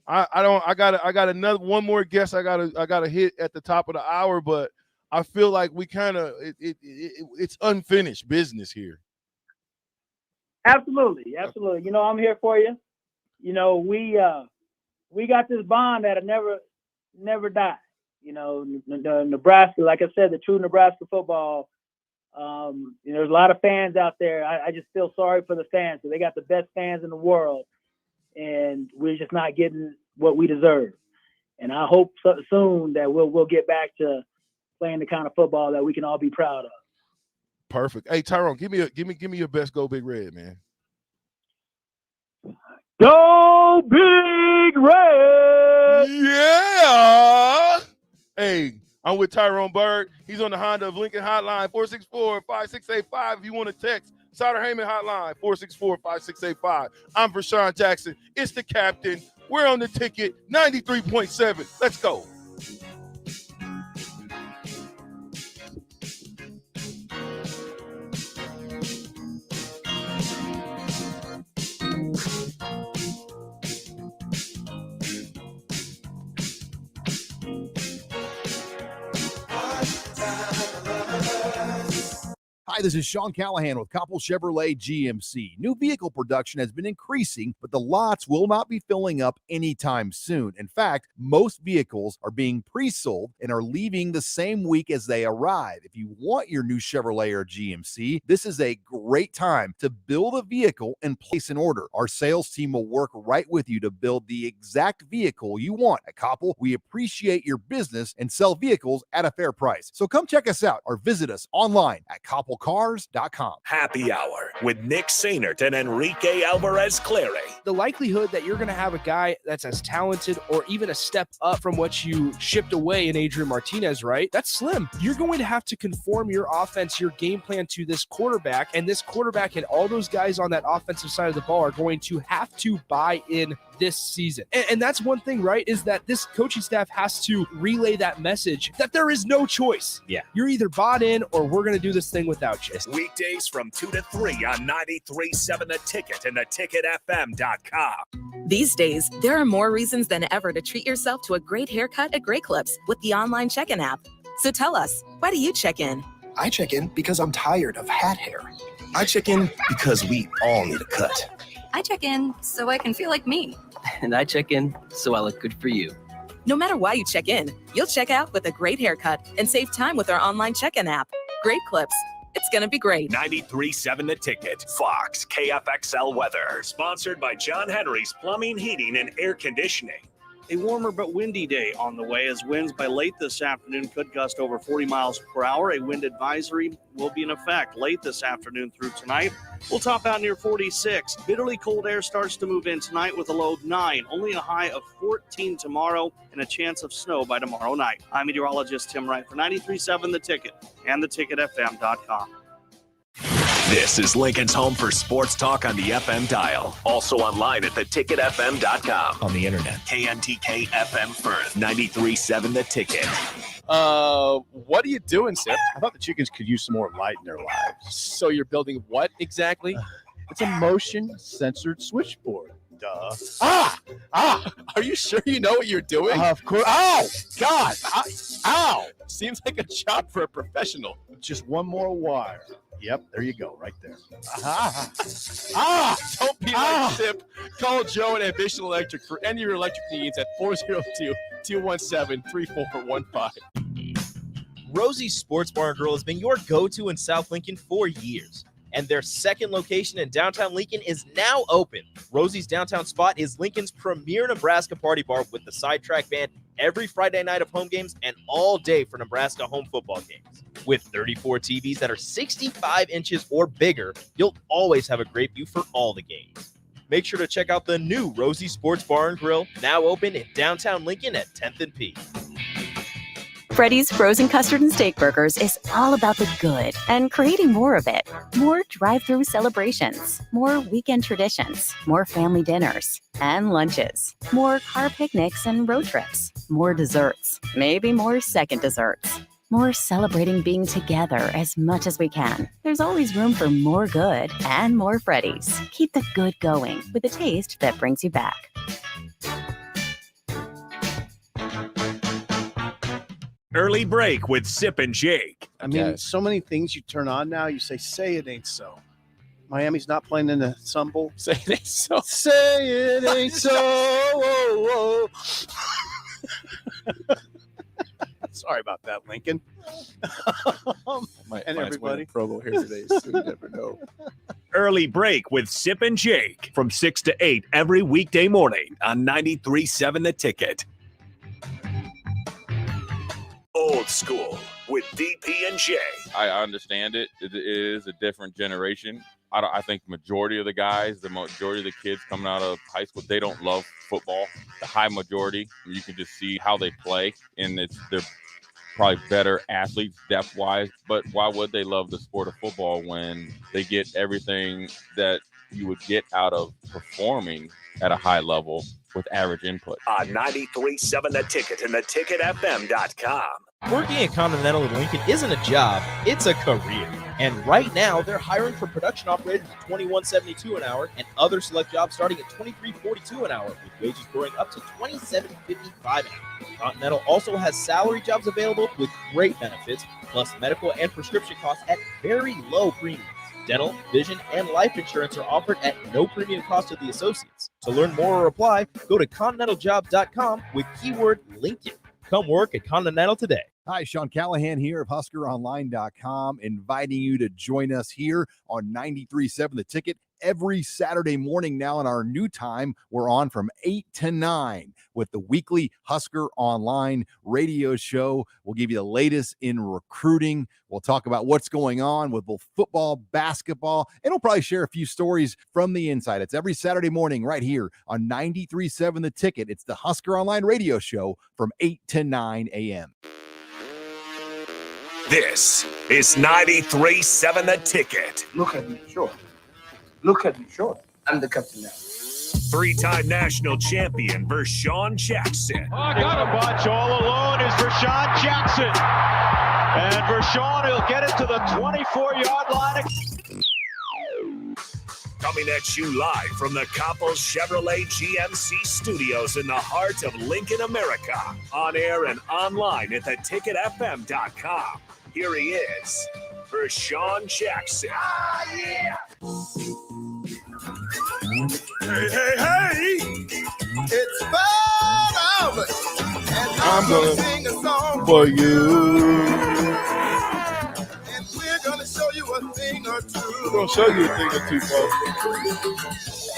I got another one more guest I gotta hit at the top of the hour, but I feel like we kind of it's unfinished business here. Absolutely. I'm here for you. We got this bond that'll never die. The Nebraska, like I said, the true Nebraska football. There's a lot of fans out there. I just feel sorry for the fans because they got the best fans in the world, and we're just not getting what we deserve. And I hope soon that we'll get back to playing the kind of football that we can all be proud of. Perfect. Hey, Tyrone, give me your best Go Big Red, man. Go Big Red! Yeah! Hey, I'm with Tyrone Bird. He's on the Honda of Lincoln hotline, 464-5685. If you want to text, Sauter Heyman hotline, 464-5685. I'm Vershan Jackson. It's the captain. We're on the ticket, 93.7. Let's go. Hi, this is Sean Callahan with Koppel Chevrolet GMC. New vehicle production has been increasing, but the lots will not be filling up anytime soon. In fact, most vehicles are being pre-sold and are leaving the same week as they arrive. If you want your new Chevrolet or GMC, this is a great time to build a vehicle and place an order. Our sales team will work right with you to build the exact vehicle you want. At Koppel, we appreciate your business and sell vehicles at a fair price. So come check us out or visit us online at koppelcars.com. Happy Hour with Nick Sainert and Enrique Alvarez Clary. The likelihood that you're going to have a guy that's as talented or even a step up from what you shipped away in Adrian Martinez, right? That's slim. You're going to have to conform your offense, your game plan to this quarterback, and this quarterback and all those guys on that offensive side of the ball are going to have to buy in this season. And that's one thing, right, is that this coaching staff has to relay that message that there is no choice. Yeah. You're either bought in or we're going to do this thing without you. Weekdays from 2 to 3 on 93.7 The Ticket and theticketfm.com. These days, there are more reasons than ever to treat yourself to a great haircut at Great Clips with the online check-in app. So tell us, why do you check in? I check in because I'm tired of hat hair. I check in because we all need a cut. I check in so I can feel like me. And I check in so I look good for you. No matter why you check in, you'll check out with a great haircut and save time with our online check-in app. Great Clips. It's going to be great. 93.7 The Ticket. Fox KFXL weather. Sponsored by John Henry's Plumbing, Heating, and Air Conditioning. A warmer but windy day on the way as winds by late this afternoon could gust over 40 miles per hour. A wind advisory will be in effect late this afternoon through tonight. We'll top out near 46. Bitterly cold air starts to move in tonight with a low of 9. Only a high of 14 tomorrow and a chance of snow by tomorrow night. I'm meteorologist Tim Wright for 93.7 The Ticket and theticketfm.com. This is Lincoln's home for sports talk on the FM dial. Also online at theticketfm.com. On the internet. KNTK FM Firth. 93.7 The Ticket. What are you doing, Sip? I thought the chickens could use some more light in their lives. So you're building what exactly? It's a motion censored switchboard. Duh. Are you sure you know what you're doing? Of course. Oh, God. Ow. Seems like a job for a professional. Just one more wire. Yep, there you go, right there. Don't be like Sip. Call Joe at Ambition Electric for any of your electric needs at 402-217-3415. Rosie's Sports Bar and Grill has been your go-to in South Lincoln for years, and their second location in downtown Lincoln is now open. Rosie's downtown spot is Lincoln's premier Nebraska party bar with the sidetrack band every Friday night of home games and all day for Nebraska home football games. With 34 TVs that are 65 inches or bigger, you'll always have a great view for all the games. Make sure to check out the new Rosie Sports Bar and Grill, now open in downtown Lincoln at 10th and P. Freddy's Frozen Custard and Steak Burgers is all about the good and creating more of it. More drive-through celebrations, more weekend traditions, more family dinners and lunches, more car picnics and road trips, more desserts, maybe more second desserts. More celebrating being together as much as we can. There's always room for more good and more Freddy's. Keep the good going with a taste that brings you back. Early break with Sip and Jake. I mean, so many things you turn on now. You say it ain't so. Miami's not playing in the Sun Bowl. Say it ain't so. Say it ain't so. Whoa, whoa. Sorry about that, Lincoln. And everybody. promo here today, so you never know. Early break with Sip and Jake from 6 to 8 every weekday morning on 93.7 The Ticket. Old school with DP and J. I understand it. It is a different generation. I think majority of the guys, the majority of the kids coming out of high school, they don't love football. The high majority, you can just see how they play, and they're probably better athletes depth-wise. But why would they love the sport of football when they get everything that you would get out of performing at a high level with average input? On 93.7 The Ticket and theticketfm.com. Working at Continental in Lincoln isn't a job, it's a career. And right now, they're hiring for production operators at $21.72 an hour and other select jobs starting at $23.42 an hour, with wages growing up to $27.55 an hour. Continental also has salary jobs available with great benefits, plus medical and prescription costs at very low premiums. Dental, vision, and life insurance are offered at no premium cost to the associates. To learn more or apply, go to continentaljobs.com with keyword Lincoln. Come work at Continental today. Hi, Sean Callahan here of HuskerOnline.com, inviting you to join us here on 93.7 The Ticket every Saturday morning. Now in our new time, we're on from 8 to 9 with the weekly Husker Online radio show. We'll give you the latest in recruiting. We'll talk about what's going on with both football, basketball, and we'll probably share a few stories from the inside. It's every Saturday morning right here on 93.7 The Ticket. It's the Husker Online radio show from 8 to 9 a.m. This is 93.7 The Ticket. Look at me, sure. Look at me, sure. I'm the captain now. Three-time national champion Vershan Jackson. Oh, got a bunch all alone is Vershan Jackson. And Vershan will get it to the 24-yard line. Coming at you live from the Coppels Chevrolet GMC studios in the heart of Lincoln, America. On air and online at theticketfm.com. Here he is, Vershan Jackson. Ah, yeah! Hey, hey, hey! It's Fun Albert, and I'm gonna sing a song for you. And we're gonna show you a thing or two. We're gonna show you a thing or two, folks.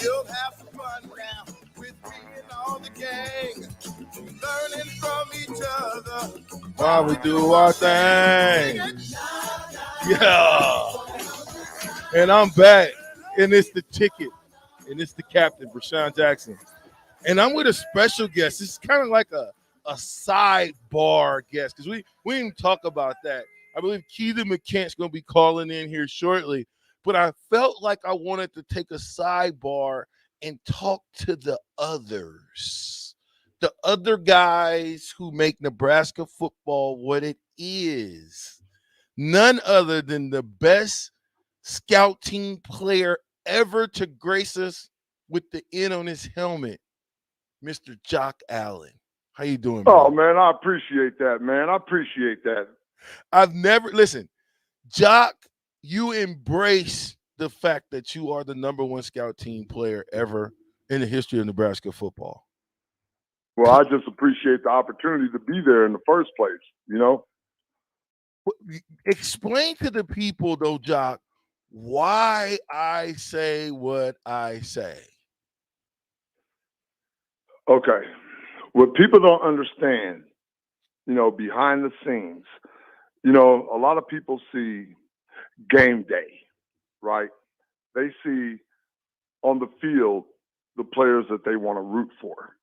You'll have some fun now with me and all the gang, learning from each other While we do our thing. Yeah. And I'm back. And it's the ticket. And it's the captain, Vershan Jackson. And I'm with a special guest. This is kind of like a sidebar guest, because we didn't talk about that. I believe Keitha McKent's going to be calling in here shortly. But I felt like I wanted to take a sidebar and talk to the others. The other guys who make Nebraska football what it is. None other than the best scout team player ever to grace us with the N on his helmet, Mr. Jock Allen. How you doing, Oh, man? man, I appreciate that, man. I appreciate that. I've never listen, Jock, you embrace the fact that you are the number one scout team player ever in the history of Nebraska football. Well, I just appreciate the opportunity to be there in the first place, you know? Explain to the people, though, Jock, why I say what I say. Okay. What people don't understand, you know, behind the scenes, you know, a lot of people see game day, right? They see on the field the players that they want to root for.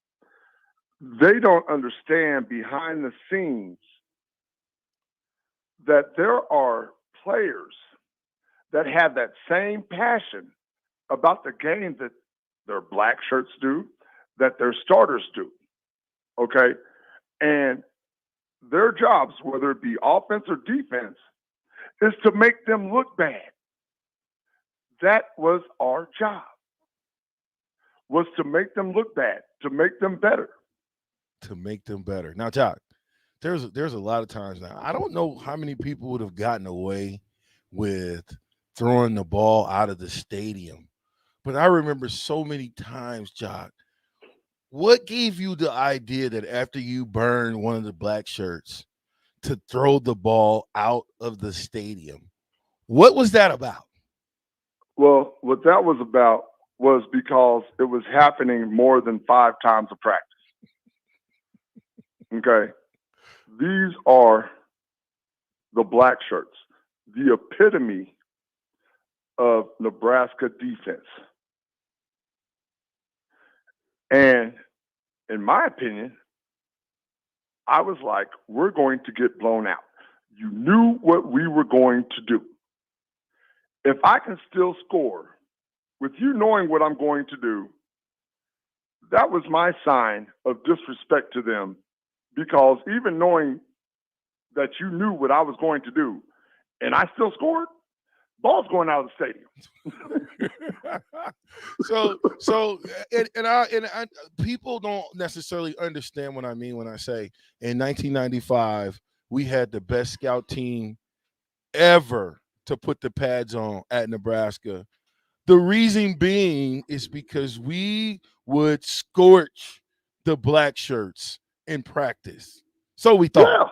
They don't understand behind the scenes that there are players that have that same passion about the game that their black shirts do, that their starters do. Okay? And their jobs, whether it be offense or defense, is to make them look bad. That was our job, was to make them look bad, to make them better. To make them better. Now, Jock, there's a lot of times now. I don't know how many people would have gotten away with throwing the ball out of the stadium, but I remember so many times, Jock. What gave you the idea that after you burned one of the black shirts to throw the ball out of the stadium? What was that about? Well, what that was about was because it was happening more than 5 times a practice. Okay. These are the black shirts, the epitome of Nebraska defense. And in my opinion, I was like, we're going to get blown out. You knew what we were going to do. If I can still score with you knowing what I'm going to do, that was my sign of disrespect to them, because even knowing that you knew what I was going to do and I still scored, ball's going out of the stadium. So people don't necessarily understand what I mean when I say in 1995 we had the best scout team ever to put the pads on at Nebraska. The reason being is because we would scorch the black shirts in practice. So we thought. Yeah.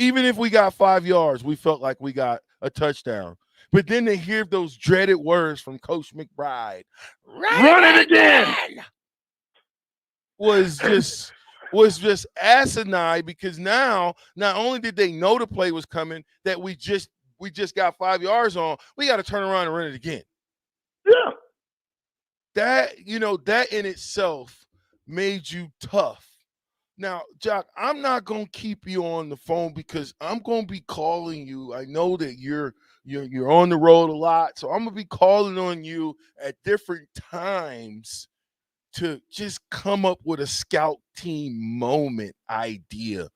Even if we got 5 yards, we felt like we got a touchdown. But then to hear those dreaded words from Coach McBride, run it again, was just asinine, because now not only did they know the play was coming that we just got 5 yards on, we got to turn around and run it again. Yeah. That in itself made you tough. Now, Jock, I'm not going to keep you on the phone because I'm going to be calling you. I know that you're on the road a lot, so I'm going to be calling on you at different times to just come up with a scout team moment idea.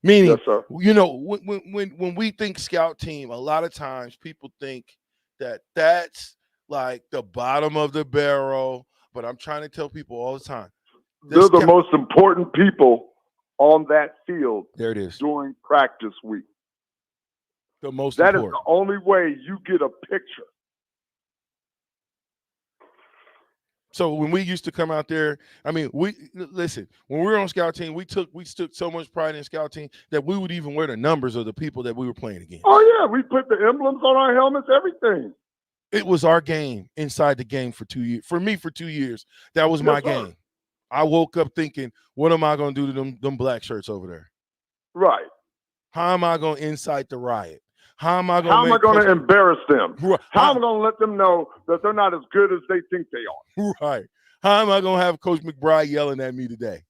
Meaning, yes, sir. When we think scout team, a lot of times people think that that's like the bottom of the barrel, but I'm trying to tell people all the time, they're the most important people on that field. There it is. During practice week. The most That important. is the only way you get a picture. So when we used to come out there, I mean, when we were on scout team, we took so much pride in scout team that we would even wear the numbers of the people that we were playing against. Oh yeah, we put the emblems on our helmets, everything. It was our game inside the game for 2 years. For me, for 2 years, that was my game. I woke up thinking, what am I going to do to them black shirts over there? Right. How am I going to incite the riot? How am I going to embarrass them? Right. How am I going to let them know that they're not as good as they think they are? Right. How am I going to have Coach McBride yelling at me today?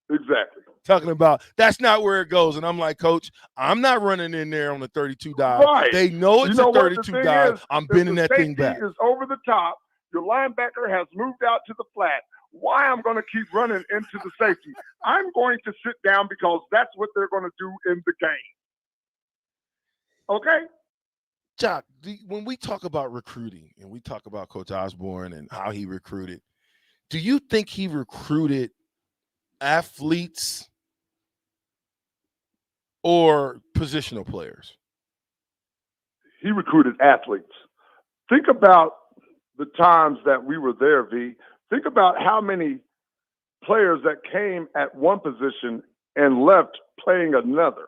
Exactly. Talking about that's not where it goes. And I'm like, Coach, I'm not running in there on the 32 dive. Right. They know it's a 32 dive. I'm bending that thing back. Is over the top. Your linebacker has moved out to the flat. Why I'm going to keep running into the safety? I'm going to sit down because that's what they're going to do in the game. Okay? Jock, when we talk about recruiting and we talk about Coach Osborne and how he recruited, do you think he recruited athletes or positional players? He recruited athletes. Think about the times that we were there, V. Think about how many players that came at one position and left playing another.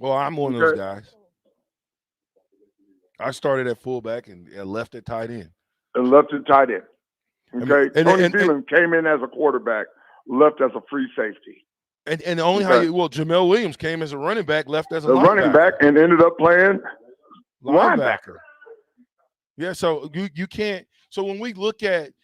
Well, I'm one of those guys. I started at fullback and left at tight end. And left at tight end. Okay. And Tony Phelan came in as a quarterback, left as a free safety. And the only Jamel Williams came as a running back, left as a running back, and ended up playing linebacker. Yeah, so you can't. So when we look at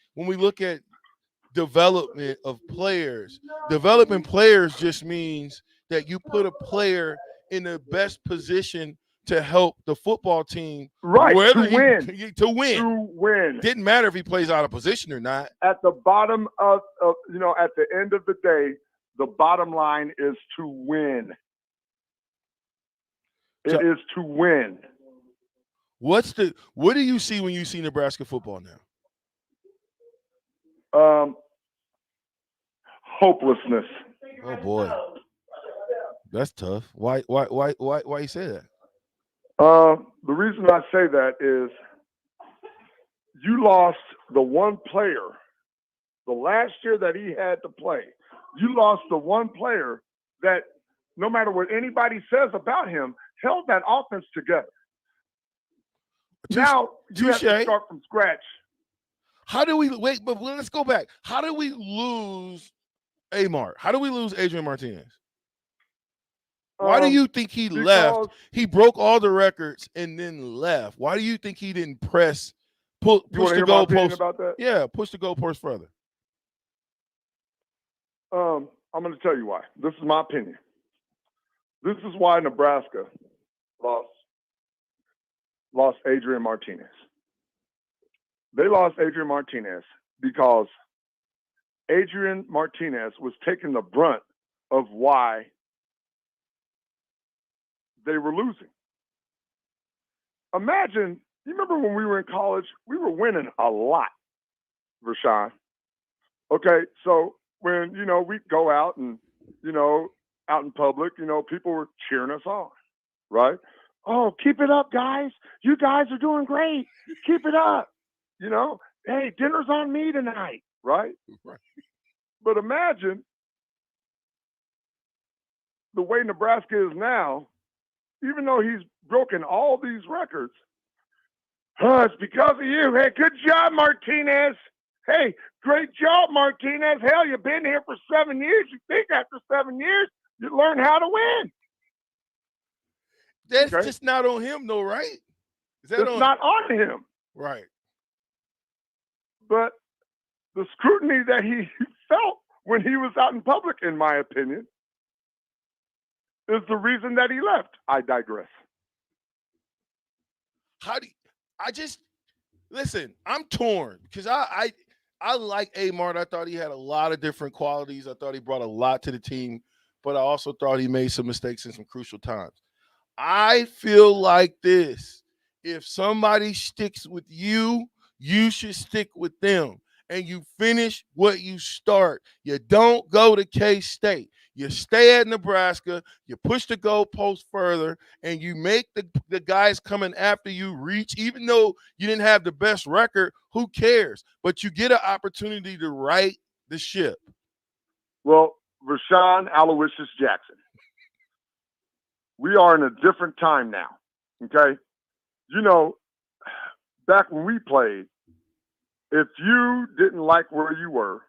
development of players, developing players just means that you put a player in the best position to help the football team, right? To win. Didn't matter if he plays out of position or not. At the bottom of at the end of the day, the bottom line is to win. It is to win. What do you see when you see Nebraska football now? Hopelessness. Oh boy, that's tough. Why you say that? The reason I say that is you lost the one player the last year that he had to play. You lost the one player that, no matter what anybody says about him, held that offense together. Now you have to start from scratch. How do we wait? But let's go back. How do we lose Amart? How do we lose Adrian Martinez? Why do you think he left? He broke all the records and then left. Why do you think he didn't push the goalpost about that? Yeah, push the goalpost further. I'm going to tell you why. This is my opinion. This is why Nebraska lost Adrian Martinez. They lost Adrian Martinez because Adrian Martinez was taking the brunt of why they were losing. Imagine, you remember when we were in college, we were winning a lot, Vershan. Okay, so when, we'd go out and, out in public, people were cheering us on, right? Oh, keep it up, guys. You guys are doing great. Keep it up. Hey, dinner's on me tonight, right? But imagine the way Nebraska is now, even though he's broken all these records, it's because of you. Hey, good job, Martinez. Hey, great job, Martinez. Hell, you've been here for 7 years. You think after 7 years, you learn how to win. That's just not on him, though, right? It's not on him. Right. But the scrutiny that he felt when he was out in public, in my opinion, is the reason that he left. I digress. Listen, I'm torn because I like Amart. I thought he had a lot of different qualities. I thought he brought a lot to the team, but I also thought he made some mistakes in some crucial times. I feel like this. If somebody sticks with you, you should stick with them. And you finish what you start. You don't go to K-State. You stay at Nebraska, you push the goalpost further, and you make the guys coming after you reach. Even though you didn't have the best record, who cares? But you get an opportunity to right the ship. Well, Vershan Aloysius Jackson, we are in a different time now, okay? Back when we played, if you didn't like where you were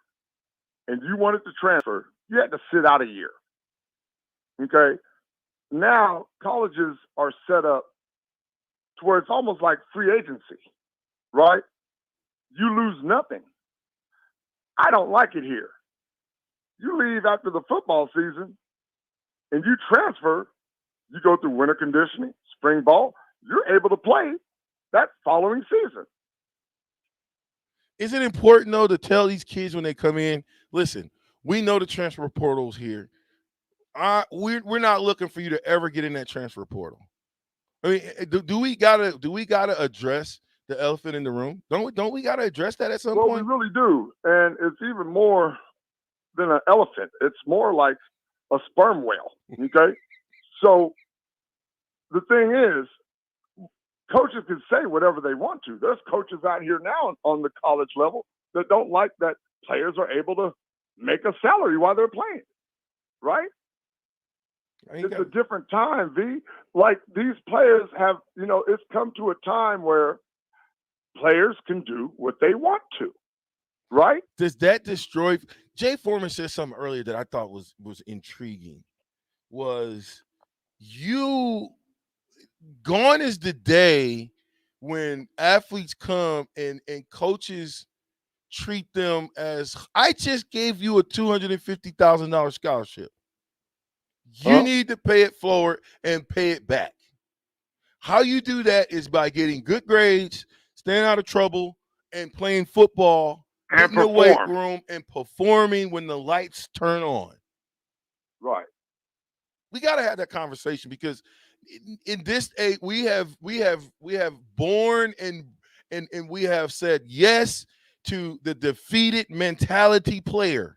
and you wanted to transfer, you had to sit out a year. Okay? Now, colleges are set up to where it's almost like free agency, right? You lose nothing. I don't like it here. You leave after the football season and you transfer, you go through winter conditioning, spring ball, you're able to play that following season. Is it important, though, to tell these kids when they come in, listen, we know the transfer portal's here. We're not looking for you to ever get in that transfer portal. I mean, do we gotta address the elephant in the room? Don't we gotta address that at some Well, point? we really do, and it's even more than an elephant. It's more like a sperm whale. Okay, so the thing is, coaches can say whatever they want to. There's coaches out here now on the college level that don't like that players are able to make a salary while they're playing, right? It's a different time, V. Like these players have, it's come to a time where players can do what they want to, right? Does that destroy? Jay Foreman said something earlier that I thought was intriguing. Was gone is the day when athletes come and coaches treat them as, I just gave you a $250,000 scholarship. You need to pay it forward and pay it back. How you do that is by getting good grades, staying out of trouble, and playing football in the weight room and performing when the lights turn on. Right. We got to have that conversation because in this age, we have born and we have said yes to the defeated mentality player.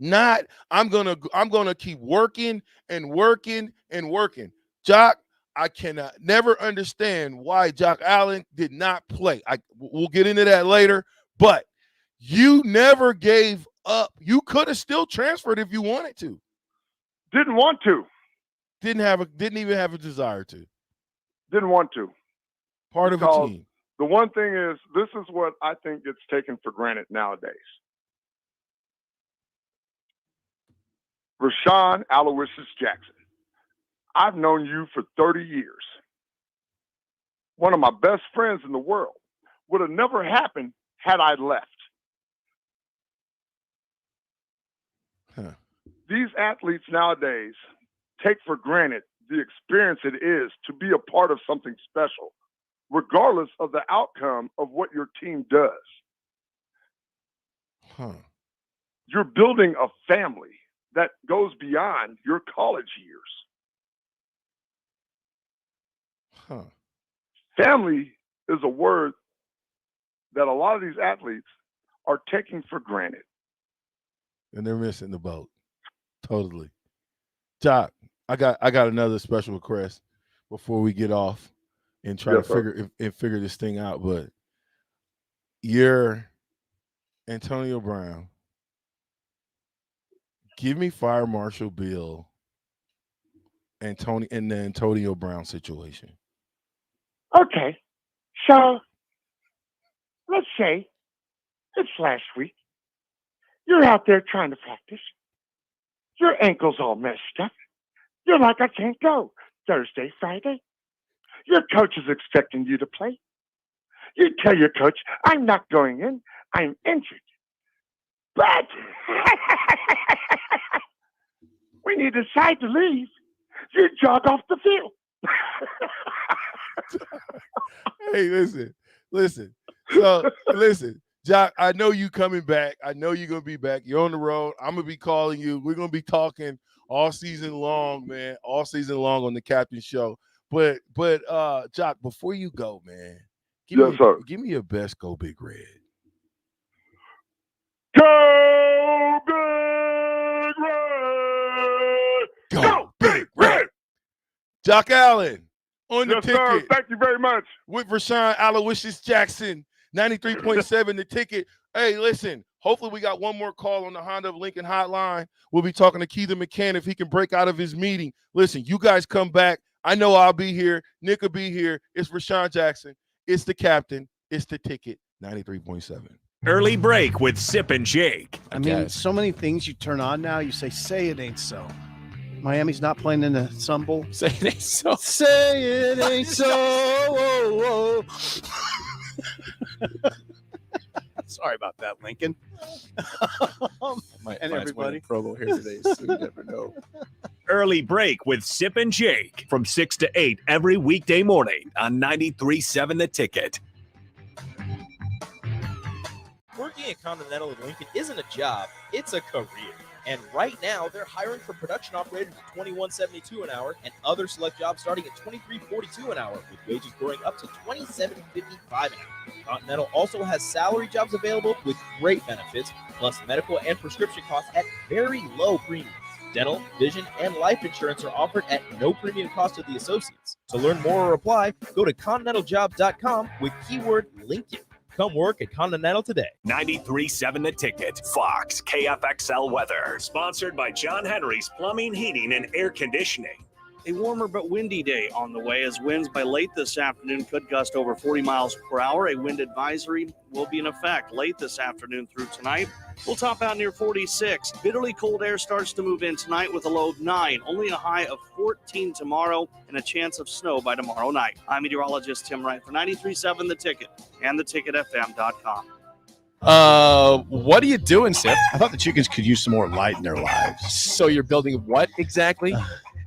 Not I'm gonna keep working and working and working. Jock, I cannot never understand why Jock Allen did not play. We'll get into that later, but you never gave up. You could have still transferred if you wanted to. Didn't want to. Didn't even have a desire to. Didn't want to. Part of a team. The one thing is, this is what I think gets taken for granted nowadays. Vershan Aloysius Jackson. I've known you for 30 years. One of my best friends in the world. Would have never happened had I left. Huh. These athletes nowadays take for granted the experience it is to be a part of something special, regardless of the outcome of what your team does. Huh. You're building a family that goes beyond your college years. Huh. Family is a word that a lot of these athletes are taking for granted. And they're missing the boat. Totally. Jock, I got another special request before we get off and try to figure this thing out. But you're Antonio Brown. Give me Fire Marshal Bill and the Antonio Brown situation. Okay. So let's say it's last week. You're out there trying to practice. Your ankle's all messed up. You're like, I can't go. Thursday, Friday. Your coach is expecting you to play. You tell your coach, I'm not going in. I'm injured. But when you decide to leave, you jog off the field. Hey, listen. So, listen, Jock, I know you coming back. I know you're going to be back. You're on the road. I'm going to be calling you. We're going to be talking all season long, man, all season long on the Captain Show. But Jock, before you go, man, give me your best Go Big Red. Go Big Red! Go Big Red! Jock Allen on the ticket. Sir. Thank you very much. With Vershan Aloysius Jackson, 93.7 the ticket. Hey, listen, hopefully we got one more call on the Honda of Lincoln hotline. We'll be talking to Keitha McCann if he can break out of his meeting. Listen, you guys come back. I know I'll be here. Nick will be here. It's Vershan Jackson. It's the captain. It's the ticket, 93.7. Early break with Sip and Jake. I mean, so many things you turn on now. You say it ain't so. Miami's not playing in the Sun Bowl. Say it ain't so. Say it ain't so. Whoa, whoa. Sorry about that, Lincoln. Might and find everybody. promo here today, so you never know. Early break with Sip and Jake from 6 to 8 every weekday morning on 93.7 The Ticket. Working at Continental in Lincoln isn't a job, it's a career. And right now, they're hiring for production operators at $21.72 an hour and other select jobs starting at $23.42 an hour, with wages growing up to $27.55 an hour. Continental also has salary jobs available with great benefits, plus medical and prescription costs at very low premiums. Dental, vision, and life insurance are offered at no premium cost to the associates. To learn more or apply, go to continentaljobs.com with keyword Lincoln. Come work at Continental today. 93.7 The Ticket, Fox, KFXL weather. Sponsored by John Henry's Plumbing, Heating, and Air Conditioning. A warmer but windy day on the way as winds by late this afternoon could gust over 40 miles per hour. A wind advisory will be in effect late this afternoon through tonight. We'll top out near 46. Bitterly cold air starts to move in tonight with a low of 9, only a high of 14 tomorrow, and a chance of snow by tomorrow night. I'm meteorologist Tim Wright for 93.7 The Ticket and theticketfm.com. What are you doing, Sip? I thought the chickens could use some more light in their lives. So you're building what exactly?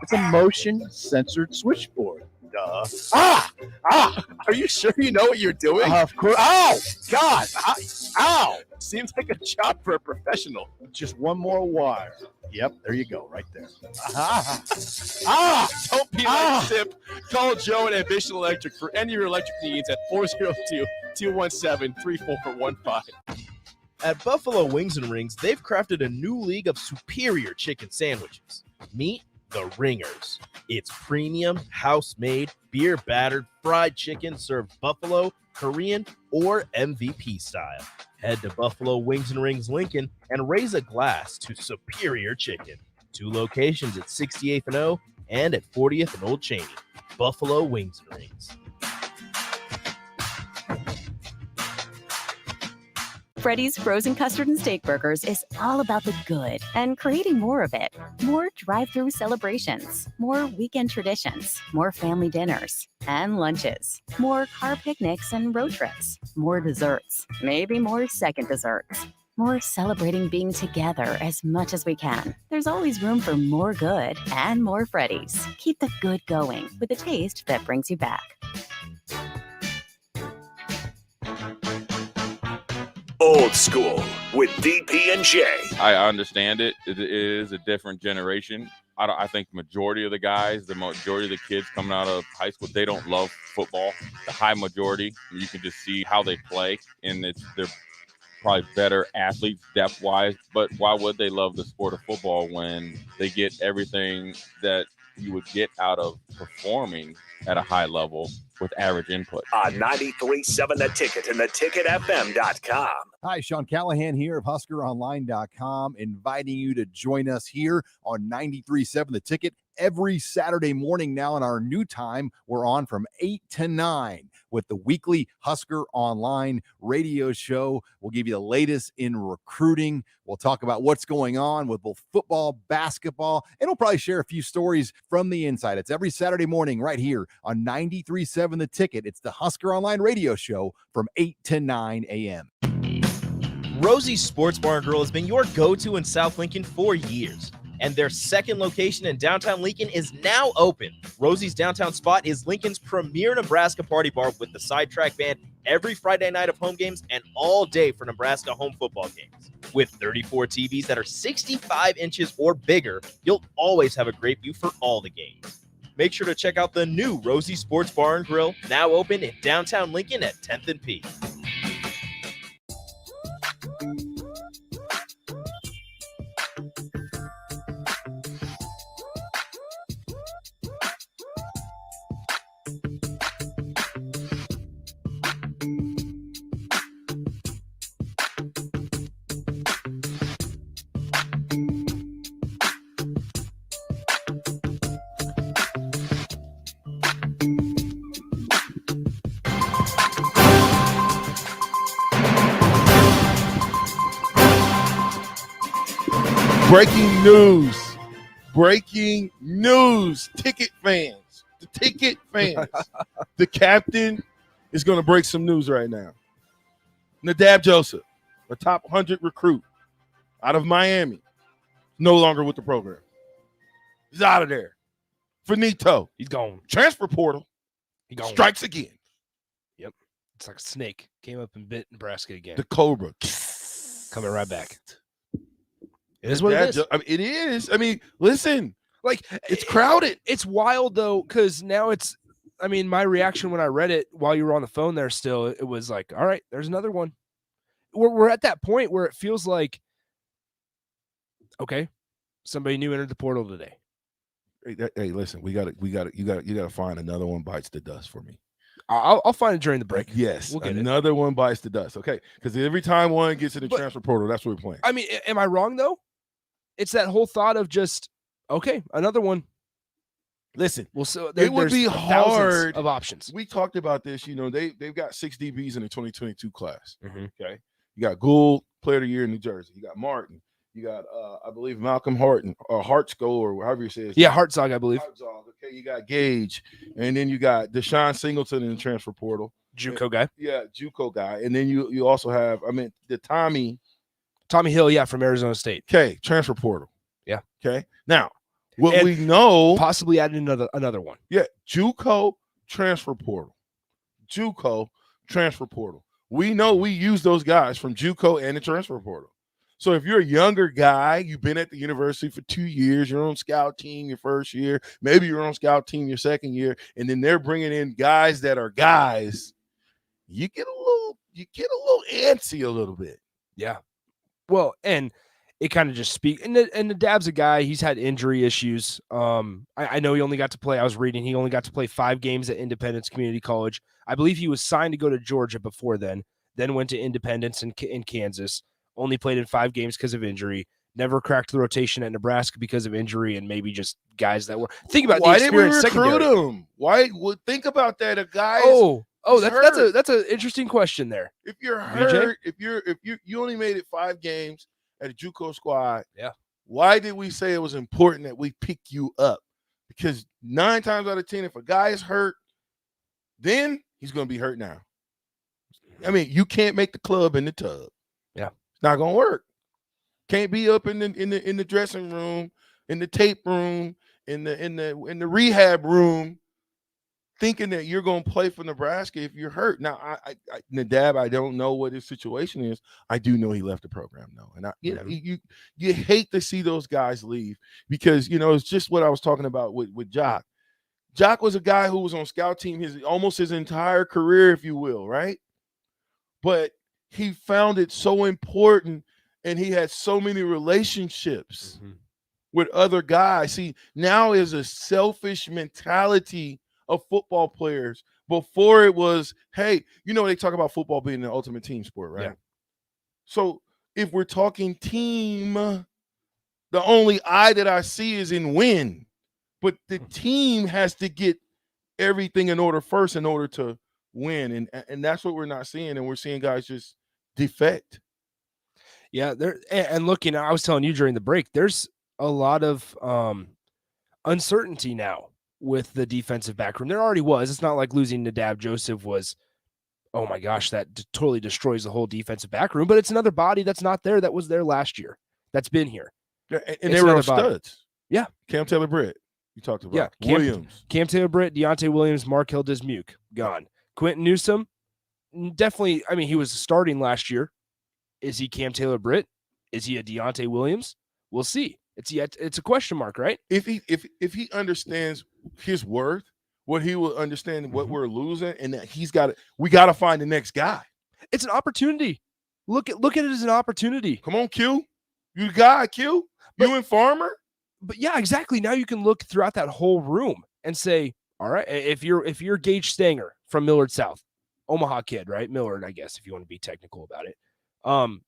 It's a motion censored switchboard. Duh. Are you sure you know what you're doing? Of course. Oh, God. Ow! Seems like a job for a professional. Just one more wire. Yep, there you go, right there. Don't be like Sip. Call Joe at Ambition Electric for any of your electric needs at 402-217-3415. At Buffalo Wings and Rings, they've crafted a new league of superior chicken sandwiches. Meet the Ringers. It's premium, house-made, beer-battered, fried chicken served buffalo, Korean, or MVP style. Head to Buffalo Wings and Rings Lincoln and raise a glass to superior chicken. 2 locations at 68th and O and at 40th and Old Cheney. Buffalo Wings and Rings. Freddy's Frozen Custard and Steak Burgers is all about the good and creating more of it. More drive-through celebrations, more weekend traditions, more family dinners and lunches, more car picnics and road trips, more desserts, maybe more second desserts, more celebrating being together as much as we can. There's always room for more good and more Freddy's. Keep the good going with a taste that brings you back. Old School with DP and J. I understand it. It is a different generation. I think majority of the guys, the majority of the kids coming out of high school, they don't love football. The high majority, you can just see how they play, and they're probably better athletes depth-wise. But why would they love the sport of football when they get everything that you would get out of performing at a high level with average input? On 93.7 The Ticket and theticketfm.com. Hi, Sean Callahan here of HuskerOnline.com, inviting you to join us here on 93.7 The Ticket every Saturday morning now in our new time. We're on from 8 to 9 with the weekly Husker Online radio show. We'll give you the latest in recruiting. We'll talk about what's going on with both football, basketball, and we'll probably share a few stories from the inside. It's every Saturday morning right here on 93.7 The Ticket. It's the Husker Online radio show from 8 to 9 a.m. Rosie's Sports Bar and Grill has been your go-to in South Lincoln for years, and their second location in downtown Lincoln is now open. Rosie's downtown spot is Lincoln's premier Nebraska party bar with the sidetrack band every Friday night of home games and all day for Nebraska home football games. With 34 TVs that are 65 inches or bigger, you'll always have a great view for all the games. Make sure to check out the new Rosie Sports Bar and Grill, now open in downtown Lincoln at 10th and P. Breaking news, Ticket fans, the Ticket fans. The captain is going to break some news right now. Nadab Joseph, a top 100 recruit out of Miami, no longer with the program. He's out of there. Finito. He's gone. Transfer portal. He gone. Strikes again. Yep. It's like a snake. Came up and bit Nebraska again. The Cobra. Coming right back. It is what it is. I mean, it is. I mean, listen, like it's crowded. It's wild though, because now it's. I mean, my reaction when I read it while you were on the phone there, still, it was like, all right, there's another one. We're at that point where it feels like, okay, somebody new entered the portal today. Hey, listen, you got to find another one bites the dust for me. I'll find it during the break. Yes, we'll get another one bites the dust. Okay, because every time one gets in the transfer portal, that's what we're playing. I mean, am I wrong though? It's that whole thought of just okay, another one. Listen, well, so it would be hard of options. We talked about this. You know, they've got 6 DBs in the 2022 class. Mm-hmm. Okay, you got Gould, Player of the Year in New Jersey. You got Martin. You got, I believe, Malcolm Harton or Hartzko or however you say it. Yeah, Hartzog, I believe. Hartzog. Okay, you got Gage, and then you got Deshaun Singleton in the transfer portal. JUCO guy. Yeah, JUCO guy, and then you also have, the Tommy Hill, yeah, from Arizona State. Okay, transfer portal. Yeah. Okay. Now, what we know, possibly add another one. Yeah, JUCO transfer portal. JUCO transfer portal. We know we use those guys from JUCO and the transfer portal. So if you're a younger guy, you've been at the university for 2 years, you're on scout team your first year, maybe you're on scout team your second year, and then they're bringing in guys that are guys, you get a little antsy a little bit. Yeah. Well, and it kind of just speaks. And the Dab's a guy. He's had injury issues. I know he only got to play. I was reading. He only got to play 5 games at Independence Community College. I believe he was signed to go to Georgia before then went to Independence in Kansas. Only played in 5 games because of injury. Never cracked the rotation at Nebraska because of injury, and maybe just guys that were. Think about why the did we experience recruit secondary. him? Why? Well, think about that. A guy. That's an interesting question there. If you're VJ? hurt, if you only made it 5 games at a JUCO squad, yeah. Why did we say it was important that we pick you up? Because 9 times out of 10, if a guy is hurt, then he's going to be hurt now. I mean, you can't make the club in the tub. Yeah, it's not going to work. Can't be up in the dressing room, in the tape room, in the rehab room, thinking that you're going to play for Nebraska if you're hurt. Now, Nadab, I don't know what his situation is. I do know he left the program, though. And you hate to see those guys leave because, it's just what I was talking about with Jock. Jock was a guy who was on scout team almost his entire career, if you will, right? But he found it so important, and he had so many relationships with other guys. See, now is a selfish mentality of football players. Before it was, hey, they talk about football being the ultimate team sport, right? Yeah. So if we're talking team, the only I that I see is in win. But the team has to get everything in order first in order to win. And that's what we're not seeing. And we're seeing guys just defect. Yeah, and looking, I was telling you during the break, there's a lot of uncertainty now with the defensive back room. There already was. It's not like losing Nadab Joseph was, oh my gosh, that totally destroys the whole defensive back room. But it's another body that's not there that was there last year. That's been here. Yeah, and they were on studs. Yeah. Cam Taylor-Britt, you talked about. Yeah, Cam Taylor-Britt, Deontay Williams, Markel Dismuke, gone. Quentin Newsome, definitely, he was starting last year. Is he Cam Taylor-Britt? Is he a Deontay Williams? We'll see. It's a question mark, right? If he understands his worth, what he will understand what we're losing, and that we got to find the next guy. It's an opportunity. Look at it as an opportunity. Come on, Q. You the guy, Q. You and Farmer. But yeah, exactly. Now you can look throughout that whole room and say, all right, if you're Gage Stanger from Millard South, Omaha kid, right? Millard, I guess, if you want to be technical about it.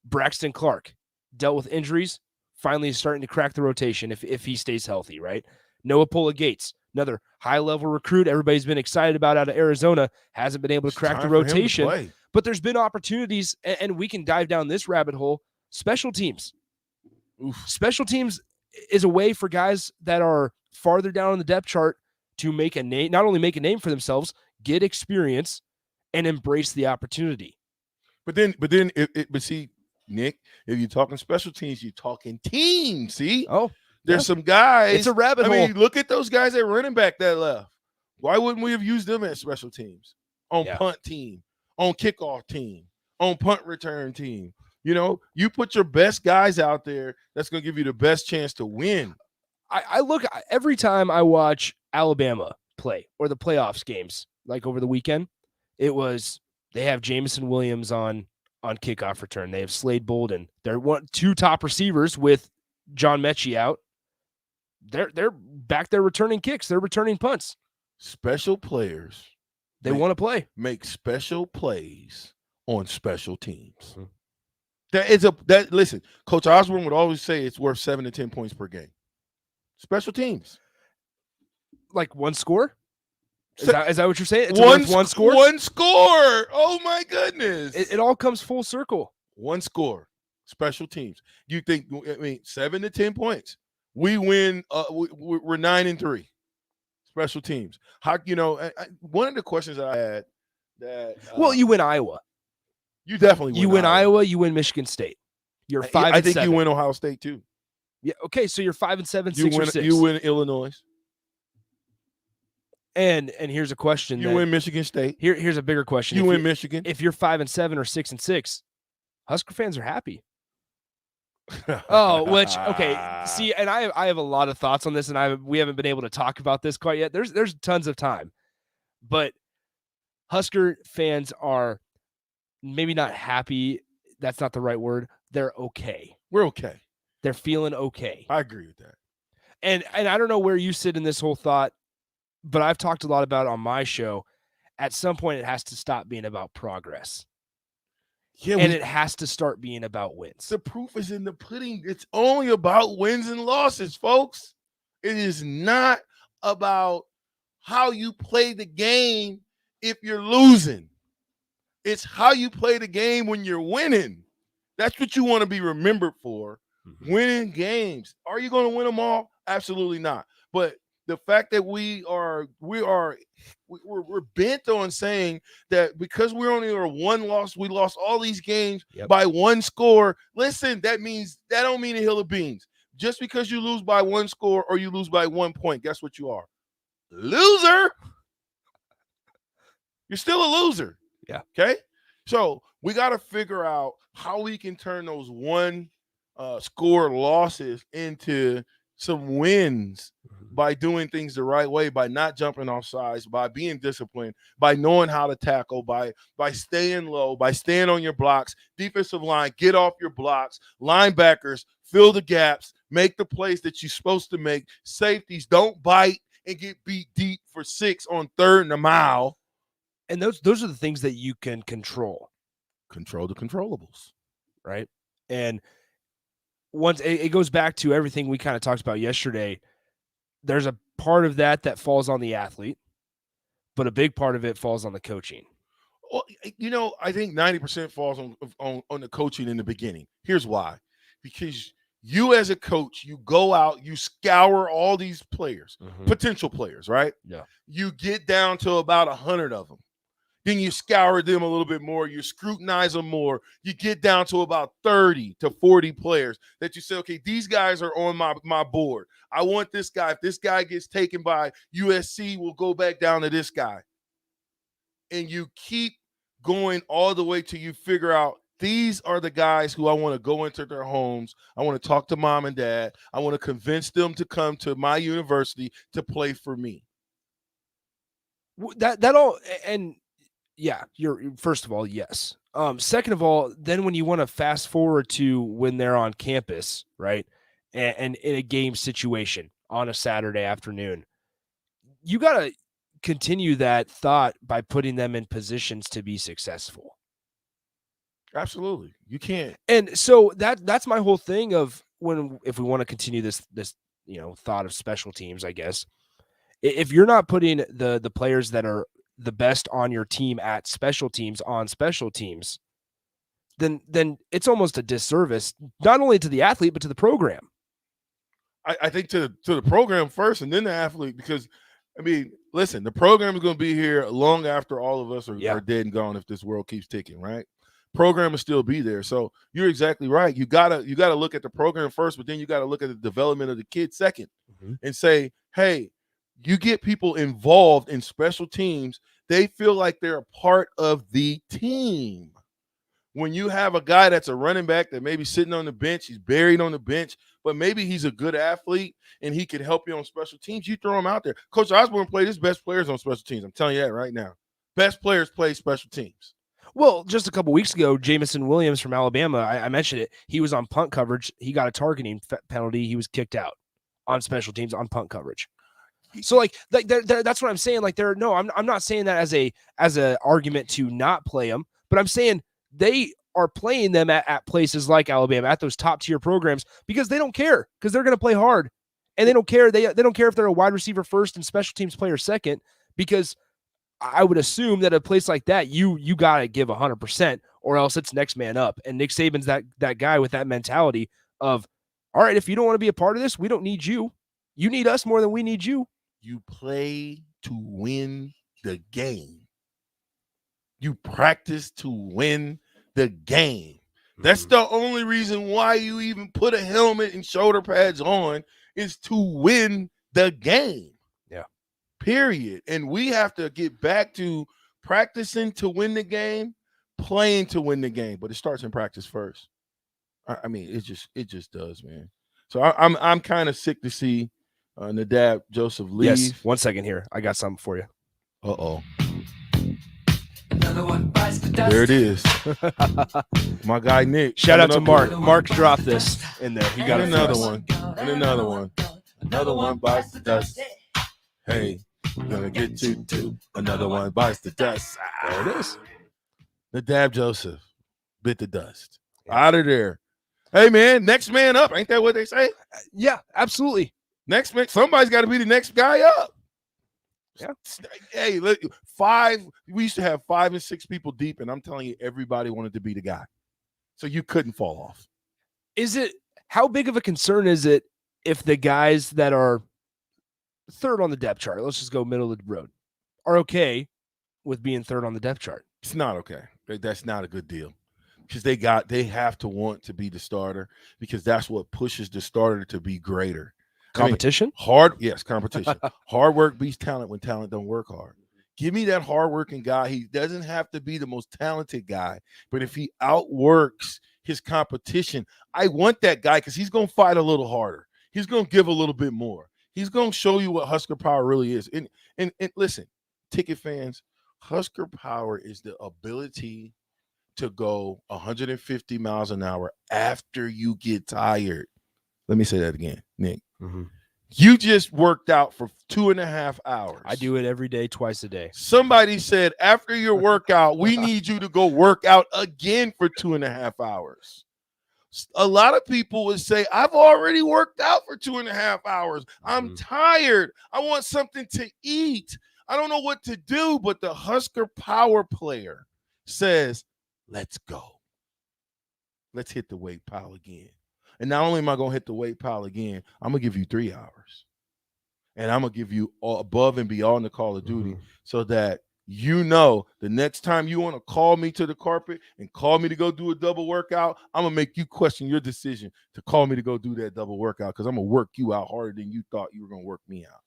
Braxton Clark dealt with injuries, finally is starting to crack the rotation if he stays healthy, right? Noah Pola Gates, another high-level recruit everybody's been excited about out of Arizona, hasn't been able to crack the rotation. But there's been opportunities, and we can dive down this rabbit hole. Special teams. Special teams is a way for guys that are farther down on the depth chart to make a name, not only make a name for themselves, get experience, and embrace the opportunity. But see, Nick, if you're talking special teams, you're talking team. See? There's some guys. It's a rabbit hole. Look at those guys at running back that left. Why wouldn't we have used them as special teams? On punt team, on kickoff team, on punt return team. You know, you put your best guys out there. That's going to give you the best chance to win. I look every time I watch Alabama play or the playoffs games, like over the weekend, it was they have Jamison Williams on kickoff return. They have Slade Bolden. They're two top receivers with John Mechie out. They're back there returning kicks. They're returning punts. Special players. They want to play. Make special plays on special teams. Mm-hmm. Listen, Coach Osborne would always say it's worth 7 to 10 points per game. Special teams. Like one score? Is that what you're saying? It's one score? One score. Oh, my goodness. It all comes full circle. One score. Special teams. You think, 7 to 10 points. We win. We're 9-3. Special teams. How, one of the questions that I had that. Well, you win Iowa. You definitely win. You win Iowa. You win Michigan State. You're 5-7. I think you win Ohio State too. Yeah. Okay. So you're 5-7, 6 or 6. You win Illinois. And here's a question. You win Michigan State. Here's a bigger question. You win Michigan. If you're 5-7 or 6-6, Husker fans are happy. Okay. See, and I have a lot of thoughts on this, and we haven't been able to talk about this quite yet. There's tons of time, but Husker fans are maybe not happy. That's not the right word. They're okay. We're okay. They're feeling okay. I agree with that. And I don't know where you sit in this whole thought, but I've talked a lot about it on my show. At some point, it has to stop being about progress. Yeah, and it has to start being about wins. The proof is in the pudding. It's only about wins and losses, folks. It is not about how you play the game if you're losing. It's how you play the game when you're winning. That's what you want to be remembered for. Mm-hmm. Winning games. Are you going to win them all? Absolutely not. But the fact that we're bent on saying that because we're only one loss, we lost all these games by one score. Listen, that don't mean a hill of beans. Just because you lose by one score or you lose by 1 point, guess what you are? Loser. You're still a loser. Yeah. Okay. So we got to figure out how we can turn those one score losses into some wins by doing things the right way, by not jumping off sides, by being disciplined, by knowing how to tackle, by staying low, by staying on your blocks. Defensive line, get off your blocks. Linebackers, fill the gaps, make the plays that you're supposed to make. Safeties, don't bite and get beat deep for 6 on 3rd and a mile. And those are the things that you can control. Control the controllables. Right? And once it goes back to everything we kind of talked about yesterday, there's a part of that falls on the athlete, but a big part of it falls on the coaching. Well, I think 90% falls on the coaching in the beginning. Here's why. Because you as a coach, you go out, you scour all these players, potential players, right? Yeah. You get down to about 100 of them. Then you scour them a little bit more. You scrutinize them more. You get down to about 30 to 40 players that you say, okay, these guys are on my board. I want this guy. If this guy gets taken by USC, we'll go back down to this guy. And you keep going all the way till you figure out these are the guys who I want to go into their homes. I want to talk to mom and dad. I want to convince them to come to my university to play for me. That all, and yeah, you're first of all, yes. Second of all, then when you want to fast forward to when they're on campus, right, and in a game situation on a Saturday afternoon, you got to continue that thought by putting them in positions to be successful. Absolutely, you can't. And so that's my whole thing of if we want to continue this thought of special teams, I guess, if you're not putting the players that are the best on your team at special teams on special teams, then it's almost a disservice, not only to the athlete, but to the program. I think to the program first and then the athlete, because, listen, the program is going to be here long after all of us are dead and gone if this world keeps ticking, right? Program will still be there. So you're exactly right. You gotta look at the program first, but then you got to look at the development of the kid second and say, hey, you get people involved in special teams, they feel like they're a part of the team. When you have a guy that's a running back that maybe sitting on the bench, he's buried on the bench, but maybe he's a good athlete and he can help you on special teams, you throw him out there. Coach Osborne played his best players on special teams. I'm telling you that right now. Best players play special teams. Well, just a couple weeks ago, Jamison Williams from Alabama, I mentioned it. He was on punt coverage. He got a targeting penalty. He was kicked out on special teams on punt coverage. So like that's what I'm saying. Like I'm not saying that as a argument to not play them, but I'm saying they are playing them at places like Alabama, at those top tier programs, because they don't care, because they're going to play hard, and they don't care. They don't care if they're a wide receiver first and special teams player second, because I would assume that a place like that, you got to give 100%, or else it's next man up. And Nick Saban's that guy with that mentality of, all right, if you don't want to be a part of this, we don't need you. You need us more than we need you. You play to win the game. You practice to win the game. That's the only reason why you even put a helmet and shoulder pads on, is to win the game. Yeah. Period. And we have to get back to practicing to win the game, playing to win the game. But it starts in practice first. I mean, it just does, man. So I'm kind of sick to see Nadab Joseph leave. Yes. 1 second here. I got something for you. Uh-oh. There it is. My guy Nick. Shout out to Mark. Mark dropped this in there. He got another one. And another one. Another one bites the dust. Hey, we're gonna get you too. Another one bites the dust. There it is. Nadab Joseph bit the dust. Out of there. Hey man, next man up. Ain't that what they say? Yeah, absolutely. Next man, somebody's got to be the next guy up. Yeah. Hey, look, we used to have 5 and 6 people deep, and I'm telling you, everybody wanted to be the guy. So you couldn't fall off. How big of a concern is it if the guys that are third on the depth chart, let's just go middle of the road, are okay with being third on the depth chart? It's not okay. That's not a good deal. Because they have to want to be the starter, because that's what pushes the starter to be greater. Competition? Competition. Hard work beats talent when talent don't work hard. Give me that hardworking guy. He doesn't have to be the most talented guy, but if he outworks his competition, I want that guy, because he's going to fight a little harder. He's going to give a little bit more. He's going to show you what Husker power really is. And listen, ticket fans, Husker power is the ability to go 150 miles an hour after you get tired. Let me say that again, Nick. Mm-hmm. You just worked out for 2.5 hours. I do it every day, twice a day. Somebody said, after your workout, we need you to go work out again for 2.5 hours. A lot of people would say, I've already worked out for 2.5 hours. I'm tired. I want something to eat. I don't know what to do. But the Husker power player says, let's go. Let's hit the weight pile again. And not only am I going to hit the weight pile again, I'm going to give you 3 hours. And I'm going to give you all above and beyond the Call of Duty, so that you know the next time you want to call me to the carpet and call me to go do a double workout, I'm going to make you question your decision to call me to go do that double workout, because I'm going to work you out harder than you thought you were going to work me out.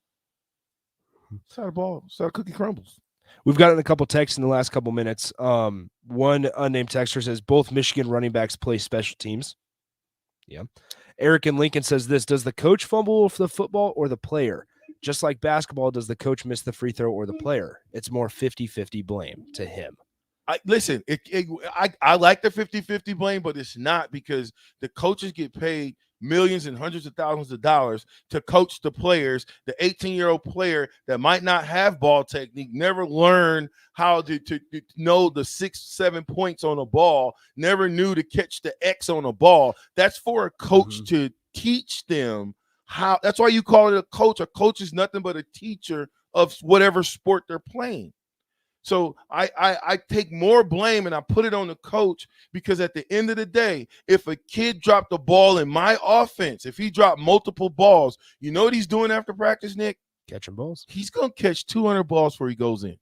That's how the ball, that's how the cookie crumbles. We've gotten a couple texts in the last couple minutes. One unnamed texter says both Michigan running backs play special teams. Yeah. Eric in Lincoln says this: does the coach fumble the football or the player? Just like basketball, does the coach miss the free throw or the player? It's more 50-50 blame to him. I like the 50-50 blame, but it's not, because the coaches get paid millions and hundreds of thousands of dollars to coach the players. The 18-year-old player that might not have ball technique, never learned how to know the 6-7 points on a ball, never knew to catch the X on a ball. That's for a coach to teach them how. That's why you call it a coach. A coach is nothing but a teacher of whatever sport they're playing. So I take more blame and I put it on the coach, because at the end of the day, if a kid dropped the ball in my offense, if he dropped multiple balls, you know what he's doing after practice, Nick? Catching balls. He's going to catch 200 balls before he goes in.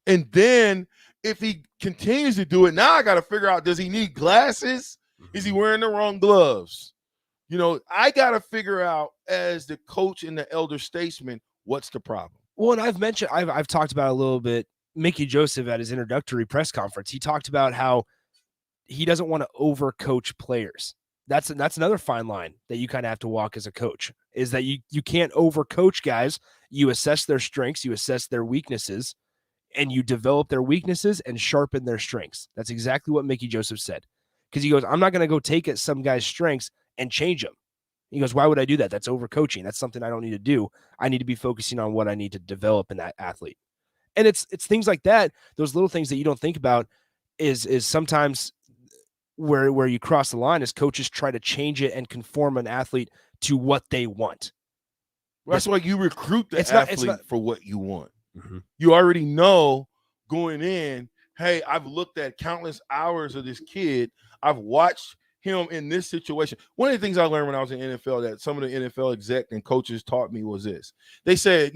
And then if he continues to do it, now I got to figure out, does he need glasses? Is he wearing the wrong gloves? You know, I got to figure out, as the coach and the elder statesman, what's the problem? Well, and I've talked about a little bit. Mickey Joseph at his introductory press conference, he talked about how he doesn't want to overcoach players. That's another fine line that you kind of have to walk as a coach, is that you can't overcoach guys. You assess their strengths, you assess their weaknesses, and you develop their weaknesses and sharpen their strengths. That's exactly what Mickey Joseph said. Because he goes, I'm not going to go take at some guy's strengths and change them. He goes, why would I do that? That's overcoaching. That's something I don't need to do. I need to be focusing on what I need to develop in that athlete. And it's things like that, those little things that you don't think about is sometimes where you cross the line is coaches try to change it and conform an athlete to what they want. That's why you recruit the athlete for what you want. Mm-hmm. You already know going in, hey, I've looked at countless hours of this kid. I've watched him in this situation. One of the things I learned when I was in NFL that some of the NFL exec and coaches taught me was this. They said,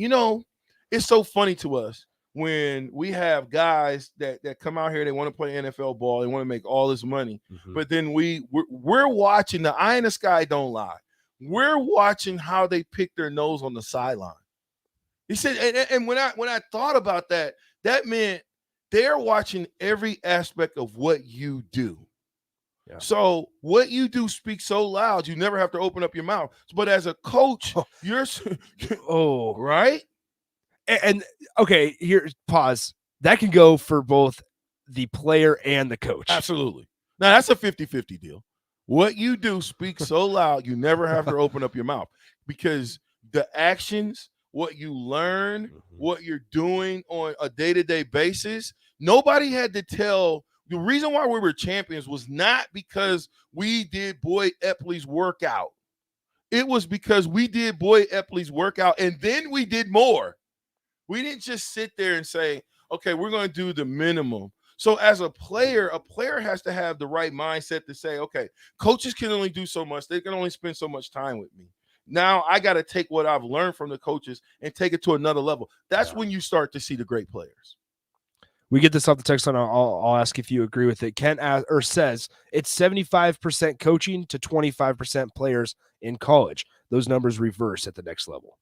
it's so funny to us when we have guys that come out here, they want to play NFL ball, they want to make all this money, but then we're watching, the eye in the sky don't lie. We're watching how they pick their nose on the sideline. He said, and when I thought about that, that meant they're watching every aspect of what you do. Yeah. So what you do speaks so loud, you never have to open up your mouth. But as a coach, you're right. And okay, here, pause. That can go for both the player and the coach. Absolutely. Now, that's a 50-50 deal. What you do speaks so loud, you never have to open up your mouth, because the actions, what you learn, what you're doing on a day-to-day basis, nobody had to tell. The reason why we were champions was not because we did Boyd Epley's workout. It was because we did Boyd Epley's workout, and then we did more. We didn't just sit there and say, okay, we're going to do the minimum. So as a player has to have the right mindset to say, okay, coaches can only do so much. They can only spend so much time with me. Now I got to take what I've learned from the coaches and take it to another level. That's when you start to see the great players. We get this off the text line. I'll ask if you agree with it. Kent says it's 75% coaching to 25% players in college. Those numbers reverse at the next level.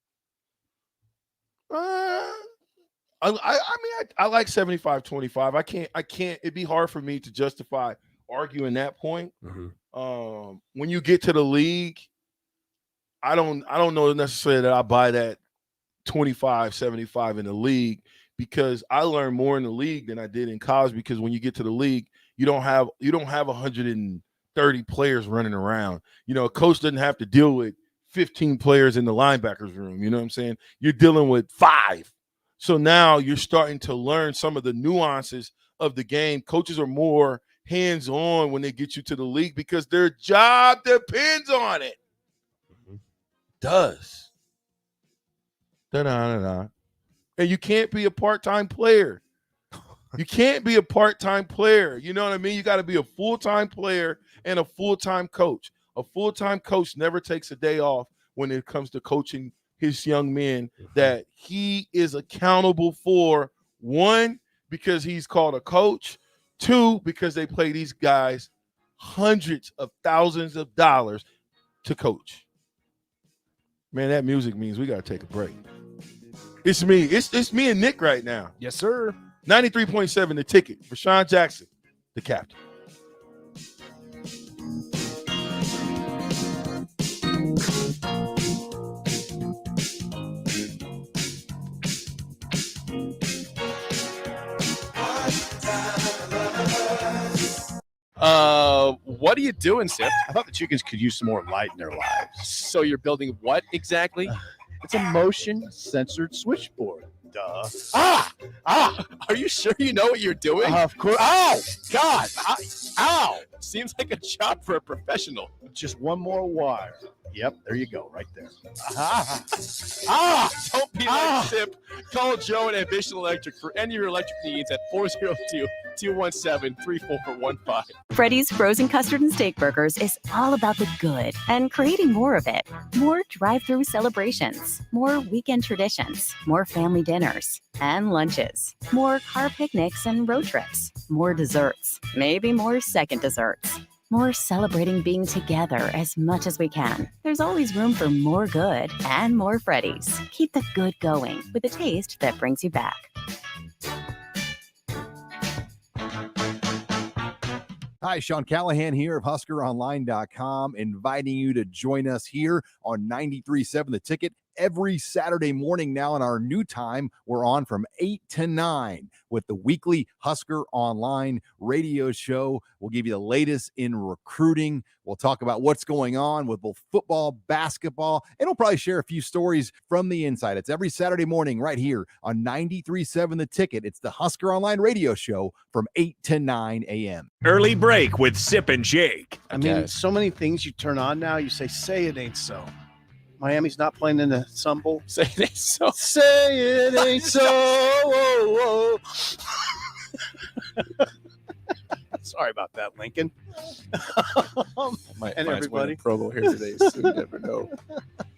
I like 75-25. I can't. It'd be hard for me to justify arguing that point. Mm-hmm. When you get to the league, I don't know necessarily that I buy that 25-75 in the league, because I learned more in the league than I did in college. Because when you get to the league, you don't have 130 players running around. A coach doesn't have to deal with 15 players in the linebackers room. You know what I'm saying? You're dealing with 5. So now you're starting to learn some of the nuances of the game. Coaches are more hands-on when they get you to the league because their job depends on it. Does. Da-da-da-da. And you can't be a part-time player. You can't be a part-time player. You know what I mean? You got to be a full-time player and a full-time coach. A full-time coach never takes a day off when it comes to coaching his young men that he is accountable for. 1, because he's called a coach. 2, because they pay these guys hundreds of thousands of dollars to coach. Man, that music means we got to take a break. It's me. It's me and Nick right now. Yes, sir. 93.7 The Ticket. Vershan Jackson, the captain. What are you doing, Sip? I thought the chickens could use some more light in their lives. So you're building what exactly? It's a motion-censored switchboard. Duh. Are you sure you know what you're doing? Of course. Ow! God! Ow! Seems like a job for a professional. Just one more wire. Yep, there you go, right there. Don't be like Sip. Call Joe at Ambition Electric for any of your electric needs at 402-217-3415. Freddy's Frozen Custard and Steak Burgers is all about the good and creating more of it. More drive-through celebrations, more weekend traditions, more family dinners and lunches, more car picnics and road trips, more desserts, maybe more second desserts. More celebrating being together as much as we can. There's always room for more good and more Freddy's. Keep the good going with a taste that brings you back. Hi, Sean Callahan here of HuskerOnline.com, inviting you to join us here on 93.7 The Ticket every Saturday morning. Now in our new time, we're on from 8 to 9 with the weekly Husker Online radio show. We'll give you the latest in recruiting. We'll talk about what's going on with both football, basketball, and we'll probably share a few stories from the inside. It's every Saturday morning right here on 93.7 The Ticket. It's the Husker Online radio show from 8 to 9 a.m. Early break with Sip and Jake. I mean, so many things you turn on now. You say it ain't so. Miami's not playing in the Sun Bowl. Say it ain't so. Say it ain't so. Whoa, whoa. Sorry about that, Lincoln. And everybody. promo here today, so you never know.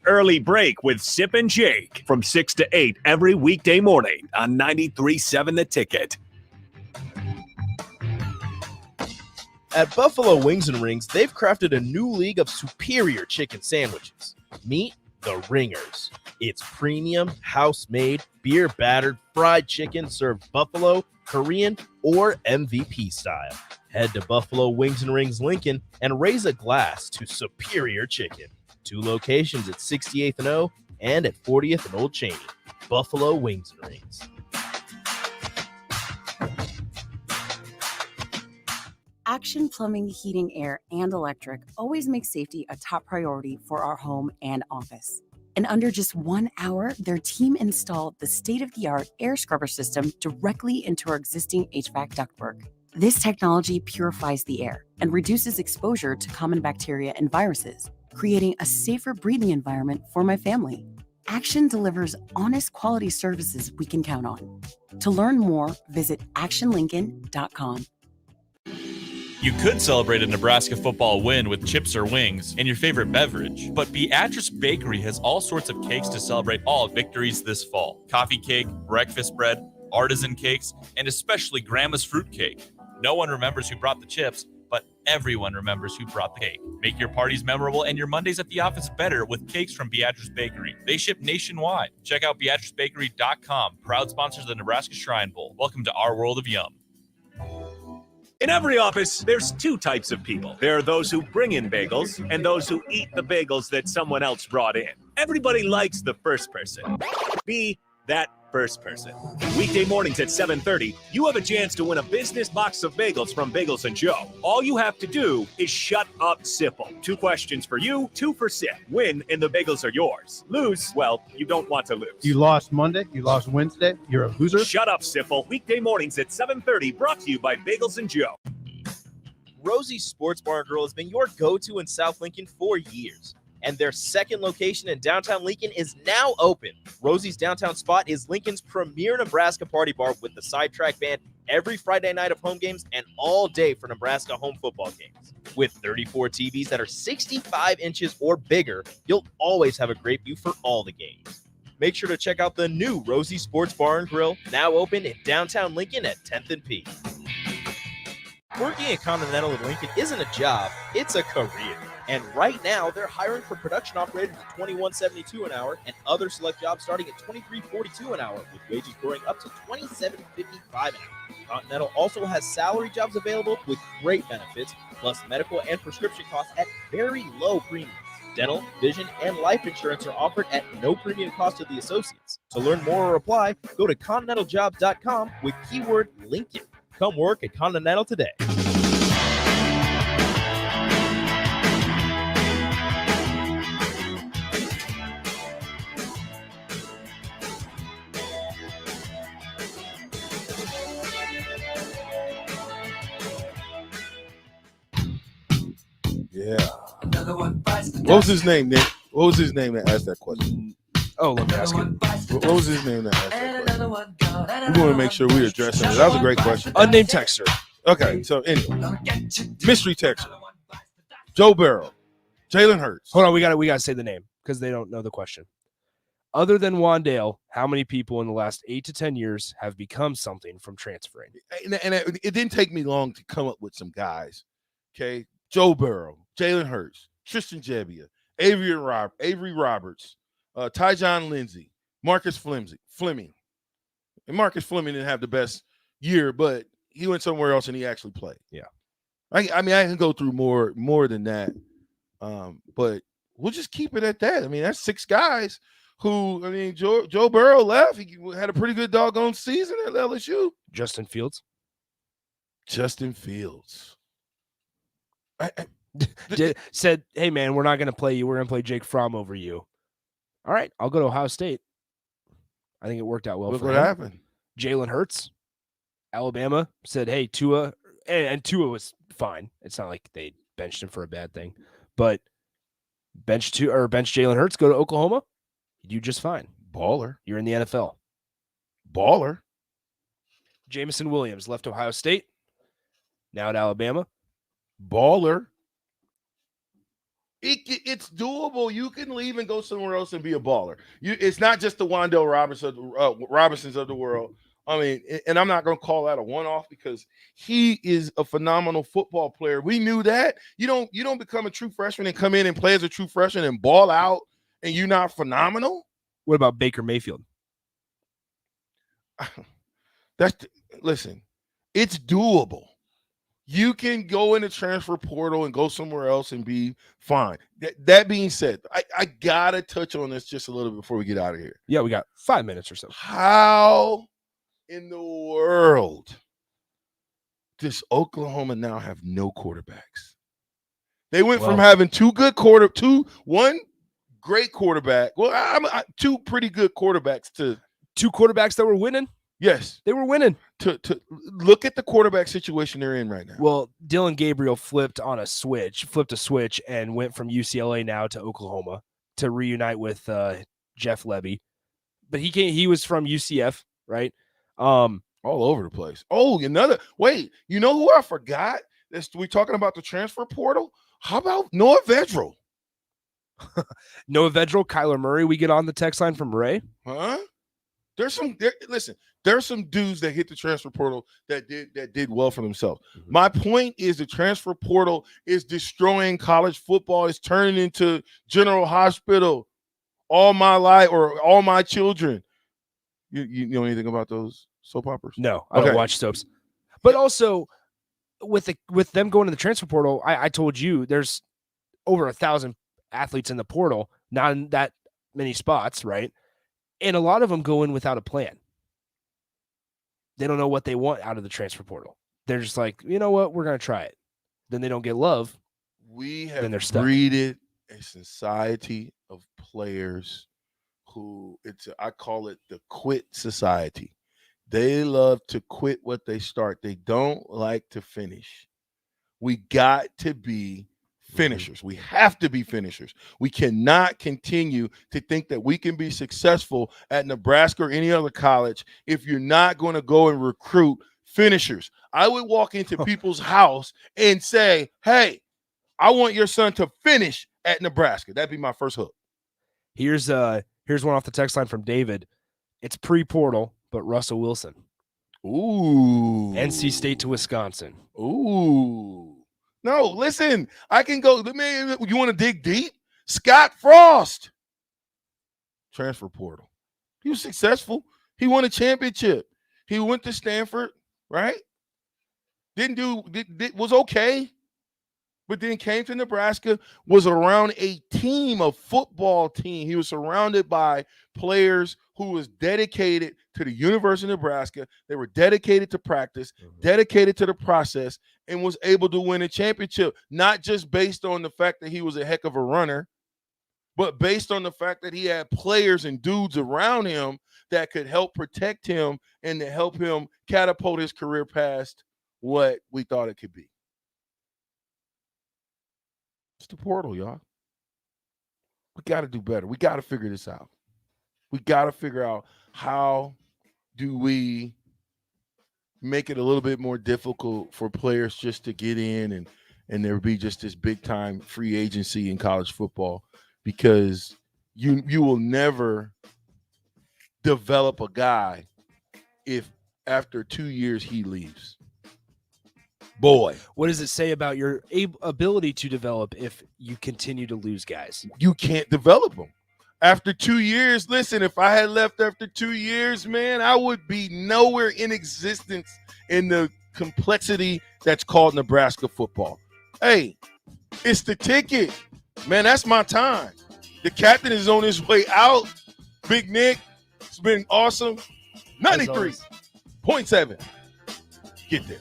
Early break with Sip and Jake from 6 to 8 every weekday morning on 93.7 The Ticket. At Buffalo Wings and Rings, they've crafted a new league of superior chicken sandwiches. Meet the Ringers. It's premium, house-made, beer-battered, fried chicken served buffalo, Korean, or MVP style. Head to Buffalo Wings and Rings Lincoln and raise a glass to superior chicken. 2 locations at 68th and O and at 40th and Old Cheney. Buffalo Wings and Rings. Action Plumbing, Heating, Air, and Electric always makes safety a top priority for our home and office. In under just 1 hour, their team installed the state-of-the-art air scrubber system directly into our existing HVAC ductwork. This technology purifies the air and reduces exposure to common bacteria and viruses, creating a safer breathing environment for my family. Action delivers honest quality services we can count on. To learn more, visit actionlincoln.com. You could celebrate a Nebraska football win with chips or wings and your favorite beverage, but Beatrice Bakery has all sorts of cakes to celebrate all victories this fall. Coffee cake, breakfast bread, artisan cakes, and especially Grandma's fruit cake. No one remembers who brought the chips, but everyone remembers who brought the cake. Make your parties memorable and your Mondays at the office better with cakes from Beatrice Bakery. They ship nationwide. Check out BeatriceBakery.com, proud sponsors of the Nebraska Shrine Bowl. Welcome to our world of yum. In every office, there's 2 types of people. There are those who bring in bagels and those who eat the bagels that someone else brought in. Everybody likes the first person. Be that first person. Weekday mornings at 7:30, you have a chance to win a business box of bagels from Bagels & Joe. All you have to do is shut up, Sipple. 2 questions for you, 2 for Sip. Win and the bagels are yours. Lose, well, you don't want to lose. You lost Monday. You lost Wednesday. You're a loser. Shut up, Sipple. Weekday mornings at 7:30, brought to you by Bagels & Joe. Rosie's Sports Bar and Grill has been your go-to in South Lincoln for years, and their second location in downtown Lincoln is now open. Rosie's downtown spot is Lincoln's premier Nebraska party bar with the sidetrack band every Friday night of home games and all day for Nebraska home football games. With 34 TVs that are 65 inches or bigger, you'll always have a great view for all the games. Make sure to check out the new Rosie Sports Bar and Grill, now open in downtown Lincoln at 10th and P. Working at Continental in Lincoln isn't a job, it's a career. And right now, they're hiring for production operators at $21.72 an hour and other select jobs starting at $23.42 an hour, with wages growing up to $27.55 an hour. Continental also has salary jobs available with great benefits, plus medical and prescription costs at very low premiums. Dental, vision, and life insurance are offered at no premium cost to the associates. To learn more or apply, go to continentaljobs.com with keyword Lincoln. Come work at Continental today. Yeah. What was his name, Nick? What was his name that asked that question? Oh, let me ask it. What was his name that asked that question? We want to make sure we address him. That was a great question. Unnamed texter. Okay, so anyway, mystery texter. Joe Burrow, Jalen Hurts. Hold on, we gotta say the name because they don't know the question. Other than Wandale, how many people in the last 8 to 10 years have become something from transferring? And it didn't take me long to come up with some guys. Okay, Joe Burrow, Jalen Hurts, Tristan Jebbia, Avery Roberts, Tyjon Lindsey, Marcus Fleming. And Marcus Fleming didn't have the best year, but he went somewhere else and he actually played. Yeah. I mean, I can go through more than that, but we'll just keep it at that. I mean, that's 6 guys who, I mean, Joe Burrow left. He had a pretty good doggone season at LSU. Justin Fields. Said, hey, man, we're not going to play you. We're going to play Jake Fromm over you. All right, I'll go to Ohio State. I think it worked out well Look for what him. happened. Jalen Hurts, Alabama, said, hey, Tua, and Tua was fine. It's not like they benched him for a bad thing, but bench Jalen Hurts, go to Oklahoma, you do just fine. Baller. You're in the NFL. Baller. Jameson Williams left Ohio State, now at Alabama. Baller. It's doable. You can leave and go somewhere else and be a baller. It's not just the Wan'Dale Robinsons of the world. I mean, and I'm not going to call that a one-off because he is a phenomenal football player. We knew that. You don't become a true freshman and come in and play as a true freshman and ball out, and you're not phenomenal. What about Baker Mayfield? Listen, it's doable. You can go in the transfer portal and go somewhere else and be fine. That being said, I got to touch on this just a little bit before we get out of here. Yeah, we got 5 minutes or so. How in the world does Oklahoma now have no quarterbacks? They went from having one great quarterback. Well, 2 pretty good quarterbacks to 2 quarterbacks that were winning. Yes, they were winning. To look at the quarterback situation they're in right now. Well, Dylan Gabriel flipped a switch, and went from UCLA now to Oklahoma to reunite with Jeff Lebby. But he was from UCF, right? All over the place. Oh, you know who I forgot? We talking about the transfer portal. How about Noah Vedral? Noah Vedral, Kyler Murray. We get on the text line from Ray. Huh? There's some dudes that hit the transfer portal that did well for themselves. Mm-hmm. My point is the transfer portal is destroying college football. It's turning into General Hospital. All my life or all my children. You know anything about those soap operas? No, I don't watch soaps. But also with them going to the transfer portal, I told you there's over 1,000 athletes in the portal, not in that many spots, right? And a lot of them go in without a plan. They don't know what they want out of the transfer portal. They're just like, you know what? We're going to try it. Then they don't get love. We have breeded a society of players who I call it the quit society. They love to quit what they start. They don't like to finish. We got to be finishers. We have to be finishers. We cannot continue to think that we can be successful at Nebraska or any other college if you're not going to go and recruit finishers. I would walk into people's house and say, hey, I want your son to finish at Nebraska. That'd be my first hook. Here's one off the text line from David. It's pre-portal, but Russell Wilson. Ooh. NC State to Wisconsin. Ooh. No, listen, I can go. You want to dig deep? Scott Frost. Transfer portal. He was successful. He won a championship. He went to Stanford, right? Was okay. But then came to Nebraska, was around a football team. He was surrounded by players who was dedicated to the University of Nebraska. They were dedicated to practice, dedicated to the process, and was able to win a championship, not just based on the fact that he was a heck of a runner, but based on the fact that he had players and dudes around him that could help protect him and to help him catapult his career past what we thought it could be. It's the portal, y'all. We got to do better. We got to figure this out. We got to figure out how do we make it a little bit more difficult for players just to get in and there be just this big time free agency in college football, because you will never develop a guy if after 2 years he leaves. Boy, what does it say about your ability to develop if you continue to lose guys? You can't develop them. After 2 years, listen, if I had left after 2 years, man, I would be nowhere in existence in the complexity that's called Nebraska football. Hey, it's the ticket. Man, that's my time. The captain is on his way out. Big Nick, it's been awesome. 93.7. Get there.